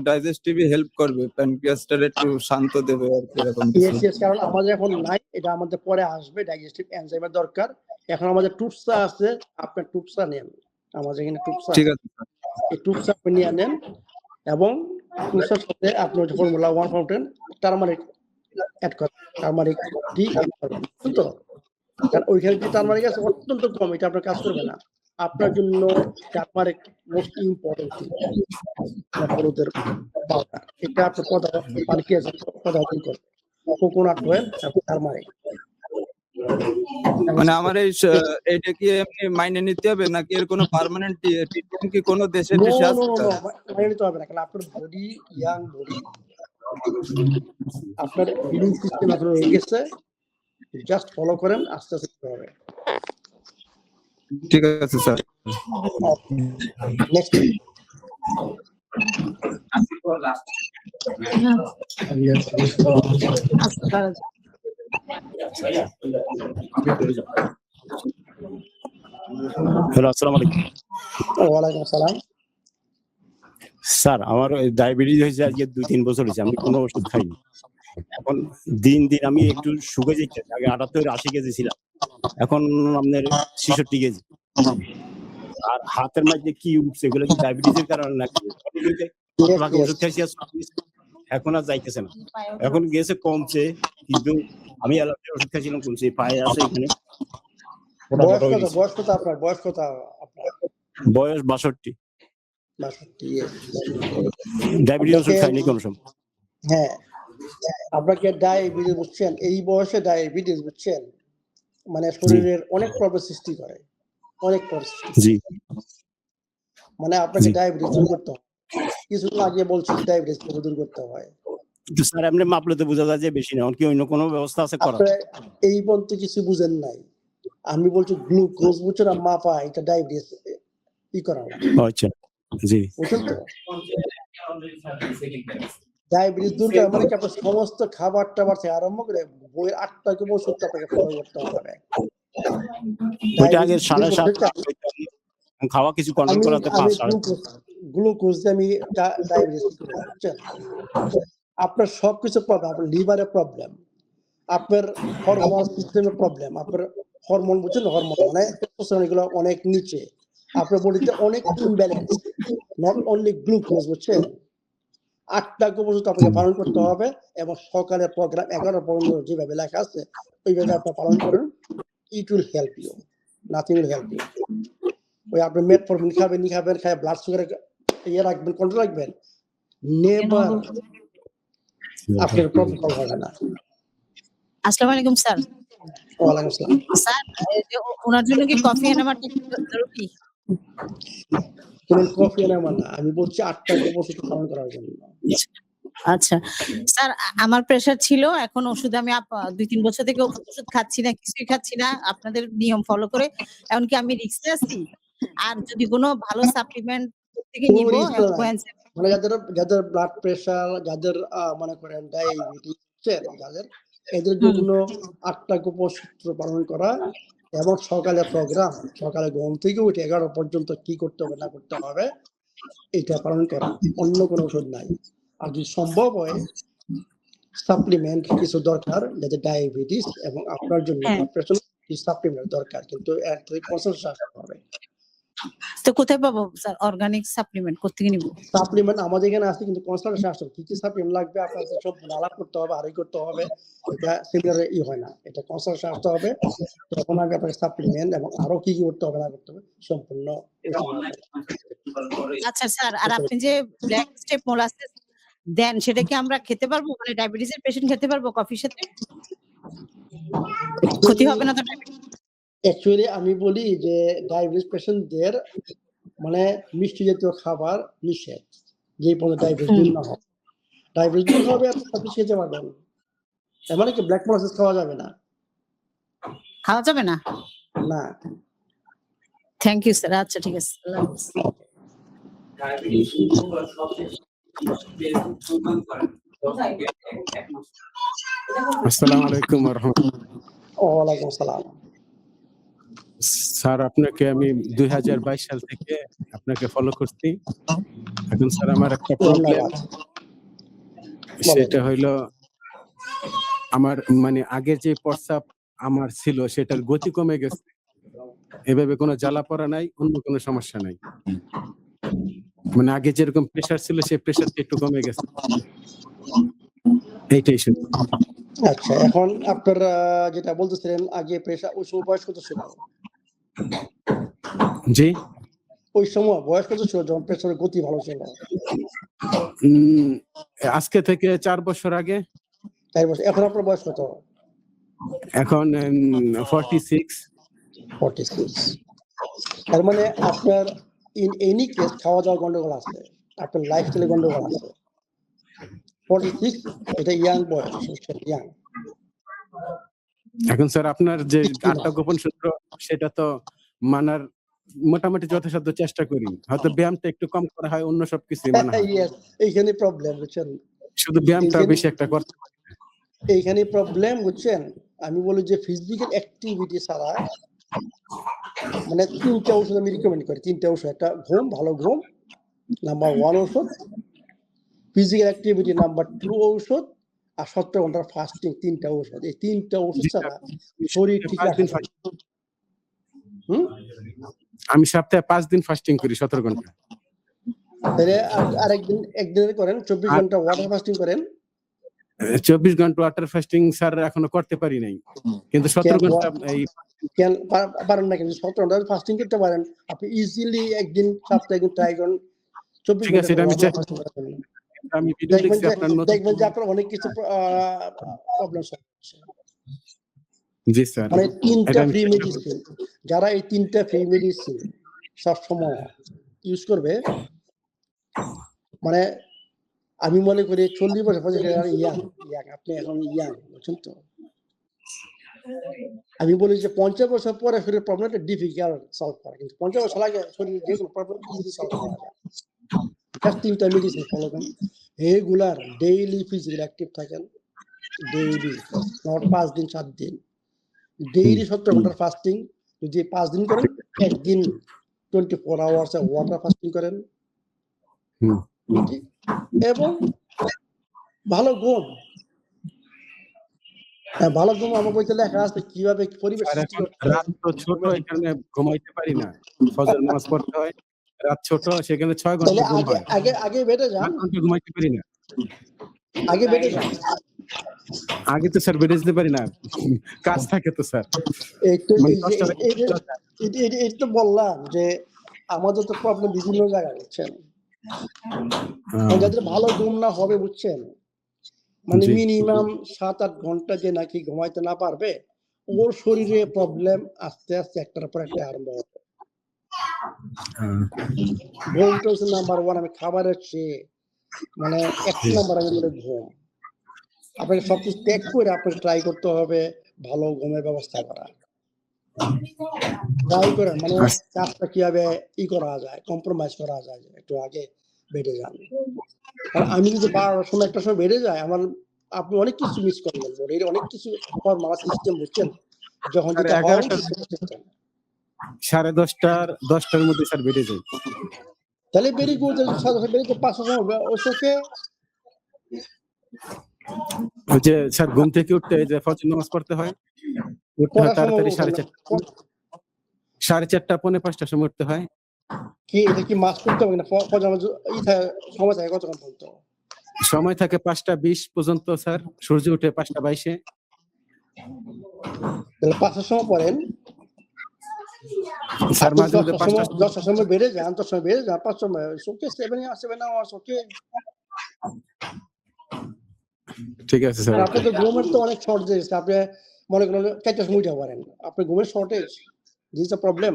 ডাইজেস্টিভে হেল্প করবে, প্যানক্রিয়াসটা একটু শান্ত দেবে আর কি, এরকম কিছু। কারণ আমাদের এখন নাই, এটা আমাদের পরে আসবে। ডাইজেস্টিভ এনজাইমের দরকার। এখন আমাদের টুপসা আছে, আপনার টুপসা নেন, আমাদের এখানে টুপসা, ঠিক আছে। এই টুপসা আপনি নিয়ে নেন এবং টুপসার সাথে আপনি হচ্ছে ফর্মুলা 1 ফাউন্টেন টারমারিক অ্যাড করেন, টারমারিক টি অ্যাড করবেন, তো কারণ ওইখানে যে টারমারিক আছে অত্যন্ত কম, এটা আপনার কাজ করবে না। আপনার জন্য টারমারিক মোস্ট ইম্পর্টেন্ট থিং, হলুদের পাউডার। এটা আপনার পানি কি আছে প্রদাহন করবে। কোকোনাট অয়েল এবং টারমারিক। মানে আমার এইটা কি এমনি মাইনে নিতে হবে নাকি এর কোনো পার্মানেন্ট ট্রিটমেন্ট কি কোনো দেশে নো দেশে আছে? নো নো, মাইনে নিতে হবে না, কারণ আপনার বডি ইয়াং বডি, আপনার হিলিং সিস্টেম এখন হয়ে গেছে, জাস্ট ফলো করেন, আস্তে আস্তে হবে। ঠিক আছে স্যার। নেক্সট হ্যালো, আসসালামু আলাইকুম। ওয়ালাইকুম আসসালাম। স্যার, আমার ডায়াবেটিস হয়েছে আজকে 2-3 বছর হয়েছে, আমি কোনো ওষুধ খাইনি। এখন দিন দিন আমি একটু শুকে যাচ্ছি, আগে 78-80 কেজি ছিলাম, এখন আপনার 66 কেজি। আর হাতের মধ্যে কি উঠছে, এগুলো কি ডায়াবেটিসের কারণে নাকি? Yes, ওষুধ খাইছি, এখন আর যাইতেছে না, এখন গেছে কমছে, কিন্তু আমি অ্যালার্জির ওষুধ খাইছিলাম কমছে, পায়ে আছে এখানে। বয়স কত আপনার? বয়স কত আপনার? বয়স 62। 62 years। ডায়াবেটিস ওষুধ খাইনি কোনো সময়। হ্যাঁ, আপনাকে ডায়াবেটিস বুঝছেন, এই বয়সে ডায়াবেটিস বুঝছেন, মানে শরীরের অনেক প্রবলেম সৃষ্টি করে, অনেক প্রবলেম সৃষ্টি করে। জি মানে আপনাকে জি। ডায়াবেটিস দূর করতে হবে। কিছুদিন আগে বলছি ডায়াবেটিস দূর করতে হয়। কিন্তু স্যার এমনি মাপলে তো বোঝা যায় যে বেশি না, কি অন্য কোনো ব্যবস্থা আছে করার? আপনি এই পর্যন্ত কিছু বুঝেন নাই। আমি বলছি গ্লুকোজ বুঝছেন না মাপা, এটা ডায়াবেটিস করা হয়। আচ্ছা জি। বুঝছেন তো? ডায়াবেটিস দূর করা মানে কি আপনার সমস্ত খাবার টাবার থেকে আরম্ভ করে বইয়ের 8টা কি ওষুধ আপনাকে ফলো করতে হবে। ওইটা আগে 7.5 খাওয়া কিছু কন্ট্রোল করাতে 5-7.5। গ্লুকোজ আমি ডায়াবেটিস বুঝছেন, আপনার সবকিছু প্রবলেম, আপনার লিভারের প্রবলেম, আপনার হরমোনাল সিস্টেমের প্রবলেম, আপনার হরমোন বুঝছেন, হরমোন মানে টেস্টোস্টেরন এগুলো অনেক নিচে, আপনার বডিতে অনেক ইমব্যালেন্স, নট অনলি গ্লুকোজ বুঝছেন। 8টা ওষুধ আপনাকে পালন করতে হবে এবং সকালের প্রোগ্রাম 11 পর্যন্ত যেভাবে লেখা আছে ওইভাবে আপনি পালন করুন। It will help you, nothing will help you. ওই আপনি মেটফরমিন খাবেন খায় ব্লাড সুগার রাখবেন, কন্ট্রোল রাখবেন, নেভার আপনার প্রবলেম সলভ হবে না। আসসালামু আলাইকুম স্যার। ওয়ালাইকুম আসসালাম। স্যার ওনার জন্য কি কফি এনামাটা জরুরি? কোনো কফি এনামা না, আমি বলছি 8টা ওষুধ পালন করার জন্য। আচ্ছা স্যার, আমার প্রেসার ছিল, এখন ওষুধ আমি 2-3 বছর থেকে ওষুধ খাচ্ছি না, কিছুই খাচ্ছি না আপনাদের নিয়ম ফলো করে। এমনকি আমি রিস্কে আছি। আর যদি কোনো ভালো সাপ্লিমেন্ট থেকে নিব, মানে যাদের ব্লাড প্রেশার, যাদের মনে করেন ডায়াবেটিস, যাদের এদের জন্য 8টা ওষুধ পালন করা এবং সকালে প্রোগ্রাম, সকালে ঘুম থেকে উঠে 11 পর্যন্ত কি করতে হবে না করতে হবে এটা পালন করা, অন্য কোনো ওষুধ নাই। আর যদি সম্ভব হয় সাপ্লিমেন্ট কিছু দরকার, যাতে ডায়াবেটিস এবং আপনার জন্য সাপ্লিমেন্ট দরকার, কিন্তু এর থেকে কনসালটেশন আসতে হবে। তো কোথায় পাবো স্যার অর্গানিক সাপ্লিমেন্ট, কোত্থেকে নিব? সাপ্লিমেন্ট আমাদের এখানে আছে, কিন্তু কনসালটেশন আসতে হবে। কি সাপ্লিমেন্ট লাগবে আপনার সব আলাপ করতে হবে, আরই করতে হবে, এটা সেমিনারে হয় না, এটা কনসালটেশন আসতে হবে। তখন আগে আপনাকে সাপ্লিমেন্ট এবং আরো কি করতে হবে না করতে হবে সম্পূর্ণ। আচ্ছা স্যার, আর আপনি যে ব্ল্যাক স্টেপ মোলাসেস দেন সেটা কি আমরা খেতে পারবো? মানে ডায়াবেটিসের পেশেন্ট খেতে পারবো কফির সাথে? ক্ষতি হবে না তো? অ্যাকচুয়ালি আমি বলি যে ডায়াবেটিস পেশেন্টদের মানে মিষ্টি জাতীয় খাবার নিষেধ, যে পর্যন্ত ডায়াবেটিস দূর না হয়। ডায়াবেটিস দূর হবে আপনি সব কিছু খেতে পারবেন, তার মানে কি ব্ল্যাক মোলাসেস খাওয়া যাবে না? খাওয়া যাবে না? না। Thank you sir. আচ্ছা ঠিক আছে, আল্লাহ হাফেজ। আসসালামু আলাইকুম ওয়া রাহমাতুল্লাহ। ওয়ালাইকুম আসসালাম। স্যার আপনাকে আমি 2022 সাল থেকে আপনাকে ফলো করছি। এখন স্যার আমার একটা প্রবলেম, সেটা হইলো আমার মানে আগের যে প্রস্রাব আমার ছিল সেটার গতি কমে গেছে। এভাবে কোনো জ্বালা পড়া নাই, অন্য কোনো সমস্যা নাই। মানে আগে যেরকম প্রেসার ছিল সেই প্রেসারটা একটু কমে গেছে। এইটাই শুধু। আচ্ছা, এখন আপনার যেটা বলতেছিলেন আগে প্রেসার, ওই সময় বয়স কত ছিল? জি, ওই সময় বয়স কত ছিল যখন প্রেসারের গতি ভালো ছিল? আজকে থেকে 4 বছর আগে। 4 বছর। এখন আপনার বয়স কত? এখন 46। তার মানে আপনার ইন এনি কেস খাওয়া দাওয়া গন্ডগোল আছে, আপনার লাইফস্টাইলে গন্ডগোল আছে। 46 এটা ইয়াং বয়স, ইয়াং। এখন স্যার আপনার যে 8টা গোপন সূত্র সেটা তো মানার মোটামুটি যথাসাধ্য চেষ্টা করি। হয়তো ব্যায়ামটা একটু কম করা হয়, অন্য সবকিছু মানা হয়। এইখানে প্রবলেম বুঝছেন, শুধু ব্যায়ামটা বেশি একটা করতে পারি না। এইখানে প্রবলেম বুঝছেন। আমি বলি যে ফিজিক্যাল অ্যাক্টিভিটি ছাড়া মানে 3টা ওষুধ আমি রিকমেন্ড করি, 3টা ওষুধ। একটা ঘুম, ভালো ঘুম নাম্বার 1 ওষুধ, ফিজিক্যাল অ্যাক্টিভিটি নাম্বার 2 ঔষধ, আর 17 ঘন্টার ফাস্টিং 3টা ঔষধ। এই 3টা ওষুধ জি স্যার, ছাড়া শরীর ঠিক সপ্তাহে 5 রাখা দিন যায় না। হুম? আমি সপ্তাহে 5 দিন ফাস্টিং করি 17 ঘন্টা। তাহলে আরেকদিন একদিন করেন 24 আর ঘন্টা ওয়াটার ফাস্টিং করেন। 24 ঘন্টা ওয়াটার ফাস্টিং স্যার এখনো করতে পারি নাই। কিন্তু 17 কেন ঘন্টা এই কেন পারেন না? কিন্তু 17 ঘন্টা ফাস্টিং করতে পারেন। আপনি ইজিলি একদিন সপ্তাহে একদিন ট্রাই করেন 24 ঠিক ঘন্টা আছে, এটা আমি ওয়াটার ফাস্টিং করার জন্য। আমি ভিডিও দেখবেন দেখছি যে আপনার নতুন। দেখবেন যে আপনার অনেক কিছু প্রবলেম সলভ হচ্ছে। জি স্যার, মানে 3টা এটা আমি ফ্রি চেষ্টা করব। মেডিসিন, যারা এই 3টা ফ্রি মেডিসিন সবসময় ইউজ করবে, মানে আমি মনে করি 40 বছর পর্যন্ত ইয়াং আপনি এখন ইয়াং, বুঝছেন তো? আমি বলি যে 50 বছর পরে শরীরের প্রবলেমটা ডিফিকাল্ট সলভ করা, কিন্তু 50 বছর আগে শরীরের যে কোনো প্রবলেম ইজিলি সলভ করা যায়। জাস্ট 3টা মেডিসিন ফলো করেন, রেগুলার ডেইলি ফিজিক্যাল অ্যাক্টিভ থাকেন, ডেইলি, নট 5 দিন 7 দিন, ডেইলি 17 ঘন্টার ফাস্টিং। যদি 5 দিন করেন, একদিন 24 আওয়ার্স ওয়াটার ফাস্টিং করেন, ঠিক? এবং ভালো ঘুম। ভালো ঘুম আমার বইতে লেখা আছে কিভাবে পরিবেশ আর সৃষ্টি এখন করতে হয়। রাত তো ছোট, এই কারণে ঘুমাইতে পারি না। ফজর নামাজ পড়তে হয়। রাত ছোট, সেখানে 6 তাহলে ঘন্টা ঘুম হয়। আগে বেডে যান, 8 ঘন্টা ঘুমাইতে পারি না। আগে বেডে যান। আগে তো স্যার বেডে যেতে পারি না। কাজ থাকে তো স্যার। এই তো মানে এই যে 10টা এই তো বললাম যে আমাদের তো প্রবলেম বিভিন্ন জায়গায়, বুঝছেন? যাদের ভালো ঘুম না হবে, বুঝছেন, মানে জি। মিনিমাম 7-8 ঘন্টা যে নাকি ঘুমাইতে না পারবে, ওর শরীরে প্রবলেম আস্তে আস্তে একটার পর একটা আরম্ভ হবে। ঘুমটা হচ্ছে নাম্বার 1। আমি খাবারের চেয়ে মানে 1 নাম্বার আমি বলি ঘুম। আপনাকে সবকিছু ত্যাগ করে আপনাকে ট্রাই করতে হবে ভালো ঘুমের ব্যবস্থা করা। ট্রাই করেন, মানে কাজটা কিভাবে করা যায়, কম্প্রোমাইজ করা যায়, একটু আগে বেড়ে যান। আর আমি যদি 12টার সময় 1টার সময় বেড়ে যায়, আপনি অনেক কিছু মিস করবেন। বডির অনেক কিছু ফর্মুলা সিস্টেম, বুঝছেন? যখন স্যার যেটা হওয়া 11টা উচিত সিস্টেম। 10:30টার মধ্যে স্যার বেডে যাই। তাহলে ভেরি গুড। বেড়ে তো 5টার সময় ওকে। ওই যে স্যার ঘুম থেকে উঠতে যে ফজর নামাজ পড়তে হয়, উঠতে হয় পড়ার সময় তাড়াতাড়ি উঠেন না। 4:30 4:45টার সময় উঠতে হয়। কি এটা কি মাস করতে হবে না? সময় থাকে কতক্ষণ পর্যন্ত? সময় থাকে 5:20 পর্যন্ত স্যার। সূর্য উঠে 5:22-এ। তাহলে 5টার সময় পড়েন। স্যার মাঝে মধ্যে 10টার সময় বেড়ে যান, 10টার সময় বেড়ে যান, 5টার সময় ওকে 7 আওয়ার্স ওকে। ঠিক আছে স্যার। আপনার তো ঘুমের তো অনেক শর্টেজ। আপনি মনে করেন 4টার সময় উঠে পারেন, আপনার ঘুমের shortage, this is a problem.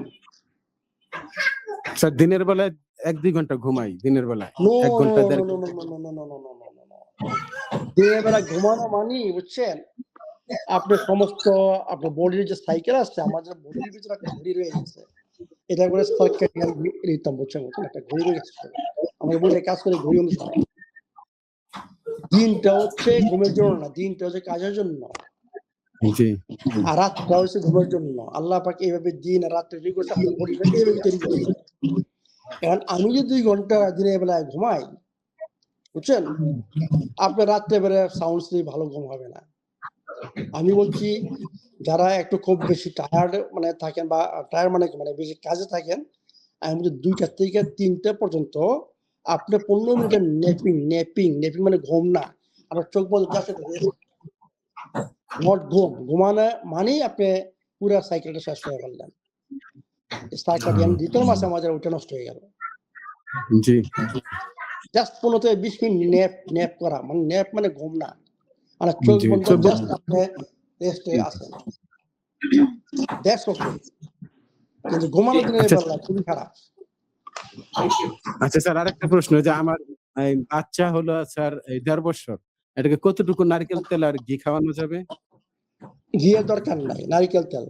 Sir দিনের বেলায় 1-2 ঘন্টা ঘুমাই। দিনের বেলায় নো 1 ঘন্টা 1.5 নো ঘন্টা। No no no no no no no no. দিনের বেলা ঘুমানো মানে, বুঝছেন, আপনার সমস্ত আপনার বডির যে সাইকেল আছে, আমাদের বডির ভিতরে একটা ঘড়ি রয়ে গেছে, এটা করে সার্কেডিয়ান রিদম, বুঝছেন? একটা ঘড়ি রয়ে গেছে, আমাদের বডির কাজ করে ঘড়ি অনুসারে। দিনটা হচ্ছে ঘুমের জন্য না, দিনটা হচ্ছে কাজের জন্য, জি। আর রাতটা হচ্ছে ঘুমের জন্য। আল্লাহ পাক এইভাবে দিন আর রাত তৈরি করছে, আমাদের বডিটা এইভাবে তৈরি করছে। এখন আমি যদি 2 ঘন্টা দিনের বেলায় ঘুমাই, বুঝছেন, আপনার রাত্রে বেলা সাউন্ড স্লিপ ভালো ঘুম হবে না। আমি বলছি যারা একটু খুব বেশি টায়ার্ড মানে থাকেন, বা টায়ার্ড মানে কি, মানে বেশি কাজে থাকেন, আমি বলছি 2টা থেকে 3টা পর্যন্ত আপনি 15 মিনিটের নেপিং মানে ঘুম না, আপনার চোখ বন্ধ, জাস্ট নট ঘুমানো মানেই আপনি পুরো সাইকেলটা শেষ করে ফেললেন। সার্কাডিয়ান রিদম আছে আমাদের, ওটা নষ্ট হয়ে গেল। জি। জাস্ট 15 থেকে 20 মিনিট ন্যাপ করা, মানে ন্যাপ মানে ঘুম না, মানে চোখ জি, বন্ধ, চোখ বন্ধ। জাস্ট আপনি রেস্টে আছেন, দ্যাটস ওকে। কিন্তু ঘুমানোর দিনের আচ্ছা বেলা খুবই খারাপ। আচ্ছা স্যার, আরেকটা প্রশ্ন, যে আমার বাচ্চা হলো স্যার 1.5 বছর, এটাকে কতটুকু নারকেল তেল আর ঘি খাওয়ানো যাবে? ঘিয়ের দরকার নাই, নারিকেল তেল।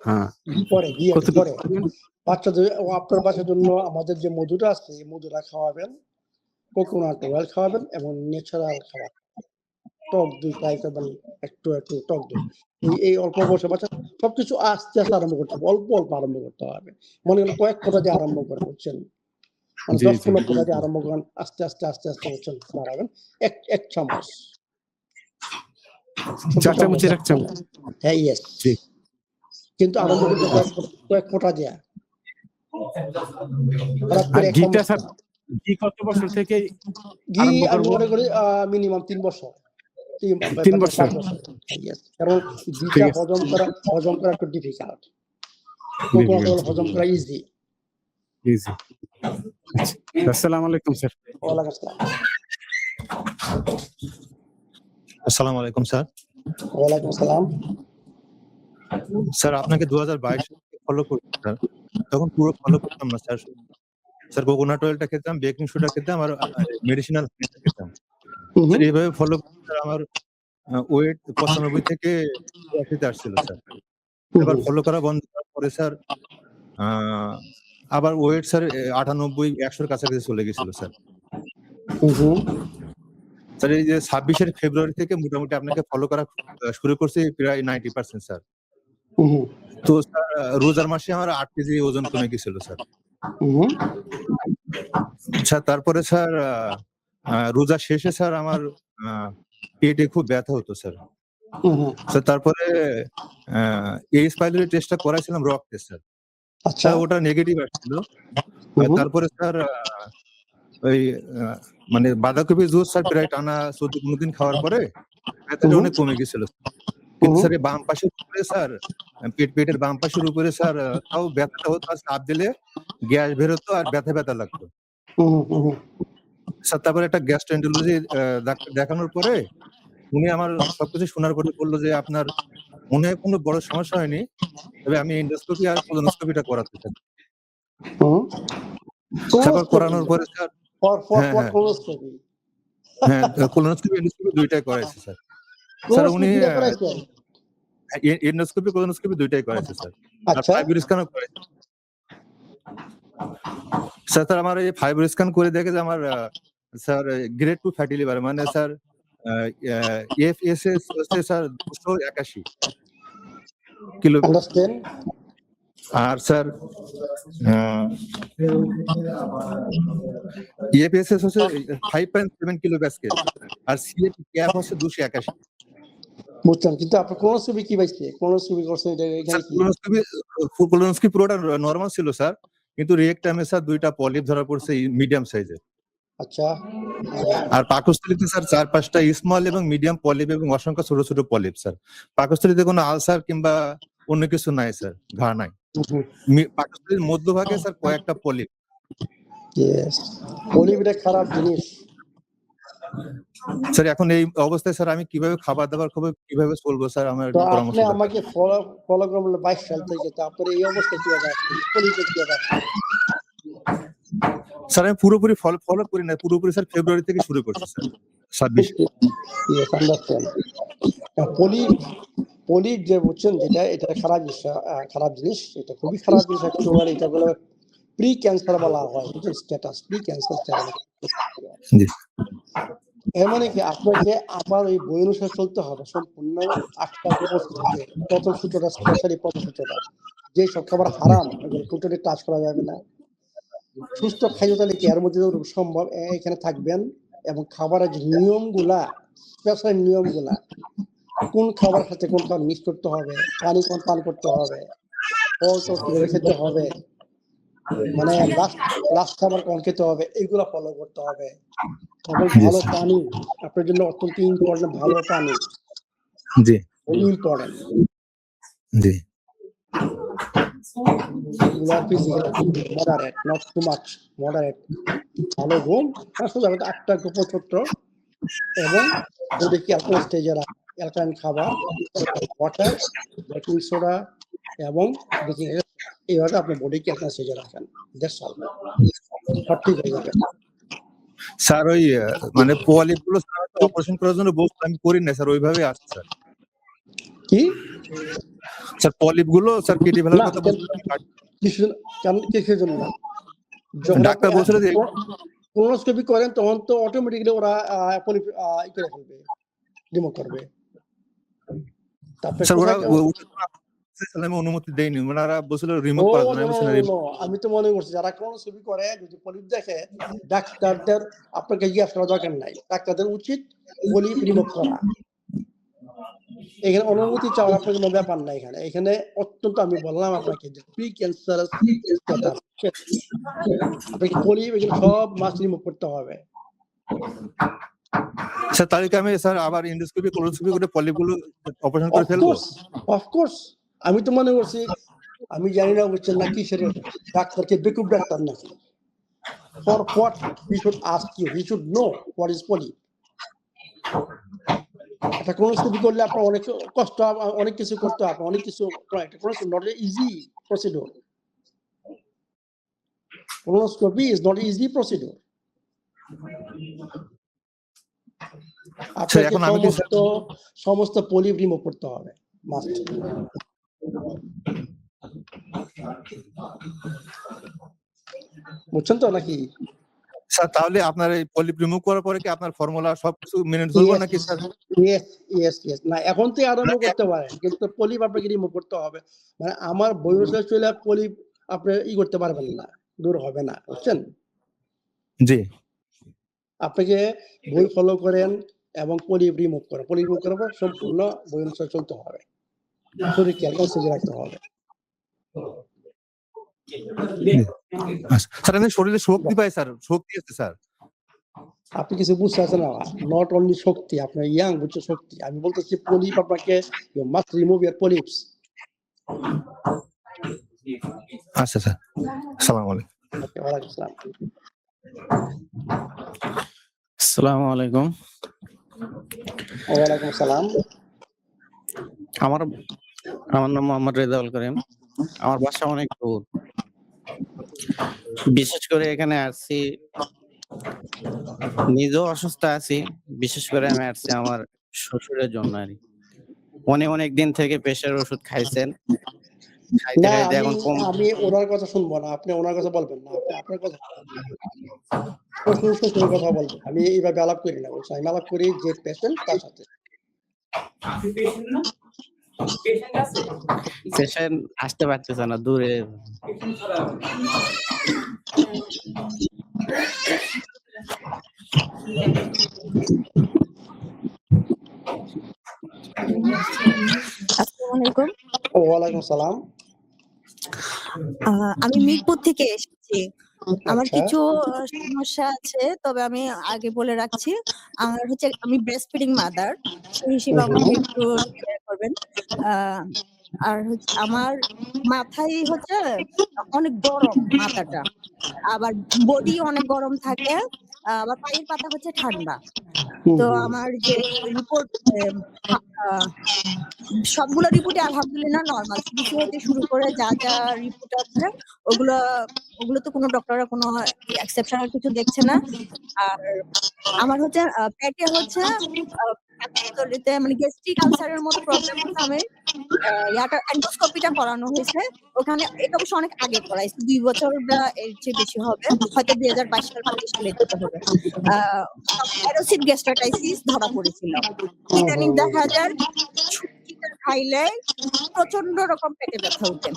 হ্যাঁ, ঘি পরে, কতটুকু পরে। খাবেন? বাচ্চাদের আপনার বাচ্চার জন্য আমাদের যে মধুটা আছে, এই মধুটা খাওয়াবেন, কোকোনাট অয়েল খাওয়াবেন, এবং ন্যাচারাল খাবার, টক দই ট্রাই করবেন, একটু টক দই। এই অল্প বয়সে বাচ্চা সবকিছু আস্তে আস্তে আরম্ভ করতে হবে, অল্প অল্প আরম্ভ করতে হবে। মনে করেন কয়েক ফোঁটা দিয়ে আরম্ভ করেন, বুঝছেন, মানে জি, 10-15 জি। ফোঁটা দিয়ে আরম্ভ করেন, আস্তে আস্তে বুঝছেন বাড়াবেন। এক চামচ 4 চামচ 1 চামচ। হ্যাঁ, ইয়েস। জি। কিন্তু আরম্ভ করতে কয়েক ফোঁটা দেয়া। হঠাৎ আর করে 1 ঘিটা চামচ স্যার না। ঘি কত বছর থেকে ঘি আরম্ভ আমি করব? মনে করি মিনিমাম 3 বছর। 3 বছর। 4 বছর। ইয়েস। কারণ ঠিক ঘিটা আছে। হজম করা একটু ডিফিকাল্ট। কোকোনাট অয়েল হজম করা ইজি। ইজি। আসসালামু আলাইকুম স্যার। ওয়ালাইকুম আসসালাম। আসসালামু আলাইকুম স্যার। ওয়ালাইকুম আসসালাম। স্যার আপনাকে 2022 থেকে ফলো করছি স্যার। তখন পুরো ফলো করতাম না স্যার। স্যার কোকোনাট অয়েলটা খেতাম, বেকিং সোডা খেতাম আর মেডিসিনাল পানিটা খেতাম। স্যার এইভাবে ফলো করে স্যার আমার ওয়েট 95 থেকে 82 তে আসছিল স্যার। এবার ফলো করা বন্ধ করার পরে স্যার আ আবার ওয়েট স্যার 98 100 এর কাছাকাছি চলে গেছিল স্যার। স্যার এই যে 26 এর ফেব্রুয়ারি থেকে মোটামুটি আপনাকে ফলো করা শুরু করছি প্রায় 90% স্যার। তো স্যার রোজার মাসে আমার 8 কেজি ওজন কমে গেছিল স্যার। আচ্ছা তারপরে স্যার রোজা শেষে স্যার আমার আ পেটে খুব ব্যথা হতো স্যার। স্যার তারপরে এইচ পাইলোরি টেস্টটা করাইছিলাম রক্তে স্যার। আচ্ছা। ওটা নেগেটিভ আসছিল। তারপরে স্যার ওই মানে বাঁধাকপি জুস স্যার প্রায় টানা 14-15 দিন খাওয়ার পরে ব্যথাটা অনেক কমে গেছিল। কিন্তু স্যার এই বাম পাশের উপরে স্যার পেটের বাম পাশের উপরে স্যার তাও ব্যথাটা হতো আর চাপ দিলে গ্যাস বের হতো আর ব্যথা লাগতো। স্যার তারপরে একটা গ্যাস্ট্রোএন্টারোলজি ডাক্তার দেখানোর পরে উনি আমার সবকিছু শোনার পরে বলল যে আপনার মনে হয় কোনো বড় সমস্যা হয়নি। তবে আমি এন্ডোস্কোপি আর কোলোনোস্কোপিটা করাতে চাই। তারপর করানোর পরে স্যার হ্যাঁ। হ্যাঁ, কোলোনোস্কোপি এন্ডোস্কোপি ২ টাই করাইছে স্যার। স্যার উনি এন্ডোস্কোপি কোলোনোস্কোপি ২ টাই করাইছে স্যার। আর ফাইবার স্ক্যানও করাইছে। স্যার আমার এই ফাইবার স্ক্যান করে দেখে যে আমার স্যার গ্রেড 2 ফ্যাটি লিভার মানে স্যার এফএসএস হচ্ছে স্যার 281 কিলো। আর স্যার এফএসএস হচ্ছে 5.7 কিলো প্যাসকেল আর সিএপি ক্যাপ হচ্ছে 281। বুঝলাম, কিন্তু আপনার কোলোনোস্কোপি কি পাইছে? কোলোনোস্কোপি করছেন এটা এখানে কি? কোলোনোস্কোপি পুরোটা নরমাল ছিল স্যার। কিন্তু রেকটামে স্যার 2টা পলিপ ধরা পড়ছে মিডিয়াম সাইজের। আচ্ছা। আর পাকস্থলীতে স্যার 4-5টা স্মল এবং মিডিয়াম পলিপ এবং অসংখ্য ছোট ছোট পলিপ স্যার। পাকস্থলীতে কোনো আলসার কিংবা অন্য কিছু নাই স্যার, ঘা নাই। পাকস্থলীর মধ্যভাগে স্যার কয়েকটা পলিপ। ইয়েস। পলিপ এটা খারাপ জিনিস। স্যার এখন এই অবস্থায় স্যার আমি কিভাবে খাবার-দাবার খাবো, কিভাবে চলবো স্যার আমার একটু পরামর্শ আপনি দরকার। আমাকে ফলো করে বললেন 22 সাল থেকে, তারপরে এই অবস্থা কিভাবে আসলো? পলিপে কিভাবে আসলো? স্যার আমি পুরোপুরি ফলো করি না, পুরোপুরি স্যার ফেব্রুয়ারি থেকে শুরু করছি স্যার 26 ইয়েস, আন্ডারস্ট্যান্ড। পলিপ যে বুঝছেন যেটা এটা খারাপ জিনিস, এটা খুবই খারাপ জিনিস। অ্যাকচুয়ালি এটা বলে প্রি ক্যান্সার বলা হয়, বুঝছেন? Status pre cancer status. জি। এর মানে কি আপনাকে আবার ওই বই অনুসারে চলতে হবে সম্পূর্ণ 8টা কোর্স থাকে। প্রথম সূত্রটা স্পেশালি প্রথম সূত্রটা যে সব খাবার হারাম এগুলো টোটালি টাচ করা যাবে না। সুস্থ খাদ্য তালিকা এর মধ্যে সম্ভব এখানে থাকবেন এবং খাবারের যে নিয়মগুলা স্পেশাল নিয়মগুলা কোন খাবার সাথে কোন খাবার মিক্স করতে হবে, পানি কোন পান করতে হবে, ফল তো কিভাবে খেতে হবে, মানে লাস্ট খাবার কোন খেতে হবে, এগুলা ফলো করতে হবে। এবং ভালো পানি আপনার জন্য অত্যন্ত ইম্পর্টেন্ট। ভালো পানি জি খুবই important. G moderate, not too much, moderate. ভালো ঘুম, সোজা কথা 8টা উপছত্র এবং বডিকে অ্যালকালাইন স্টেজে রাখা, অ্যালকালাইন খাবার, ওয়াটার, বেকিং সোডা এবং বেকিং, এইভাবে আপনি বডিকে অ্যালকালাইন স্টেজে রাখেন। দ্যাটস অল, সব ঠিক হয়ে যাবে। স্যার ওই মানে পলিপ গুলো অপারেশন করার জন্য বলতে আমি করি না স্যার, ওইভাবে আসছে স্যার। কি স্যার পলিপ গুলো স্যার কেটে ফেলার কথা বলছিলেন, কিসের জন্য? ডাক্তার বলছিল যে কোলোনোস্কোপি করেন তখন তো অটোমেটিক্যালি ওরা পলিপ করে ফেলবে, রিমুভ করবে। স্যার ওরা আমি অনুমতি দেইনি, ওনারা বলছিল রিমুভ করার জন্য। আমি তো মনে করছি যারা কোলোনোস্কোপি করে যদি পলিপ দেখে ডাক্তারদের আপনাকে জিজ্ঞাসা করা দরকার নাই, ডাক্তারদের উচিত পলিপ রিমুভ করা। এখানে অনুমতি চাওয়ার আপনার কোনো ব্যাপার নাই এখানে। এখানে অত্যন্ত আমি বললাম আপনাকে যে প্রি ক্যান্সারাস স্ট্যাটাস। আপনাকে পলি এগুলো সব মাস্ট রিমুভ করতে হবে। স্যার তাহলে কি আমি স্যার আবার এন্ডোস্কোপি কোলোনোস্কোপি করে পলিপগুলো অপারেশন করে ফেলবো? অফকোর্স আমি তো মনে করছি, আমি জানি না বুঝছেন না কিসের ডাক্তারকে বেকুব ডাক্তার নাকি। For what we should ask you, we should know what is polyp. এটা কোলোনোস্কোপি করলে আপনার অনেক কষ্ট, অনেক কিছু করতে হবে, অনেক কিছু not easy procedure. Colonoscopy is not easy procedure. আপনাকে সমস্ত পলিপ রিমুভ করতে হবে, মাস্ট। বুঝছেন তো নাকি? স্যার তাহলে আপনার এই পলিপ রিমুভ করার পরে কি আপনার ফর্মুলা সবকিছু মেনে চলবো নাকি স্যার? ইয়েস না, এখন থেকে আরম্ভ করতে পারেন, কিন্তু পলিপ আপনাকে রিমুভ করতে হবে। মানে আমার বয়সে চলে পলিপ আপনি করতে পারবেন না, দূর হবে না, বুঝছেন? জি। আপনাকে বই ফলো করেন এবং পলিপ রিমুভ করেন। পলিপ রিমুভ করার পর সম্পূর্ণ বই অনুসারে চলতে হবে, শরীর খেয়াল করে রাখতে হবে। স্যার আমি শরীরে শক্তি পাই স্যার, শক্তি আছে স্যার। আপনি কিছু বুঝতে পারছেন না, নট অনলি শক্তি, আপনার ইয়াং বুঝছে শক্তি। আমি বলতেছি পলিপ আপনাকে you must remove your polyps. আচ্ছা স্যার, আসসালামু আলাইকুম। ওয়ালাইকুম আসসালাম। আসসালামু আলাইকুম। ওয়ালাইকুম আসসালাম। আমার নাম মোহাম্মদ রেজাউল করিম। আমার বাসা অনেক দূর। বিশেষ করে এখানে আসছি, নিজেও অসুস্থ আছি। বিশেষ করে আমি আসছি আমার শ্বশুরের জন্য আর কি। উনি অনেক দিন থেকে প্রেশার ওষুধ খাইছেন। না, আমি ওনার কথা শুনবো না, আপনি ওনার কথা বলবেন না, আপনি আপনার কথা শ্বশুরের কথা বলবেন। আমি এইভাবে আলাপ করি না, আমি আলাপ করি যে পেশেন্ট তার সাথে। পেশেন্ট আসতে পারতেছে না, দূরে। আসসালামু আলাইকুম। ওয়ালাইকুম আসসালাম। আমি মিরপুর থেকে এসেছি। আমার আচ্ছা। কিছু সমস্যা আছে, তবে আমি আগে বলে রাখছি। আমার হচ্ছে আমি ব্রেস্ট ফিডিং মাদার, সেই হিসেবে আমাকে একটু শেয়ার করবেন। আর হচ্ছে আমার মাথায় হচ্ছে অনেক গরম মাথাটা, আবার বডি অনেক গরম থাকে, আবার পায়ের পাতা হচ্ছে ঠান্ডা। তো আমার যে রিপোর্ট সবগুলো রিপোর্টে আলহামদুলিল্লাহ নরমাল, সিবিসি হতে শুরু করে যা যা রিপোর্ট আছে ওগুলো তো কোনো ডক্টররা কোনো এক্সেপশনাল কিছু দেখছে না। আর আমার হচ্ছে পেটে হচ্ছে মানে গ্যাস্ট্রিক আলসারের মতো প্রবলেম হচ্ছে। আমি এন্ডোস্কোপিটা করানো হয়েছে ওখানে, এটা অবশ্য অনেক আগে করাইছি, 2 বছর বা এর চেয়ে বেশি হবে, হয়তো 2022 সাল 25 সালে দিতে হবে। অ্যারোসিড গ্যাস্ট্রাইটিস ধরা পড়েছিল। ইদানিং দেখা যায় শুটকিটা খাইলে প্রচন্ড রকম পেটে ব্যথা উঠে,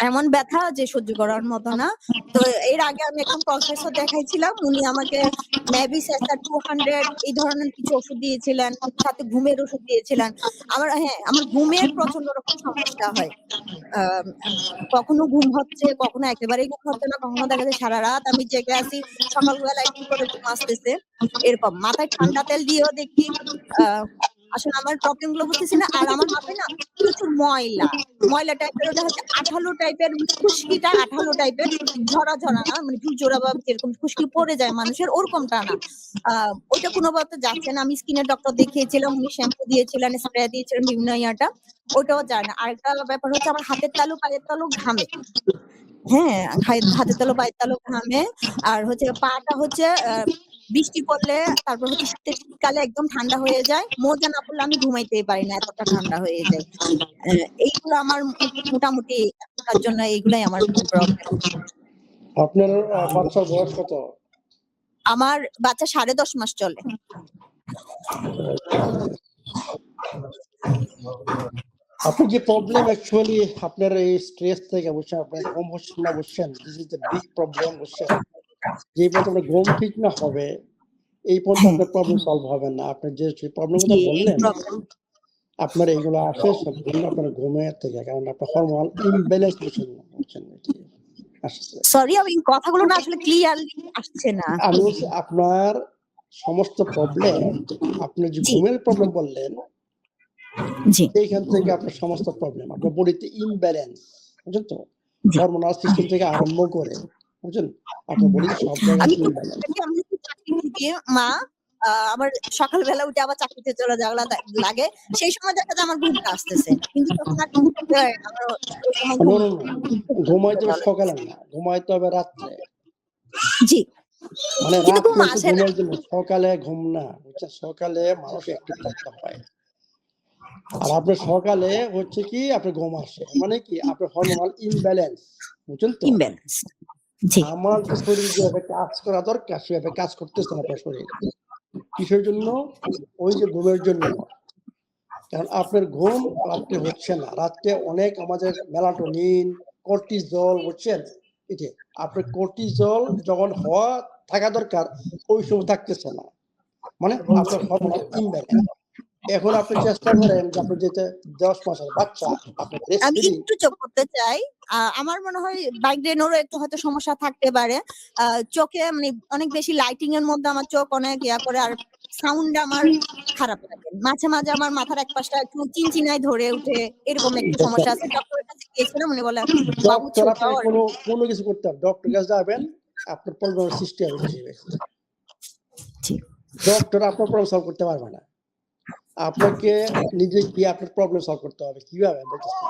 এমন ব্যথা যে সহ্য করার মতো না। তো এর আগে আমি একজন প্রফেসর দেখাইছিলাম, উনি আমাকে ম্যাভিসেসার 200 এই ধরনের কিছু ওষুধ দিয়েছিলেন, সাথে ঘুমের ওষুধ দিয়েছিলেন। আমার ঘুমের প্রচন্ড রকম সমস্যা হয়। কখনো ঘুম হচ্ছে, কখনো একেবারেই ঘুম হচ্ছে না, কখনো দেখা যায় সারা রাত আমি জেগে আছি, সকালবেলা একটু করে ঘুম আসতেছে। এরকম মাথায় ঠান্ডা তেল দিয়েও দেখি, আসলে আমার প্রবলেম গুলো বুঝতেছি না। আর আমার মাথায় না প্রচুর ময়লা টাইপের, ওটা হচ্ছে আঠালো টাইপের, খুশকিটা আঠালো টাইপের, ঝরা ঝরা না, মানে ঝুরঝরা বা যেরকম খুশকি পড়ে যায় মানুষের, ওরকমটা না। ওইটা কোনোভাবে যাচ্ছে না। আমি স্কিনের ডক্টর দেখিয়েছিলাম, উনি শ্যাম্পু দিয়েছিলেন, স্প্রে দিয়েছিলেন, বিভিন্ন ওটাও যায় না। আরেকটা ব্যাপার হচ্ছে আমার হাতের তালু পায়ের তালু ঘামে। হ্যাঁ, হাতের তালু পায়ের তালু ঘামে। আর হচ্ছে পাটা হচ্ছে বৃষ্টি পড়লে, তারপর হচ্ছে শীতকালে একদম ঠান্ডা হয়ে যায়। মোজা না পড়লে আমি ঘুমাইতেই পারি না, এতটা ঠান্ডা হয়ে যায়। এইগুলো আমার মোটামুটি তার জন্য এইগুলাই আমার প্রবলেম। আপনার বাচ্চার বয়স কত? আমার বাচ্চা 10.5 মাস চলে। আপনি যে প্রবলেম অ্যাকচুয়ালি আপনার এই স্ট্রেস থেকে বুঝছেন, আপনার ঘুম হচ্ছে না বুঝছেন, this is the big problem বুঝছেন। যে পর্যন্ত আপনার ঘুম ঠিক না হবে এই পর্যন্ত আপনার প্রবলেম সলভ হবে না। আপনি যে প্রবলেম কথা বললেন, আপনার এইগুলো আসে সম্পূর্ণ আপনার ঘুমের থেকে, কারণ আপনার হরমোনাল ইমব্যালেন্স বুঝছেন এটি আসছে। সরি, আমি কথাগুলো না আসলে ক্লিয়ারলি আসছে না। আমি বলছি আপনার সমস্ত প্রবলেম, আপনি যে জি ঘুমের প্রবলেম বললেন, জি এইখান থেকে আপনার সমস্ত প্রবলেম, আপনার বডিতে ইমব্যালেন্স, বুঝছেন তো, জি হরমোনাল সিস্টেম থেকে আরম্ভ করে, বুঝছেন, আপনার বডিতে সব জায়গায় আমি ইমব্যালেন্স। আমি যদি চাকরি থেকে মা আমার সকালবেলা উঠে আবার চাকরিতে চলে যাওয়া লাগে, সেই সময় দেখা যায় আমার ঘুমটা আসতেছে, কিন্তু যখন আর ঘুমোতে হয়, আমার ওই সময় নো ঘুম নো নো, ঘুমাইতে হবে সকালে না, ঘুমাইতে হবে রাত্রে। জি মানে কিন্তু ঘুম রাত্রে আসে না। ঘুমের জন্য, সকালে ঘুম না, বুঝছেন, সকালে মানুষ অ্যাক্টিভ থাকতে হয়। আর আপনার সকালে হচ্ছে কি আপনার ঘুম আসে, মানে কি আপনার হরমোনাল ইমব্যালেন্স, বুঝছেন তো। ইমব্যালেন্স। জি। আমার যে শরীর যেভাবে কাজ করা দরকার সেভাবে কাজ করতেছে না আপনার শরীর। কিসের জন্য? ওই যে ঘুমের জন্য। কারণ আপনার ঘুম রাত্রে হচ্ছে না, রাত্রে অনেক আমাদের মেলাটোনিন, কর্টিজল, বুঝছেন, এই যে আপনার কর্টিজল যখন থাকা দরকার ওই সময় থাকতেছে না, মানে আপনার হরমোনাল ইমব্যালেন্স। এখন আপনি চেষ্টা করেন যে আপনি যেটা 10 মাসের বাচ্চা, আপনার ব্রেস্ট আমি ফিডিং, একটু যোগ করতে চাই। আমার মনে হয় মাইগ্রেনেরও একটু হয়তো সমস্যা থাকতে পারে। চোখে মানে অনেক বেশি লাইটিং এর মধ্যে আমার চোখ অনেক করে, আর সাউন্ড আমার খারাপ লাগে। মাঝে মাঝে আমার মাথার এক পাশটা একটু চিনচিনায় ধরে উঠে, এরকম একটু সমস্যা আছে। ডক্টরের কাছে গিয়েছিলাম, উনি বলে বাবু ডক্টর ছোট। আপনাকে কোনো কিছু করতে হবে, ডক্টর কাছে যাবেন, আপনার প্রবলেমের সৃষ্টি হবে বেশি বেশি। ডক্টর আপনার প্রবলেম সলভ করতে পারবে না, আপনাকে নিজে গিয়ে আপনার প্রবলেম সলভ করতে হবে। কিভাবে বলতেছি,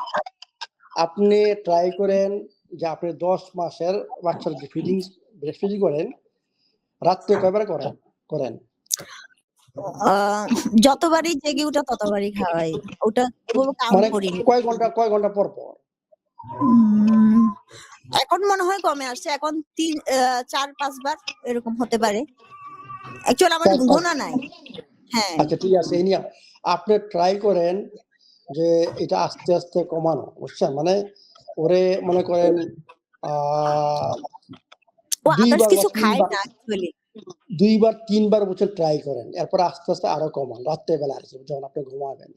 আপনি ট্রাই করেন যে আপনি 10 মাসের বাচ্চার যে ব্রেস্ট ফিডিং করেন, রাত্রে কয়বার করেন? যতবারই জেগে উঠে ততবারই খাওয়াই। ওটা কাউন্ট মানে করিনি। কয় ঘন্টা পর পর? এখন মনে হয় কমে আসছে, এখন 4-5 বার এরকম হতে পারে। অ্যাকচুয়ালি আমার 4-5। গোনা নাই। হ্যাঁ আচ্ছা ঠিক আছে, এই নিয়ে আপনি ট্রাই করেন যে এটা আস্তে আস্তে কমানো, বুঝছেন, মানে ওরে মনে করেন ও আদার্স 2 কিছু বা খায় 3 না অ্যাকচুয়ালি। 3 বার বছর ট্রাই করেন, এরপর আস্তে আস্তে আরো কমান রাত্রেবেলা আর কি, যখন আপনি ঘুমাবেন।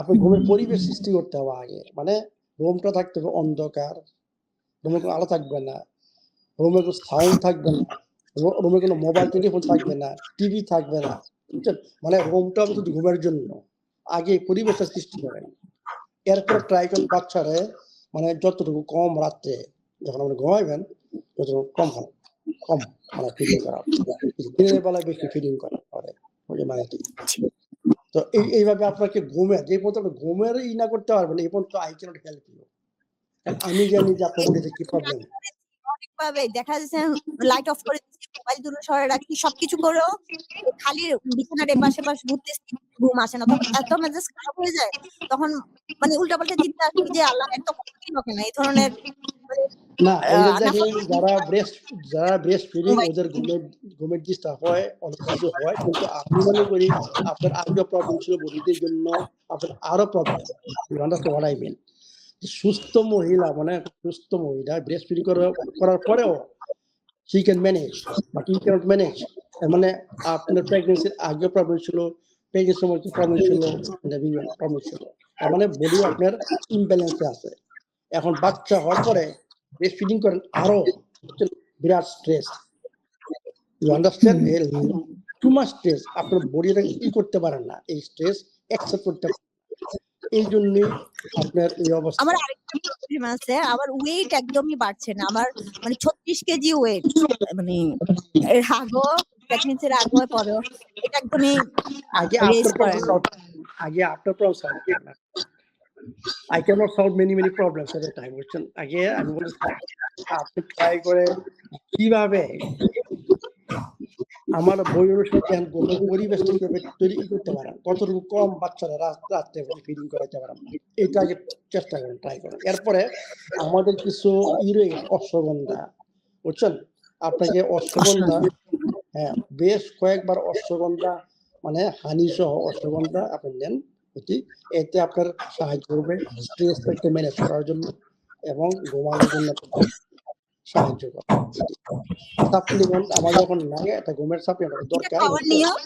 আপনি ঘুমের পরিবেশ সৃষ্টি করতে হবে আগে, মানে রুমটা থাকতে হবে অন্ধকার, রুমে কোনো আলো থাকবে না, রুমে কোনো সাউন্ড থাকবে না, রুমে কোনো মোবাইল টেলিফোন থাকবে না, টিভি থাকবে না, বুঝছেন, মানে রুমটা হবে শুধু ঘুমের জন্য। আগে পরিবেশটা সৃষ্টি করেন, এরপর ট্রাই করেন বাচ্চারে মানে যতটুকু কম রাত্রে যখন আপনি ঘুমাইবেন ততটুকু কম মানে ফিডিং করা, দিনের বেলায় বেশি ফিডিং করা পরে মানে কি। তো এইভাবে আপনাকে যে পর্যন্ত ঘুমের না করতে পারবেন এই পর্যন্ত আই ক্যানট হেল্প ইউ। আমি জানি যে আপনার বডিতে কি প্রবলেম। অনেকভাবে দেখা যাচ্ছে লাইট অফ করে দিচ্ছি, মোবাইল দূরে সরে রাখছি, সবকিছু করেও খালি বিছানার এপাশে পাশে ঘুরতেছি, ঘুম আসে না। তখন এত মেজাজ খারাপ হয়ে যায়, তখন মানে উল্টাপাল্টা চিন্তা আসে যে আল্লাহ এত কঠিন হবে না, এই ধরনের না এই যে দেখেন যারা ব্রেস্ট ফিডিং মোবাইল ওদের ঘুমের ডিস্টার্ব হয়, অনেক কিছু হয়, কিন্তু আমি মনে করি আপনার আগে প্রবলেম ছিল বডির জন্য, আপনার আরো problem. You understand what I mean. সুস্থ মহিলা মানে সুস্থ মহিলা ব্রেস্ট ফিডিং করার পরেও she can manage but you cannot manage, মানে আপনার প্রেগন্যান্সির আগে প্রবলেম ছিল, প্রেগন্যান্সির সময় প্রবলেম ছিল, প্রবলেম ছিল, মানে বডি আপনার ইমব্যালেন্সে আছে। এখন বাচ্চা হওয়ার পরে ব্রেস্ট ফিডিং করেন আরো বিরাট stress, you understand, too much stress, আপনার বডিটা করতে পারেন না, এই স্ট্রেস অ্যাকসেপ্ট করতে পারেন, এই জন্যই আপনার এই অবস্থা। আমার আরেকটা প্রবলেম আছে, আমার ওয়েট একদমই বাড়ছে না। আমার মানে 36 কেজি ওয়েট, মানে এর আগেও প্রেগন্যান্সির আগেও পরেও এটা একদমই আগে রেজ আপনার করে না। প্রবলেম সলভ করেন না। I cannot solve many problems at a time, বুঝছেন। আগে আমি বলছি আপনি ট্রাই করে কিভাবে আমার বই অনুসারে পরিবেশটা কিভাবে তৈরি করতে পারেন, কতটুকু কম বাচ্চারা রাত্রে ফিডিং করাতে পারেন, এটা আগে চেষ্টা করেন, ট্রাই করেন। এরপরে আমাদের কিছু অশ্বগন্ধা, বুঝছেন, আপনাকে অশ্বগন্ধা, হ্যাঁ বেশ কয়েকবার অশ্বগন্ধা মানে হানি সহ অশ্বগন্ধা আপনি নেন, এতে আপনার সাহায্য করবে স্ট্রেসটাকে ম্যানেজ করার জন্য এবং ঘুমানোর জন্য সাহায্য করে। সাপ্লিমেন্ট আমাদের এখন লাগে, একটা ঘুমের সাপ্লিমেন্ট দরকার। খাওয়ার নিয়ম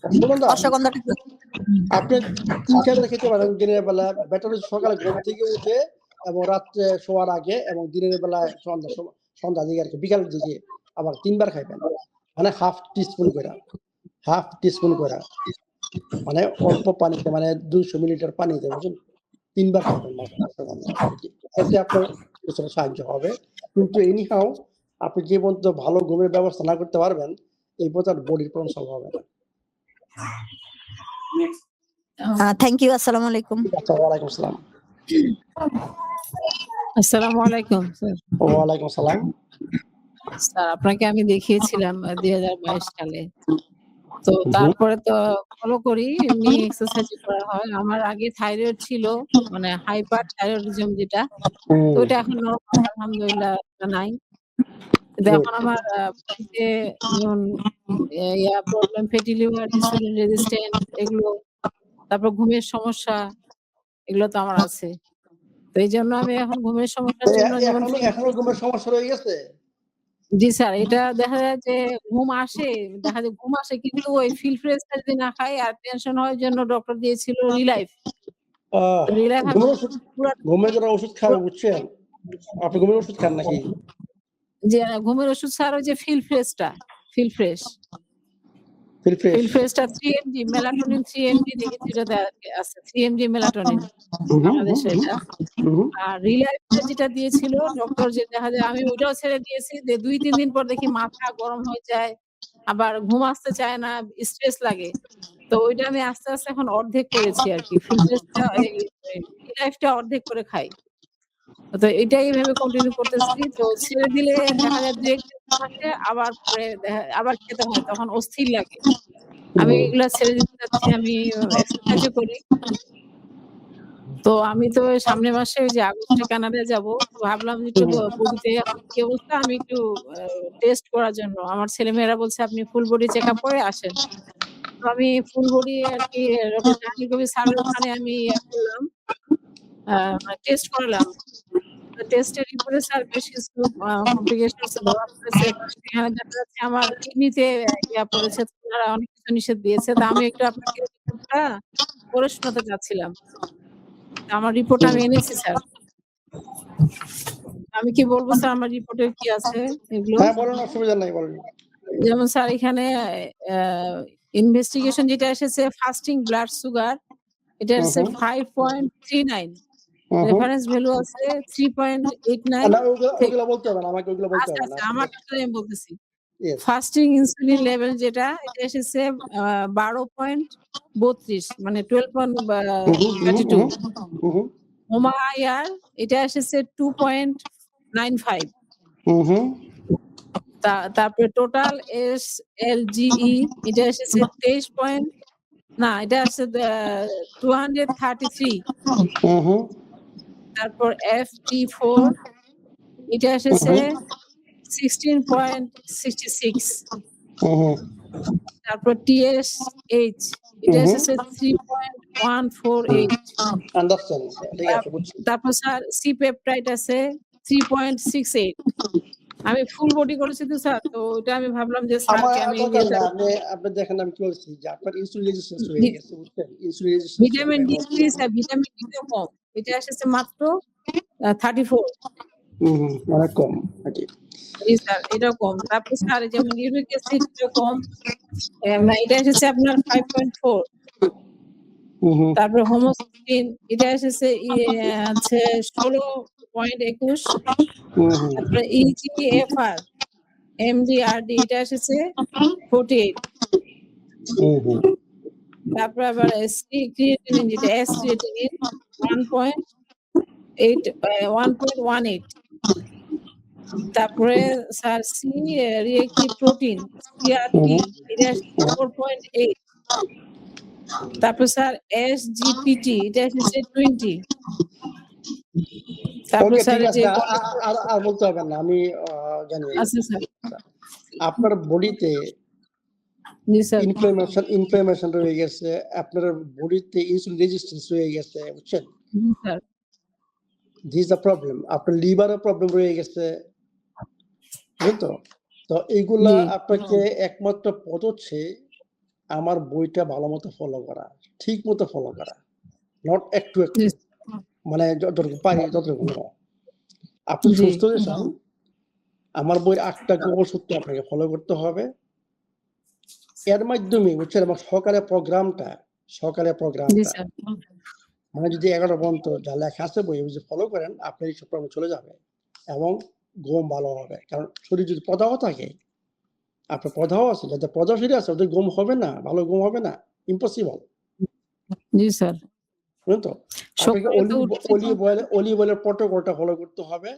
অশ্বগন্ধা অশ্বগন্ধাটা আপনি 3-4 খেতে পারেন দিনের বেলা, বেটার সকালে ঘুম থেকে উঠে এবং রাত্রে শোয়ার আগে এবং দিনের বেলায় সন্ধ্যার দিকে আরকি বিকালের দিকে আবার 3 বার খাইবেন। মানে হাফ টিস্পুন কইরা। মানে অল্প পানিতে মানে 200 মিলিলিটার পানিতে বুঝছেন? 3 বার খাবেন আরকি। এতে আপনার কিছুটা সাহায্য হবে। কিন্তু এনিহাউ আপনি যে পর্যন্ত ভালো ঘুমের ব্যবস্থা না করতে পারবেন, এই পর্যন্ত বডির প্রবলেম সলভ হবে না। Thank you. আসসালামু আলাইকুম। আচ্ছা, ওয়ালাইকুম আসসালাম। আসসালামু আলাইকুম স্যার। ওয়ালাইকুম আসসালাম। স্যার আপনাকে আমি দেখিয়েছিলাম 2022 সালে। তো তারপরে তো ফলো করি, এমনি এক্সারসাইজ করা হয়। আমার আগে থাইরয়েড ছিল, মানে হাইপার থাইরয়েডিজম যেটা। তো ওটা এখন নরমাল আলহামদুলিল্লাহ নাই। কিন্তু এখন আমার বডিতে যেমন problem, fatty liver, insulin resistant এগুলো, তারপর ঘুমের সমস্যা এগুলো তো আমার আছে। তো এইজন্য আমি এখন ঘুমের সমস্যার জন্য যেমন এখনো ঘুমের সমস্যা রয়ে গেছে? জি স্যার, এটা দেখা যায় যে ঘুম আসে কিন্তু ওই ফিল ফ্রেশটা যদি না খাই আর টেনশন হয় জন্য ডক্টর দিয়েছিল রিলাইফ। রিলাইফ আমি ঘুমের জন্য ওষুধ খাওয়া বুঝছেন? আপনি ঘুমের ওষুধ খান নাকি? যে ঘুমের ওষুধ স্যার ওই যে ফিল ফ্রেশটা ফিলফ্রেশ 3 mg মেলাটোনিন 3 mg দেখেছি এটাতে আছে 3 mg মেলাটোনিন বাংলাদেশে এটা। আর রিলাইফটা যেটা দিয়েছিল ডক্টর, যে দেখা যায় আমি ওইটাও ছেড়ে দিয়েছি, যে 2-3 দিন পর দেখি মাথা গরম হয়ে যায়, আবার ঘুম আসতে চায় না, স্ট্রেস লাগে। তো ওইটা আমি আস্তে এখন অর্ধেক করেছি আরকি। ফিলফ্রেশটা রিলাইফটা অর্ধেক করে খাই। তো এটাই এভাবে কন্টিনিউ করতেছি। তো ছেড়ে দিলে দেখা যায় 2-1 দিন থাকে, আবার পরে আবার খেতে হয়, তখন অস্থির লাগে। আমি এগুলা ছেড়ে দিতে চাচ্ছি, আমি এক্সারসাইজও করি। তো আমি তো সামনের মাসে ওই যে আগস্টে কানাডায় যাবো। তো ভাবলাম যে একটু বডিতে এখন কি অবস্থা, আমি একটু টেস্ট করার জন্য। আমার ছেলেমেয়েরা বলছে আপনি ফুল বডি চেকআপ করে আসেন। তো আমি ফুল বডি আরকি ডক্টর জাহাঙ্গীর কবির স্যারের ওখানে আমি করলাম, টেস্ট করালাম। টেস্টের রিপোর্টে স্যার বেশ কিছু কমপ্লিকেশনস ধরা পড়েছে। সেখানে দেখা যাচ্ছে আমার কিডনিতে পড়েছে। ওনারা অনেক কিছু নিষেধ দিয়েছে। তো আমি একটু আপনাকে রিপোর্টটা পড়ে শোনাতে চাচ্ছিলাম। আমার রিপোর্ট আমি এনেছি স্যার। আমি কি বলবো স্যার আমার রিপোর্টে কি আছে এগুলো? হ্যাঁ, বলেন, অসুবিধা নাই, বলেন। যেমন স্যার এখানে ইনভেস্টিগেশন যেটা এসেছে, ফাস্টিং ব্লাড সুগার এটা হচ্ছে 5.39, রেফারেন্স ভ্যালু আছে 3.89 না, ওগুলা বলতে হবে না, আমাকে ওগুলা বলতে হবে না। আচ্ছা, আমারটা আমি বলতেছি। Yes. ফাস্টিং ইনসুলিন লেভেল যেটা এটা এসেছে 12.32, মানে 12.32। হোমায়ার এটা এসেছে 2.95। তারপরে টোটাল SLGE এটা এসেছে 233। তারপর FT4 এটা এসেছে 16.66। তারপর TSH এটা এসেছে 3.148। আন্ডারস্ট্যান্ড, ঠিক আছে, বুঝছি। তারপর স্যার সি পেপটাইড আছে 3.68। আমি ফুল বডি করেছি তো স্যার, তো ওটা আমি ভাবলাম যে স্যারকে আমি আপনি দেখেন আমি কি বলছি যে আপনার ইনসুলিন রেজিস্ট্যান্স হয়ে গেছে, বুঝছেন? Insulin resistance vitamin D sir, vitamin D টা কম, এটা এসেছে মাত্র 34। অনেক কম নাকি? জি স্যার, এটা কম। তারপর স্যার যেমন ইউরিক অ্যাসিড কম, এটা এসেছে আপনার 5.4। তারপর হোমোসাইস্টিন এটা এসেছে 16.21। তারপরে EGFR MDRD এটা এসেছে 48। তারপর আবার ক্রিয়েটিনিন যেটা ক্রিয়েটিনিন 1.18। তারপরে স্যার রিঅ্যাক্টিভ প্রোটিন CRP এটা 4.8। তারপর স্যার SGPT এটা এসেছে 20। তারপর স্যার যে আর বলতে হবে না, আমি জানি। আচ্ছা স্যার, আপনার বডিতে ইনফ্লামেশন রয়ে গেছে, আপনার বডিতে ইনসুলিন রেজিস্ট্যান্স রয়ে গেছে, বুঝছেন? Sir this the problem. আপনার লিভারে প্রবলেম রয়ে গেছে, বুঝলেন তো? তো এইগুলা আপনাকে একমাত্র পথ হচ্ছে আমার বইটা ভালো মতো ফলো করা, ঠিক মতো ফলো করা, নট একটু একটু, মানে যতটুকু পারি ততটুকু নয়। আপনি জি। সুস্থ হতে চান, আমার বইয়ের 8টা গোপন সূত্র আপনাকে ফলো করতে হবে। এর মাধ্যমে বুঝছেন, আমার সকালে জি প্রোগ্রামটা স্যার। মানে যদি 11 পর্যন্ত যা লেখা আছে বই যদি ফলো করেন, আপনার এইসব প্রবলেম চলে যাবে এবং ঘুম ভালো হবে। কারণ শরীর যদি প্রদাহ থাকে, আপনার প্রদাহ আছে, যাদের প্রদাহ শরীর আছে ওদের ঘুম হবে না, ভালো ঘুম হবে না, ইম্পসিবল। জি স্যার। বুঝলেন তো? আপনাকে সকালে তো উঠছি তো অলিভ অয়েলের প্রটোকলটা ফলো করতে হবে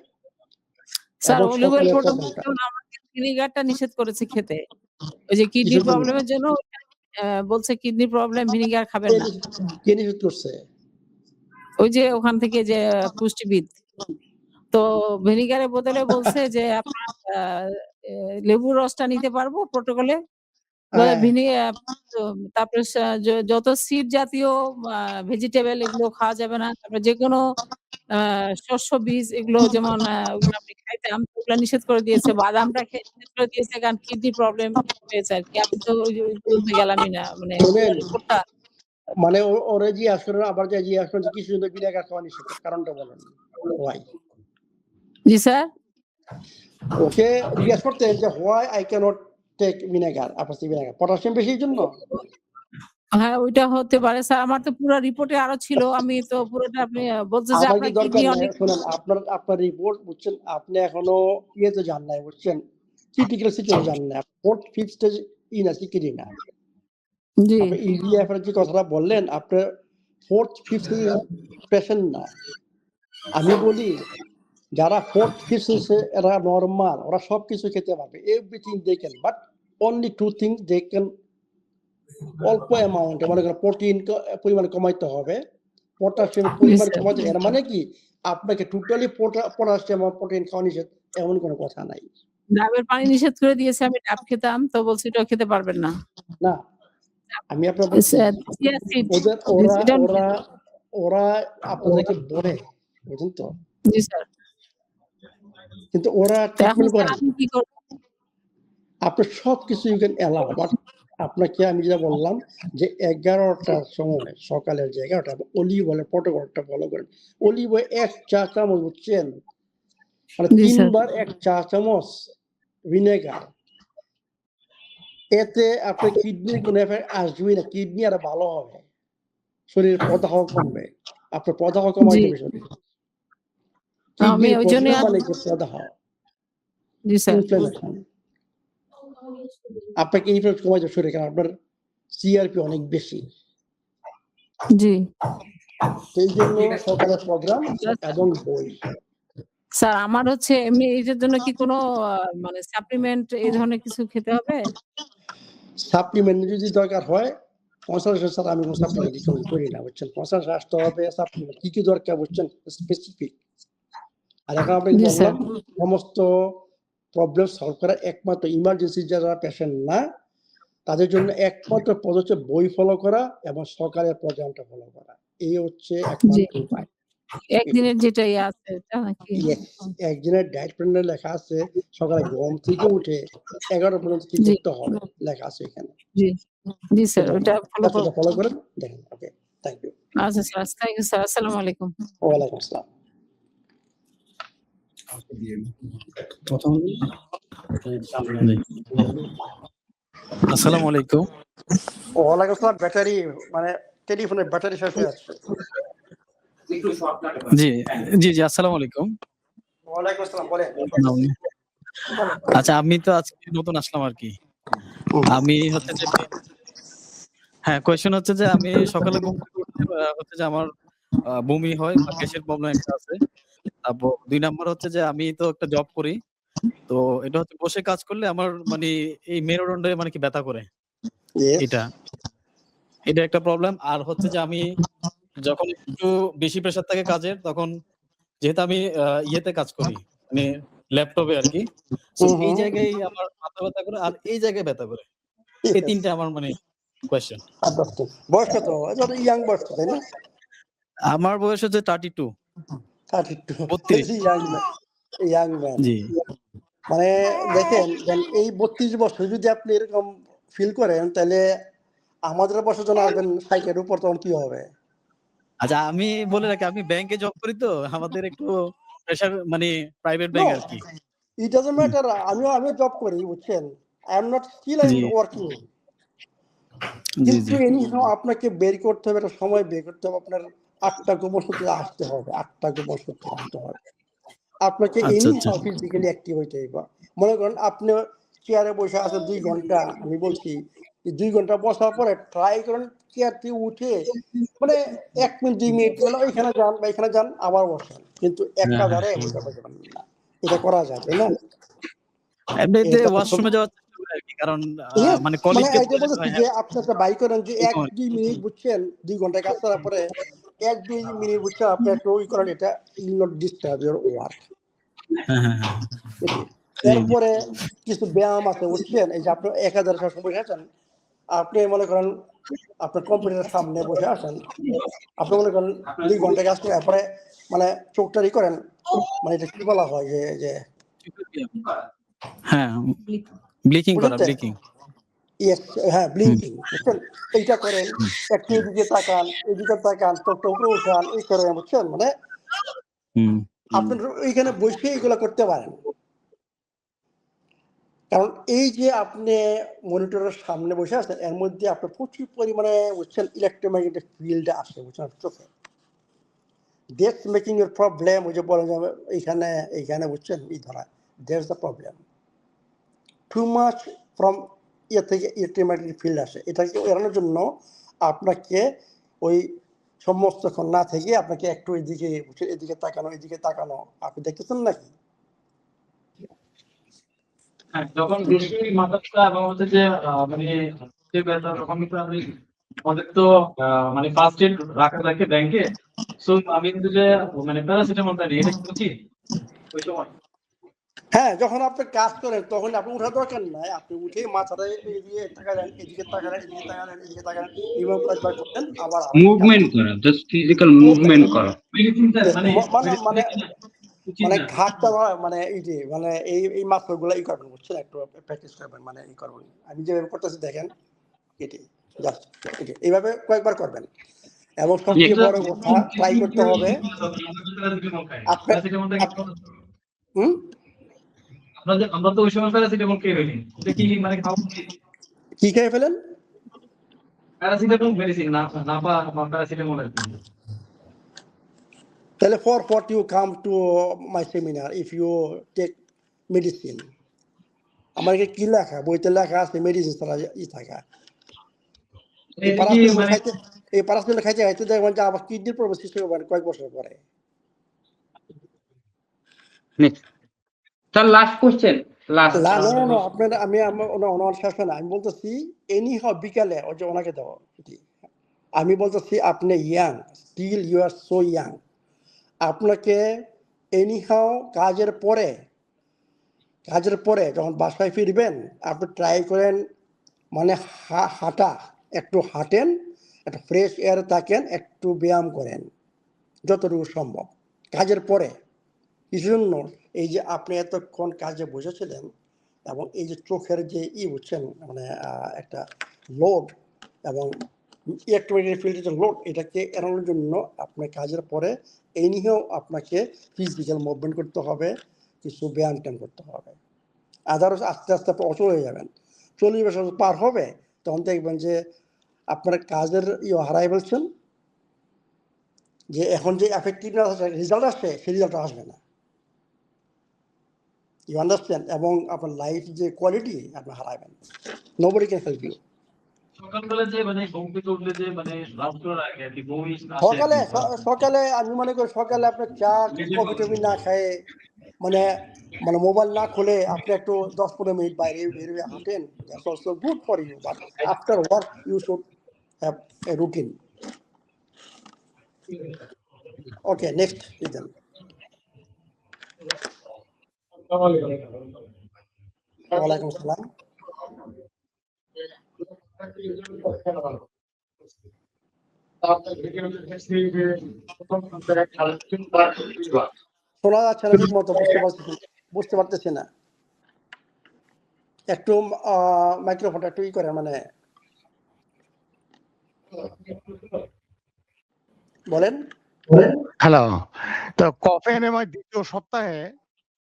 স্যার এবং অলিভ অয়েল সকালের প্রোটোকল প্রোগ্রামটা। যেমন আমাকে ভিনেগারটা নিষেধ করেছে খেতে। ওই যে কিডনির কিসের জন্য? প্রবলেমের জন্য বলছে কিডনি প্রবলেম ভিনেগার খাবেন কে না। নিষেধ কে নিষেধ করছে? ওই যে ওখান থেকে যে পুষ্টিবিদ। তো ভিনেগারের বদলে বলছে যে আপনার আ এ লেবুর রসটা নিতে পারবো প্রোটোকলে। বলে হ্যাঁ, তারপরে যত সিড জাতীয় ভেজিটেবল এগুলো খাওয়া যাবে না। তারপরে যেকোনো আ শস্য বীজ এগুলো যেমন ওগুলো আমি খাইতাম, ওগুলো নিষেধ করে দিয়েছে। বাদামটা নিষেধ করে দিয়েছে কারণ কিডনি প্রবলেম হয়েছে আরকি। আমি তো ওই পর্যন্ত গেলামই না। মানে পুরো শোনেন, রিপোর্টটা মানে ওরে জিজ্ঞাসা করেন, আবার যে জিজ্ঞাসা করেন যে কিসের জন্য ভিনেগার খাওয়া নিষেধ, কারণটা বলেন। Why? G sir? ওকে জিজ্ঞাসা করতেন যে why I cannot take vinegar, apple vinegar, potassium বেশির জন্য? হ্যাঁ, ওইটা হতে পারে স্যার। আমার তো পুরা রিপোর্টে আরো ছিল। আমি তো পুরোটা আপনি বলছে যে আমার কি আপনার দরকার কিডনি নাই? অনেক শোনেন, আপনার রিপোর্ট বুঝছেন, আপনি এখনো ইয়েতে যান নাই বুঝছেন, ক্রিটিক্যাল সিচুয়েশনে যান নাই। 4th 5th স্টেজ আছে কি না? জি। আপনি ইডিএফ এর যে কথাটা বললেন, আপনার 4th 5th স্টেজের পেশেন্ট না। আমি বলি যারা 4th 5th স্টেজে এরা নরমাল, ওরা সবকিছু খেতে পারবে। Everything they can, but only 2 things they can, অল্প অ্যামাউন্টে, মনে করেন প্রোটিন পরিমাণ কমাইতে হবে, পটাশিয়ামের জি পরিমাণ স্যার। কমাইতে। এর মানে কি আপনাকে টোটালি পটাশিয়াম বা প্রোটিন খাওয়া নিষেধ, এমন কোনো কথা নাই। ডাবের পানি নিষেধ করে দিয়েছে। আমি ডাব খেতাম। তো বলছে এটাও খেতে পারবেন না। না, আমি আপনার বলছি চিয়া সিড ওরা সেটাও ওরা নিষেধ। ওরা আপনাদেরকে বলে, বুঝলেন তো? জি স্যার। কিন্তু ওরা তো এখন ট্রিটমেন্ট স্যার করে না। আমি কি করব? আপনার সবকিছু ইউ ক্যান অ্যালাউ, বাট আপনাকে আমি যেটা বললাম যে 11টার সময়, সকালের যে 11টা, অলিভ অয়েলের প্রটোকলটা ফলো করেন। অলিভ অয়েল 1 চা চামচ, বুঝছেন? মানে জি 3 স্যার। বার 1 চা চামচ ভিনেগার। এতে আপনার কিডনির কোনো এফেক্ট আসবেই না, কিডনি আরো ভালো হবে, শরীরের প্রদাহ কমবে, আপনার প্রদাহ কমাই জি। দেবে শরীর। আমি কিডনির ওইজন্যই প্রবলেম মানে কি? প্রদাহ, জি স্যার। ইনফ্লামেশন। আপনাকে ইনফ্লামেশন কমাই দেবে শরীরে, কারণ আপনার সিআরপি অনেক বেশি। জি। সেই জন্য সকালের প্রোগ্রাম এবং বই। স্যার আমার হচ্ছে এমনি এটার জন্য কি কোনো মানে সাপ্লিমেন্ট এই ধরনের কিছু খেতে হবে? সাপ্লিমেন্ট যদি দরকার হয়, কনসালটেশন ছাড়া আমি কোনো সাপ্লিমেন্ট রিকমেন্ড করি না, বুঝছেন? কনসালটেশন আসতে হবে, সাপ্লিমেন্ট কি দরকার বুঝছেন, স্পেসিফিক। আর এখন আপনাকে জি স্যার। বললাম, সমস্ত প্রবলেম সলভ করা একমাত্র ইমার্জেন্সি যারা পেশেন্ট না, তাদের জন্য একমাত্র পদ হচ্ছে বই ফলো করা এবং সকালের প্রোগ্রামটা ফলো করা। এই হচ্ছে জি। একমাত্র উপায়। একদিনের যেটা ইয়ে আছে তা নাকি? ইয়েস, একদিনের ডায়েট প্ল্যানে লেখা আছে, সকালে ঘুম থেকে উঠে 11 পর্যন্ত কি জি। করতে হবে লেখা আছে এখানে। জি। জি স্যার, ওটা ফলো করব। সেটা ফলো করেন, দেখেন। ওকে, থ্যাংক ইউ। আচ্ছা স্যার, থ্যাংক ইউ স্যার। আসসালামু আলাইকুম। ওয়ালাইকুম আসসালাম। প্রথম আসসালামু আলাইকুম। ওয়ালাইকুম আসসালাম। ব্যাটারি মানে টেলিফোনের ব্যাটারি শেষ হয়ে যাচ্ছে। জি, জি, আসসালামু আলাইকুম। ওয়ালাইকুম আসসালাম, বলেন। আচ্ছা, আমি তো আজকে নতুন আসলাম আরকি। আমি হচ্ছে যে হ্যাঁ, কোয়েশ্চেন হচ্ছে যে আমি সকালে ঘুম থেকে উঠতে হচ্ছে যে আমার বমি হয় বা গ্যাসের প্রবলেম একটা আছে। তারপর ২ নাম্বার হচ্ছে যে আমি তো একটা জব করি। তো এটা হচ্ছে বসে কাজ করলে আমার মানে এই মেরুদণ্ডে মানে কি ব্যথা করে। ইয়েস। এটা একটা প্রবলেম। আর হচ্ছে যে আমি যখন একটু বেশি প্রেশার থাকে কাজের, তখন যেহেতু আমি ইয়েতে কাজ করি, মানে ল্যাপটপে আরকি। সো এই জায়গায় আমার মাথা ব্যথা করে আর এই জায়গায় ব্যথা করে। এই ৩ টা আমার মানে কোয়েশ্চেন। বয়স কত? এটা ইয়াং বয়স তো, তাই না? আমার বয়স হচ্ছে 32। 32 32 ইয়াং ম্যান। জি। মানে দেখেন, এই 32 বছর যদি আপনি এরকম ফিল করেন, তাহলে আমাদের বছর যখন আসবেন সাইকের উপর তখন কি হবে? আচ্ছা আমি বলে রাখি আমি ব্যাংকে জব করি তো আমাদের একটু প্রেশার মানে প্রাইভেট নো, ব্যাংক আরকি। It doesn't hmm, matter. আমিও জব করি, বুঝছেন? আই এম নট স্টিল জি, ওয়ার্কিং। জি, কিন্তু জি। এনিহাও আপনাকে বের করতে হবে, একটা সময় বের করতে হবে। আপনার ৮টা গোপন সূত্রে আসতে হবে, ৮টা গোপন সূত্রে আসতে হবে। আপনাকে আচ্ছা, আচ্ছা। এনিহাও ফিজিক্যালি অ্যাক্টিভ হইতে হইবে। মনে করেন আপনি চেয়ারে বসে আছেন ২ ঘন্টা, আমি বলছি যে ২ ঘন্টা বসার পরে ট্রাই করেন চেয়ার থেকে উঠে মানে ১ মিনিট ২ মিনিট মানে ওইখানে যান বা এখানে যান আবার বসেন। কিন্তু হ্যাঁ, হ্যাঁ। একাধারে বসে থাকতে পারবেন না। এটা করা যায়, তাই না? এমনিতে এটা ওয়াশরুমে যাওয়ার চেষ্টা করি আরকি। কারণ ইয়েস, মানে মানে কলিগকে এটা বলে দিতে বলতেছি হয় যে হ্যাঁ, আপনি একটা বাই করেন যে এই সময় ১-২ মিনিট, বুঝছেন? ২ ঘন্টা কাজ করার পরে ১-২ মিনিট, বুঝছেন? আপনি একটু করেন, এটা will not disturb your work. হ্যাঁ, হ্যাঁ, হ্যাঁ। এটি। জি, জি। এরপরে কিছু ব্যায়াম আছে, বুঝছেন? এই যে আপনি ১,০০০ সবসময় বসে আছেন। আপনি মনে করেন আপনার কম্পিউটারের সামনে বসে আছেন। আপনি মনে করেন ২ ঘন্টা কাজ করে এরপরে মানে চোখটা করেন, মানে এটা কি বলা হয় যে হ্যাঁ, ব্লিকিং বুঝলেন করা, তো? ব্লিকিং। ইয়েস, হ্যাঁ, হুম, ব্লিঙ্কিং, বুঝছেন? এইটা করেন, হুম, একটু এদিকে তাকান, এদিকে তাকান, চোখটা উপরে উঠান, এই করেন, বুঝছেন? মানে হুম। আপনি ওইখানে বসে এগুলো করতে পারেন। কারণ এই যে আপনি মনিটরের সামনে বসে আছেন, এর মধ্যে আপনার প্রচুর পরিমাণে, বুঝছেন, ইলেকট্রোম্যাগনেটিক ফিল্ড আসে, বুঝছেন, চোখে। That's making your problem. ওই যে বলেন যে এইখানে, বুঝছেন, এই ধরা, that's the problem. Too much from থেকে ইলেকট্রোম্যাগনেটিক ফিল্ড আসে। এটাকে এড়ানোর জন্য আপনাকে ওই সমস্তক্ষণ না থেকে আপনাকে একটু এদিকে, বুঝছেন, এদিকে তাকানো। আপনি দেখতেছেন নাকি? হ্যাঁ, যখন বেশি মাথাটা এবং হচ্ছে যে মানে যে ব্যথা তখন কিন্তু আমি আমাদের তো মানে ফার্স্ট এড রাখা থাকে ব্যাংকে। সো আমি কিন্তু যে মানে প্যারাসিটামলটা নিই, এটা কি উচিত ওই সময়? হ্যাঁ, যখন আপনি কাজ করেন তখন আপনি উঠার দরকার নাই। আপনি উঠে মাথাটা এদিকে তাকালেন, এদিকে তাকালেন, এদিকে তাকালেন, এদিকে তাকালেন, এইভাবে কয়েকবার করলেন, আবার আপনি কাজ মুভমেন্ট করা, জাস্ট ফিজিক্যাল মুভমেন্ট করা। মেডিসিনটা মানে মানে মানে মেডিসিনটা কিনা উচিত মানে না। ঘাটটা নয়, মানে এই যে মানে এই মাত্রাগুলো করবেন, বুঝছেন? একটু প্র্যাকটিস করবেন, মানে করবেন। আমি যেভাবে করতেছি দেখেন, এটি জাস্ট এটি এইভাবে কয়েকবার করবেন। এবং সবচেয়ে একটা বড় কথা, ট্রাই করতে হবে প্যারাসিটামল খাই। আপনি প্যারাসিটামলটা কি হুম, আমরা তো ওই সময় প্যারাসিটামল খেয়ে ফেলি। এটা কি মানে খাওয়া উচিত? কি খেয়ে ফেলেন? প্যারাসিটামল মেডিসিন না বা প্যারাসিটামল আর কি। তাহলে for what you come to my seminar if you take medicine? আমার এখানে কি লেখা, বইতে লেখা আছে মেডিসিন ছাড়া থাকা। এই এটা কি প্যারাসিটামল মানে খাইতে, খাইতে দেখবেন যে আবার কিডনির প্রবলেম সৃষ্টি হবে কয়েক বছর পরে। স্যার লাস্ট কোশ্চেন লাস্ট না, আপনার আমি ওনার শেষ হয় না। আমি বলতেছি এনি হাও বিকালে ওই যে ওনাকে দেওয়া। আমি বলতেছি আপনি young, still you are so young. আপনাকে এনি হাও কাজের পরে যখন বাসায় ফিরবেন, আপনি ট্রাই করেন, মানে হাঁটা, একটু হাঁটেন, একটা ফ্রেশ এয়ারে থাকেন, একটু ব্যায়াম করেন যতটুকু সম্ভব কাজের পরে। কিছু জন্য এই যে আপনি এতক্ষণ কাজে বসেছিলেন এবং এই যে চোখের যে বুঝছেন, মানে একটা লোড এবং ইলেকট্রোম্যাগনেটিক ফিল্ডের যে লোড, এটাকে এড়ানোর জন্য আপনার কাজের পরে এই নিয়েও আপনাকে ফিজিক্যাল মুভমেন্ট করতে হবে, কিছু ব্যায়াম ট্যায়াম করতে হবে। আদারওয়াইজ আস্তে আস্তে আপনি অচল হয়ে যাবেন। 40 বছর পার হবে তখন দেখবেন যে আপনার কাজের হারাই ফেলছেন, যে এখন যে এফেক্টিভনেস রেজাল্ট আসছে সেই রেজাল্ট আসবে না। You understand? এবং আপনার লাইফ যে কোয়ালিটি আপনি হারাবেন। Nobody can help you. সকালবেলা যে মানে ঘুম থেকে উঠলে যে মানে লাভ করার আগে আর কি বমি আসে আর কি। সকালে আমি মনে করি সকালে আপনার চা কফি টফি না খায়, মানে মানে মোবাইল না খুলে আপনি একটু 10-15 মিনিট বাইরে বেরিয়ে হাঁটেন, that's also good for you. But after work you should have a routine. Okay, next reason. ওয়ালাইকুম আসসালাম। শোনা যাচ্ছে না ঠিক মতো, বুঝতে পারতেছি না। একটু মাইক্রোফোনটা একটু করে, মানে বলেন। হ্যালো। তো কফি এনেমা ২য় সপ্তাহে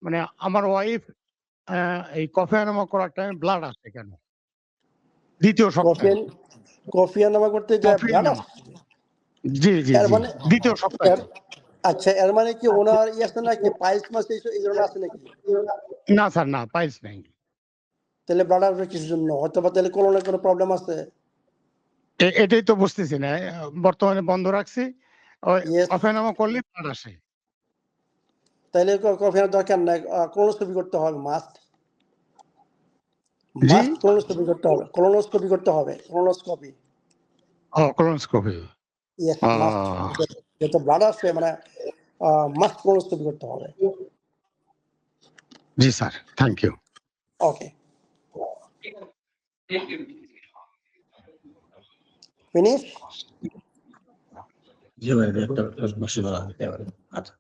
মানে আমার ওয়াইফ এই কফি এনেমা করার টাইমে ব্লাড আসে কেন? ২য় সপ্তাহে। কফি এনামা করতে যে কফি ব্লাড এনেমা। আসছে? জি, জি, এর জি। মানে ২য় সপ্তাহে। আচ্ছা, এর মানে কি ওনার আছে নাকি পাইলস মাস এই ধরনের আছে নাকি? না স্যার, না পাইলস নাই। তাহলে ব্লাড আসবে কিসের জন্য? হয়তো বা তাহলে কোলনে কোনো প্রবলেম আছে। এটাই তো বুঝতেছি না। বর্তমানে বন্ধ রাখছি। ওই Yes. কফি এনেমা করলে ব্লাড আসে। তাহলে কফি এর দরকার নাই। কোলোনোস্কোপি করতে হবে মাস্ট। জি? কোলোনোস্কোপি করতে হবে। কোলোনোস্কোপি করতে হবে। কোলোনোস্কোপি। কোলোনোস্কোপি। Yes, must. যেটা ব্লাড আসবে মানে মাস্ট কোলোনোস্কোপি করতে হবে। জি sir, thank you. Okay. Finish? জি ভাই, একটা আচ্ছা।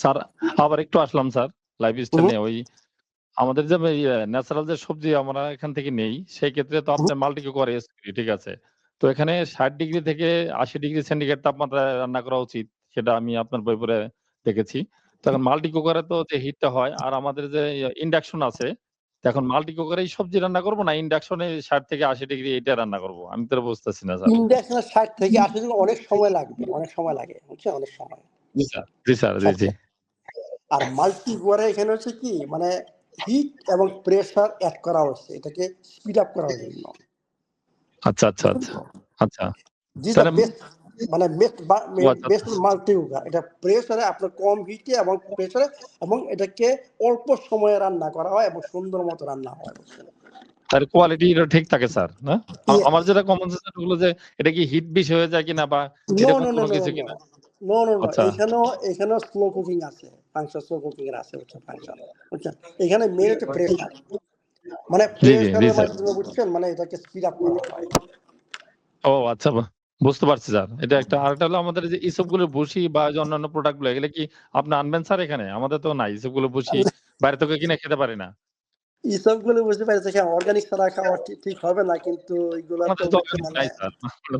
স্যার আবার একটু আসলাম স্যার লাইফ স্টাইলে ওই আমাদের যে ন্যাচারাল যে সবজি আমরা এখান থেকে নেই সেই ক্ষেত্রে তো আপনার মাল্টিকুকার ইউজ করি, ঠিক আছে। তো এখানে ৬০ ডিগ্রি থেকে ৮০ ডিগ্রি সেন্টিগ্রেড তাপমাত্রায় রান্না করা উচিত। সেটা আমি আপনার বই পড়ে দেখেছি। তো এখন মাল্টিকুকারে তো যে হিটটা হয় আর আমাদের যে ইন্ডাকশন আছে, তো এখন মাল্টিকুকারেই সবজি রান্না করব না ইন্ডাকশনে ৬০ থেকে ৮০ ডিগ্রি এটা রান্না করব? আমি তো বুঝতেছি না স্যার। ইন্ডাকশনে ৬০ থেকে ৮০ ডিগ্রি অনেক সময় লাগবে। অনেক সময় লাগে। বুঝছেন? অনেক সময়। জি স্যার, জি স্যার, জি, জি। আর মাল্টিকুকারে এখানে হচ্ছে কি মানে হিট এবং প্রেসার এড করা হচ্ছে এটাকে স্পিড আপ করার জন্য। আচ্ছা, আচ্ছা, আচ্ছা, আচ্ছা। দিস তাহলে দ্য বেস্ট মানে আচ্ছা, বেস্ট মাল্টিকুকার। এটা প্রেসারে আপনার কম হিটে এবং প্রেসারে এবং এটাকে অল্প সময়ে রান্না করা হয় এবং সুন্দর মতো রান্না হয়। তার কোয়ালিটি এটা ঠিক থাকে স্যার, না? Yes. আমার যেটা কমন সেন্স হলো যে এটা কি হিট বেশি হয়ে যায় কিনা বা নো এরকম নো নো কোনো নো কিছু নো কিনা? নো নো নো আচ্ছা। এখানেও স্লো কুকিং আছে। ফাংশন স্লো কুকিং এর আছে হচ্ছে ফাংশন। বুঝছেন? এখানে মেইন হচ্ছে প্রেসার। মানে জি, জি, জি প্রেসারের স্যার। মাধ্যমে বুঝছেন মানে এটাকে স্পিড আপ করা হয়। ও আচ্ছা, বুঝতে পারছি স্যার। এটা একটা আরেকটা হলো আমাদের যে ইসবগুলো বসি বা যে অন্যান্য প্রোডাক্ট গুলো এগুলো কি আপনি আনবেন স্যার এখানে? আমাদের তো নাই ইসবগুলো বসি বাইরে থেকে কিনে খেতে পারি না। এসবগুলো বুঝতে পারছি হ্যাঁ, অর্গানিক ছাড়া খাওয়া ঠিক হবে না কিন্তু এগুলা তো আমাদের তো বুঝছেন অর্গানিক মানে নাই স্যার।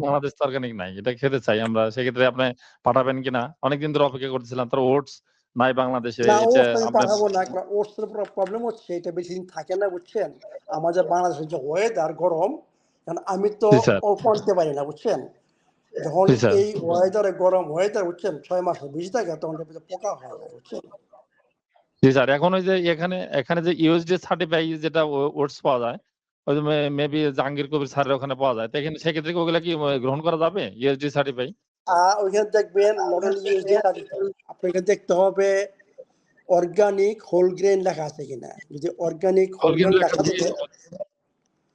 বাংলাদেশ তো অর্গানিক নাই। এটা খেতে চাই আমরা। সেক্ষেত্রে আপনি পাঠাবেন কিনা? অনেকদিন ধরে অপেক্ষা করতেছিলাম। তার ওটস নাই বাংলাদেশে। না এটা ওটস আমি আপনার পাঠাবো না। কারণ ওটস এর প্রবলেম হচ্ছে এটা বেশি দিন থাকে না বুঝছেন? আমাদের বাংলাদেশের যে ওয়েদার গরম কারণ আমি তো জি স্যার। অল্প আনতে পারি না বুঝছেন? যখন জি স্যার। এই ওয়েদারে গরম ওয়েদার বুঝছেন ৬ মাসের বেশি থাকে তখন দেখবেন যে পোকা হয়ে যায় বুঝছেন? জি স্যার। এখন ওই যে এখানে যে ইউএসডি সার্টিফাই যেটা ওটস পাওয়া যায়, ওই যে মেবি জাহাঙ্গীর কবির স্যারের ওখানে পাওয়া যায়। তো এখানে সেক্ষেত্রে কি ওগুলা কি গ্রহণ করা যাবে? USD certify? ওইখানে দেখবেন নট অনলি ইউএসডি সার্টিফাইড আপনাকে দেখতে হবে অর্গানিক হোল গ্রেইন লেখা আছে কিনা। যদি অর্গানিক হোল অর্গানিক গ্রেইন লেখা লেখা থাকে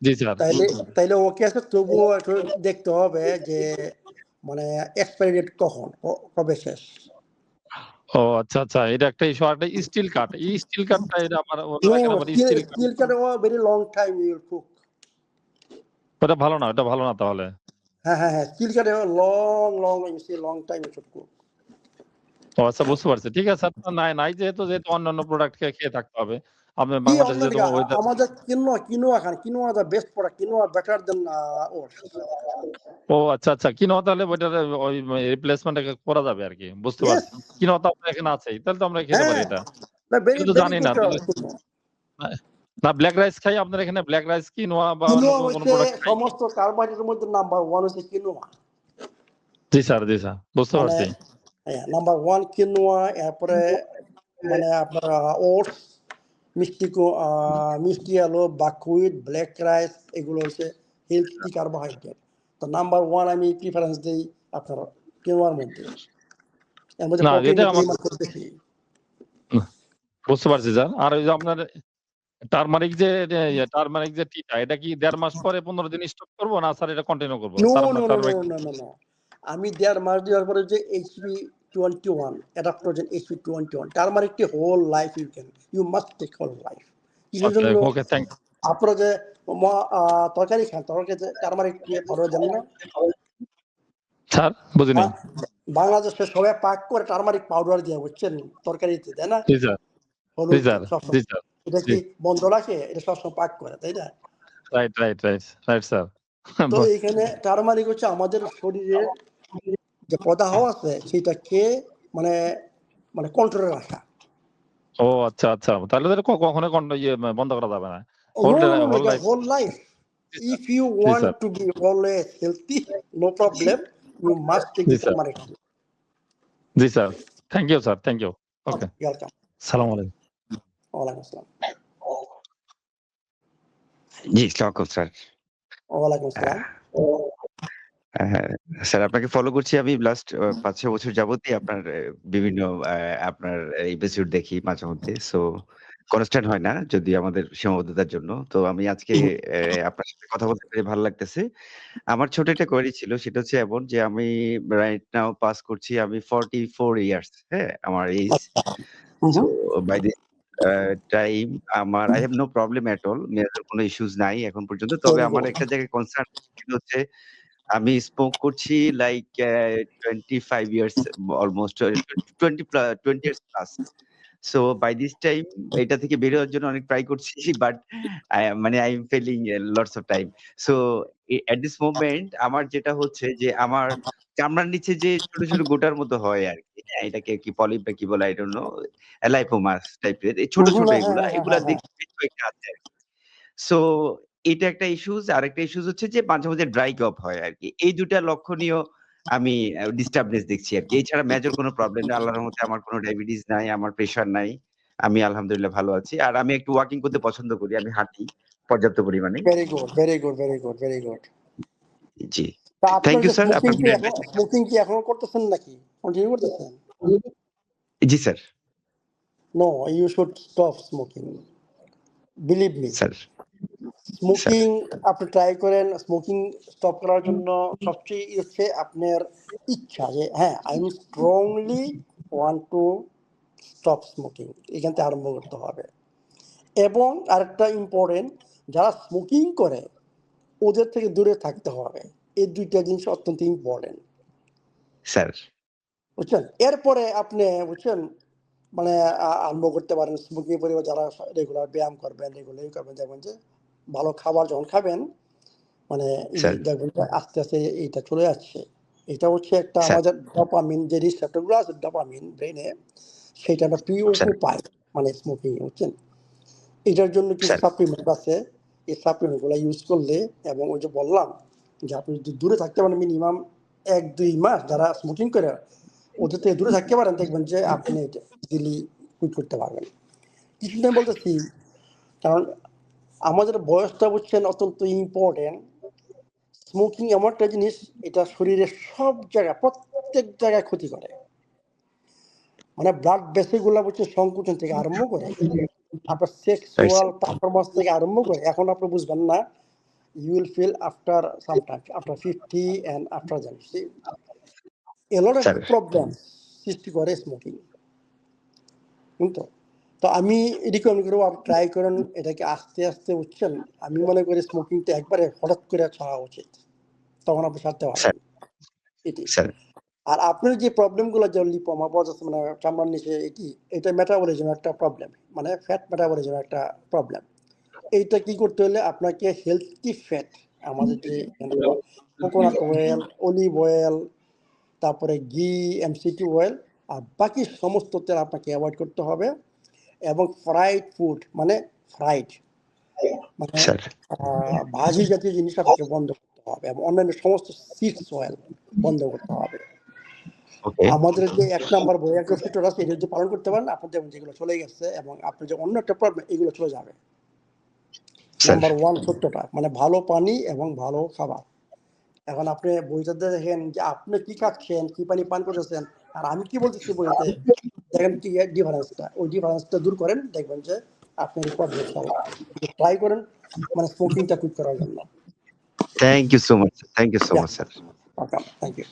জি স্যার। তাইলে ওকে আছে তবুও একটু দেখতে হবে যে মানে এক্সপায়ারি ডেট কবে শেষ। ও আচ্ছা, আচ্ছা। এটা একটা ইস্যু। আরেকটা স্টিল কাট। এই স্টিল কাটটা এটা আমার ওরা No, কেন আবার still cut? steel can over very long time you will cook. ওটা ভালো না, ওটা ভালো না তাহলে। হ্যাঁ, steel can over long you see long time you should cook. ও আচ্ছা বুঝতে পারছি। ঠিক আছে আপনার নাই যেহেতু অন্যান্য প্রোডাক্ট খেয়ে থাকতে হবে। আপনার কি বাংলাদেশে অন্য যেহেতু ওয়েদার আমাদের quinoa Khan quinoa the best product quinoa better than oats. ও আচ্ছা, আচ্ছা। কিনোয়া তাহলে ওইটার ওই রিপ্লেসমেন্ট করা যাবে আরকি। বুঝতে Yes. পারছি। কিনোয়া তো আপনার এখানে আছেই। তাহলে তো আমরা খেতে পারি হ্যাঁ এটা। very এটা তো very জানি না। good তাহলে কিনোয়া। না ব্লাক রাইস খাই আপনার এখানে ব্লাক রাইস কিনোয়া বা অন্য কিনোয়া কোনো হচ্ছে প্রোডাক্ট খাই? সমস্ত কার্বোহাইড্রেটের মধ্যে নাম্বার 1 হচ্ছে কিনোয়া। জি স্যার, জি স্যার। বুঝতে মানে পারছি। নাম্বার 1 কিনোয়া এরপরে মানে আপনার ওটস মিষ্টি আলু বাকহুইট ব্ল্যাক রাইস এগুলো হচ্ছে হেলথি কার্বোহাইড্রেট তো নাম্বার 1 আমি প্রিফারেন্স দিই আপনার কিনোয়ার মধ্যে এর মধ্যে না প্রোটিন এটা আমার খুব বেশি বুঝতে পারছি স্যার। আর ওই যে আপনার টারমারিক যে টিটা এটা কি ১.৫ মাস পরে ১৫ দিন স্টপ করব না স্যার এটা কন্টিনিউ করব? নো টারমারিক আমি দেড় মাস দেওয়ার পরে যে এইচপি 21 অ্যাডাপ্টোজেন এইচপি 21 টারমারিকটি whole life you must take whole life কিসের জন্য ওকে থ্যাংক আপনারা যে তরকারি খান তরকারি টারমারিক পাউডার দেন না স্যার বুঝিনি। বাংলাদেশে সবাই পাক করে টারমারিক পাউডার দিয়ে বুঝছেন তরকারিতে তাই না জি স্যার, জি হলুদ স্যার, জি স্যার। এটা জি। কি বন্ধ রাখে এটা সবসময় পাক করে তাই না রাইট স্যার। তো এখানে টারমারিক হচ্ছে আমাদের শরীরে যে প্রদাহ আছে সেটাকে মানে মানে কন্ট্রোলে রাখা। ও আচ্ছা, আচ্ছা। তাহলে তো কখনোই বন্ধ করা যাবে না। Oh, whole no, no, no, whole like a life. whole life. If you জি want sir. to be always healthy, no problem, you must take জি this স্যার। turmeric. জি sir. Thank you sir, thank you. Okay. Okay, welcome. সালাম আলাইকুম। ওয়ালাইকুম আসসালাম। জি, স্বাগত sir. ওয়ালাইকুম আসসালাম। হ্যাঁ, স্যার আপনাকে ফলো করছি আমি লাস্ট ৫-৬ বছর যাবতই আপনার বিভিন্ন আপনার এপিসোড দেখি মাঝে মধ্যে। সো কনস্ট্যান্ট হয় না যদি আমাদের সীমাবদ্ধতার জন্য। তো আমি আজকে আপনার সাথে কথা বলতে পেরে ভালো লাগতেছে। আমার ছোট একটা কোয়েরি ছিল সেটা হচ্ছে এমন যে আমি রাইট নাও পাস করছি আমি 44 ইয়ার্স, হ্যাঁ? আমার age. So by this time আমার I have no problem at all. Major কোনো ইস্যুস নাই এখন পর্যন্ত। তবে Very আমার good. একটা জায়গায় কনসার্ন সেটা হচ্ছে আমি স্মোক করছি like 25 years almost 20 years plus. So by this time এটা থেকে বের হওয়ার জন্য অনেক ট্রাই করছি বাট মানে I am felling lots of time. So at this moment আমার যেটা হচ্ছে যে আমার চামড়ার নিচে যে ছোট, ছোট গোটার মতো হয় আরকি। হ্যাঁ, এটাকে কি পলিপ বা কি বলে I don't know লাইপোমাস টাইপের। এই ছোট, ছোট এগুলা, এগুলা দেখতে বেশ কয়েকটা আছে আরকি। সো এটা একটা ইস্যুস। আরেকটা ইস্যুস হচ্ছে যে মাঝে, মাঝে ড্রাই কফ হয় আরকি। এই ২ টা লক্ষণীয় আমি ডিস্টার্বনেস দেখছি আরকি। এছাড়া মেজর কোনো প্রবলেম নেই। আল্লাহর রহমতে আমার কোনো ডায়াবেটিস নাই, আমার প্রেশার নাই। আমি আলহামদুলিল্লাহ ভালো আছি। আর আমি একটু ওয়াকিং করতে পছন্দ করি। আমি হাঁটি পর্যাপ্ত পরিমাণে। Very good, very good, very good, very good. জি। তা থ্যাংক আপনার ইউ যে স্যার। আপনার স্মোকিং কি এখনো করতেছেন নাকি? কন্টিনিউ করতেছেন? জি sir. No, you should stop smoking. Believe me. Sir. Smoking আপনি ট্রাই করেন। স্মোকিং স্টপ করার জন্য সবচেয়ে হচ্ছে আপনার ইচ্ছা যে হ্যাঁ, I am strongly want to stop smoking. এখান থেকে আরম্ভ করতে হবে। এবং আরেকটা ইম্পর্টেন্ট যারা স্মোকিং করে ওদের থেকে দূরে থাকতে হবে। এই ২ টা জিনিস অত্যন্ত ইম্পর্টেন্ট। স্যার। বুঝছেন? এরপরে আপনি বুঝছেন মানে আরম্ভ করতে পারেন স্মোকিং এর পরিবর্তে যারা রেগুলার ব্যায়াম করবেন, রেগুলার করবেন দেখবেন যে ভালো খাবার যখন খাবেন মানে স্যার। দেখবেন যে আস্তে, আস্তে এইটা চলে যাচ্ছে। এটা হচ্ছে একটা স্যার। আমাদের ডোপামিন যে রিসেপ্টর গুলো আছে ডোপামিন ব্রেইনে সেটা একটা স্যার। পায় মানে স্মোকিং বুঝছেন? এটার জন্য কিছু স্যার। সাপ্লিমেন্ট আছে। এই সাপ্লিমেন্ট গুলো ইউজ করলে এবং ওই যে বললাম যে আপনি যদি দূরে থাকতে পারেন মিনিমাম ১-২ মাস যারা স্মোকিং করে ওদের থেকে দূরে থাকতে পারেন দেখবেন যে আপনি এটা ইজিলি কুইট করতে পারবেন। কিছুদিন আমি বলতেছি কারণ আমাদের বয়সটা বুঝছেন অত্যন্ত ইম্পর্টেন্ট। স্মোকিং এমন একটা জিনিস এটা শরীরের সব জায়গায় প্রত্যেক জায়গায় ক্ষতি করে। মানে ব্লাড ভেসেল গুলা বুঝছেন সংকোচন থেকে আরম্ভ করে আপনার সেক্সুয়াল পারফরম্যান্স থেকে আরম্ভ করে এখন আপনি বুঝবেন না you will feel after some time after 50 and after that see a lot of sir. problems সৃষ্টি করে স্মোকিং কিন্তু তো আমি রিকমেন্ড করবো আপনি ট্রাই করেন এটাকে আস্তে আস্তে বুঝছেন আমি মনে করি স্মোকিংটা একবারে হঠাৎ করে ছাড়া উচিত তখন আপনি ছাড়তে পারবেন এটি স্যার। আর আপনার যে প্রবলেমগুলো যে লিপোমা বজাচ্ছে মানে চামড়ার নিচে এটা মেটাবলিজম একটা প্রবলেম মানে ফ্যাট মেটাবলিজম একটা প্রবলেম এইটা কি করতে হলে আপনাকে হেলথি ফ্যাট আমাদের যে কোকোনাট অয়েল অলিভ অয়েল তারপরে ঘি এমসিটি অয়েল আর বাকি সমস্ত তেল আপনাকে অ্যাভয়েড করতে হবে এবং ফ্রাইড ফুড মানে ফ্রাইড মানে ভাজি জাতীয় জিনিস আপনাকে বন্ধ করতে হবে এবং অন্যান্য সমস্ত সিডস অয়েল বন্ধ করতে হবে আমাদের যে ১ নাম্বার বৈয়াগ্য সূত্র আছে এটা যদি পালন করতে পারেন আপনার যেমন যেগুলো চলে গেছে এবং আপনার যে অন্য একটা প্রবলেম এগুলো চলে যাবে নাম্বার 1 সূত্রটা মানে ভালো পানি এবং ভালো খাবার এখন আপনি বইটাতে দেখেন যে আপনি কি খাচ্ছেন কি পানি পান করতেছেন আর আমি কি বলতেছি বইতে দেখেন কি ডিফারেন্সটা ওই ডিফারেন্সটা দূর করেন দেখবেন যে আপনি প্রবলেম সলভ ট্রাই করেন মানে স্মোকিংটা কুইট করার জন্য thank you so much. Thank you so much sir. Okay thank you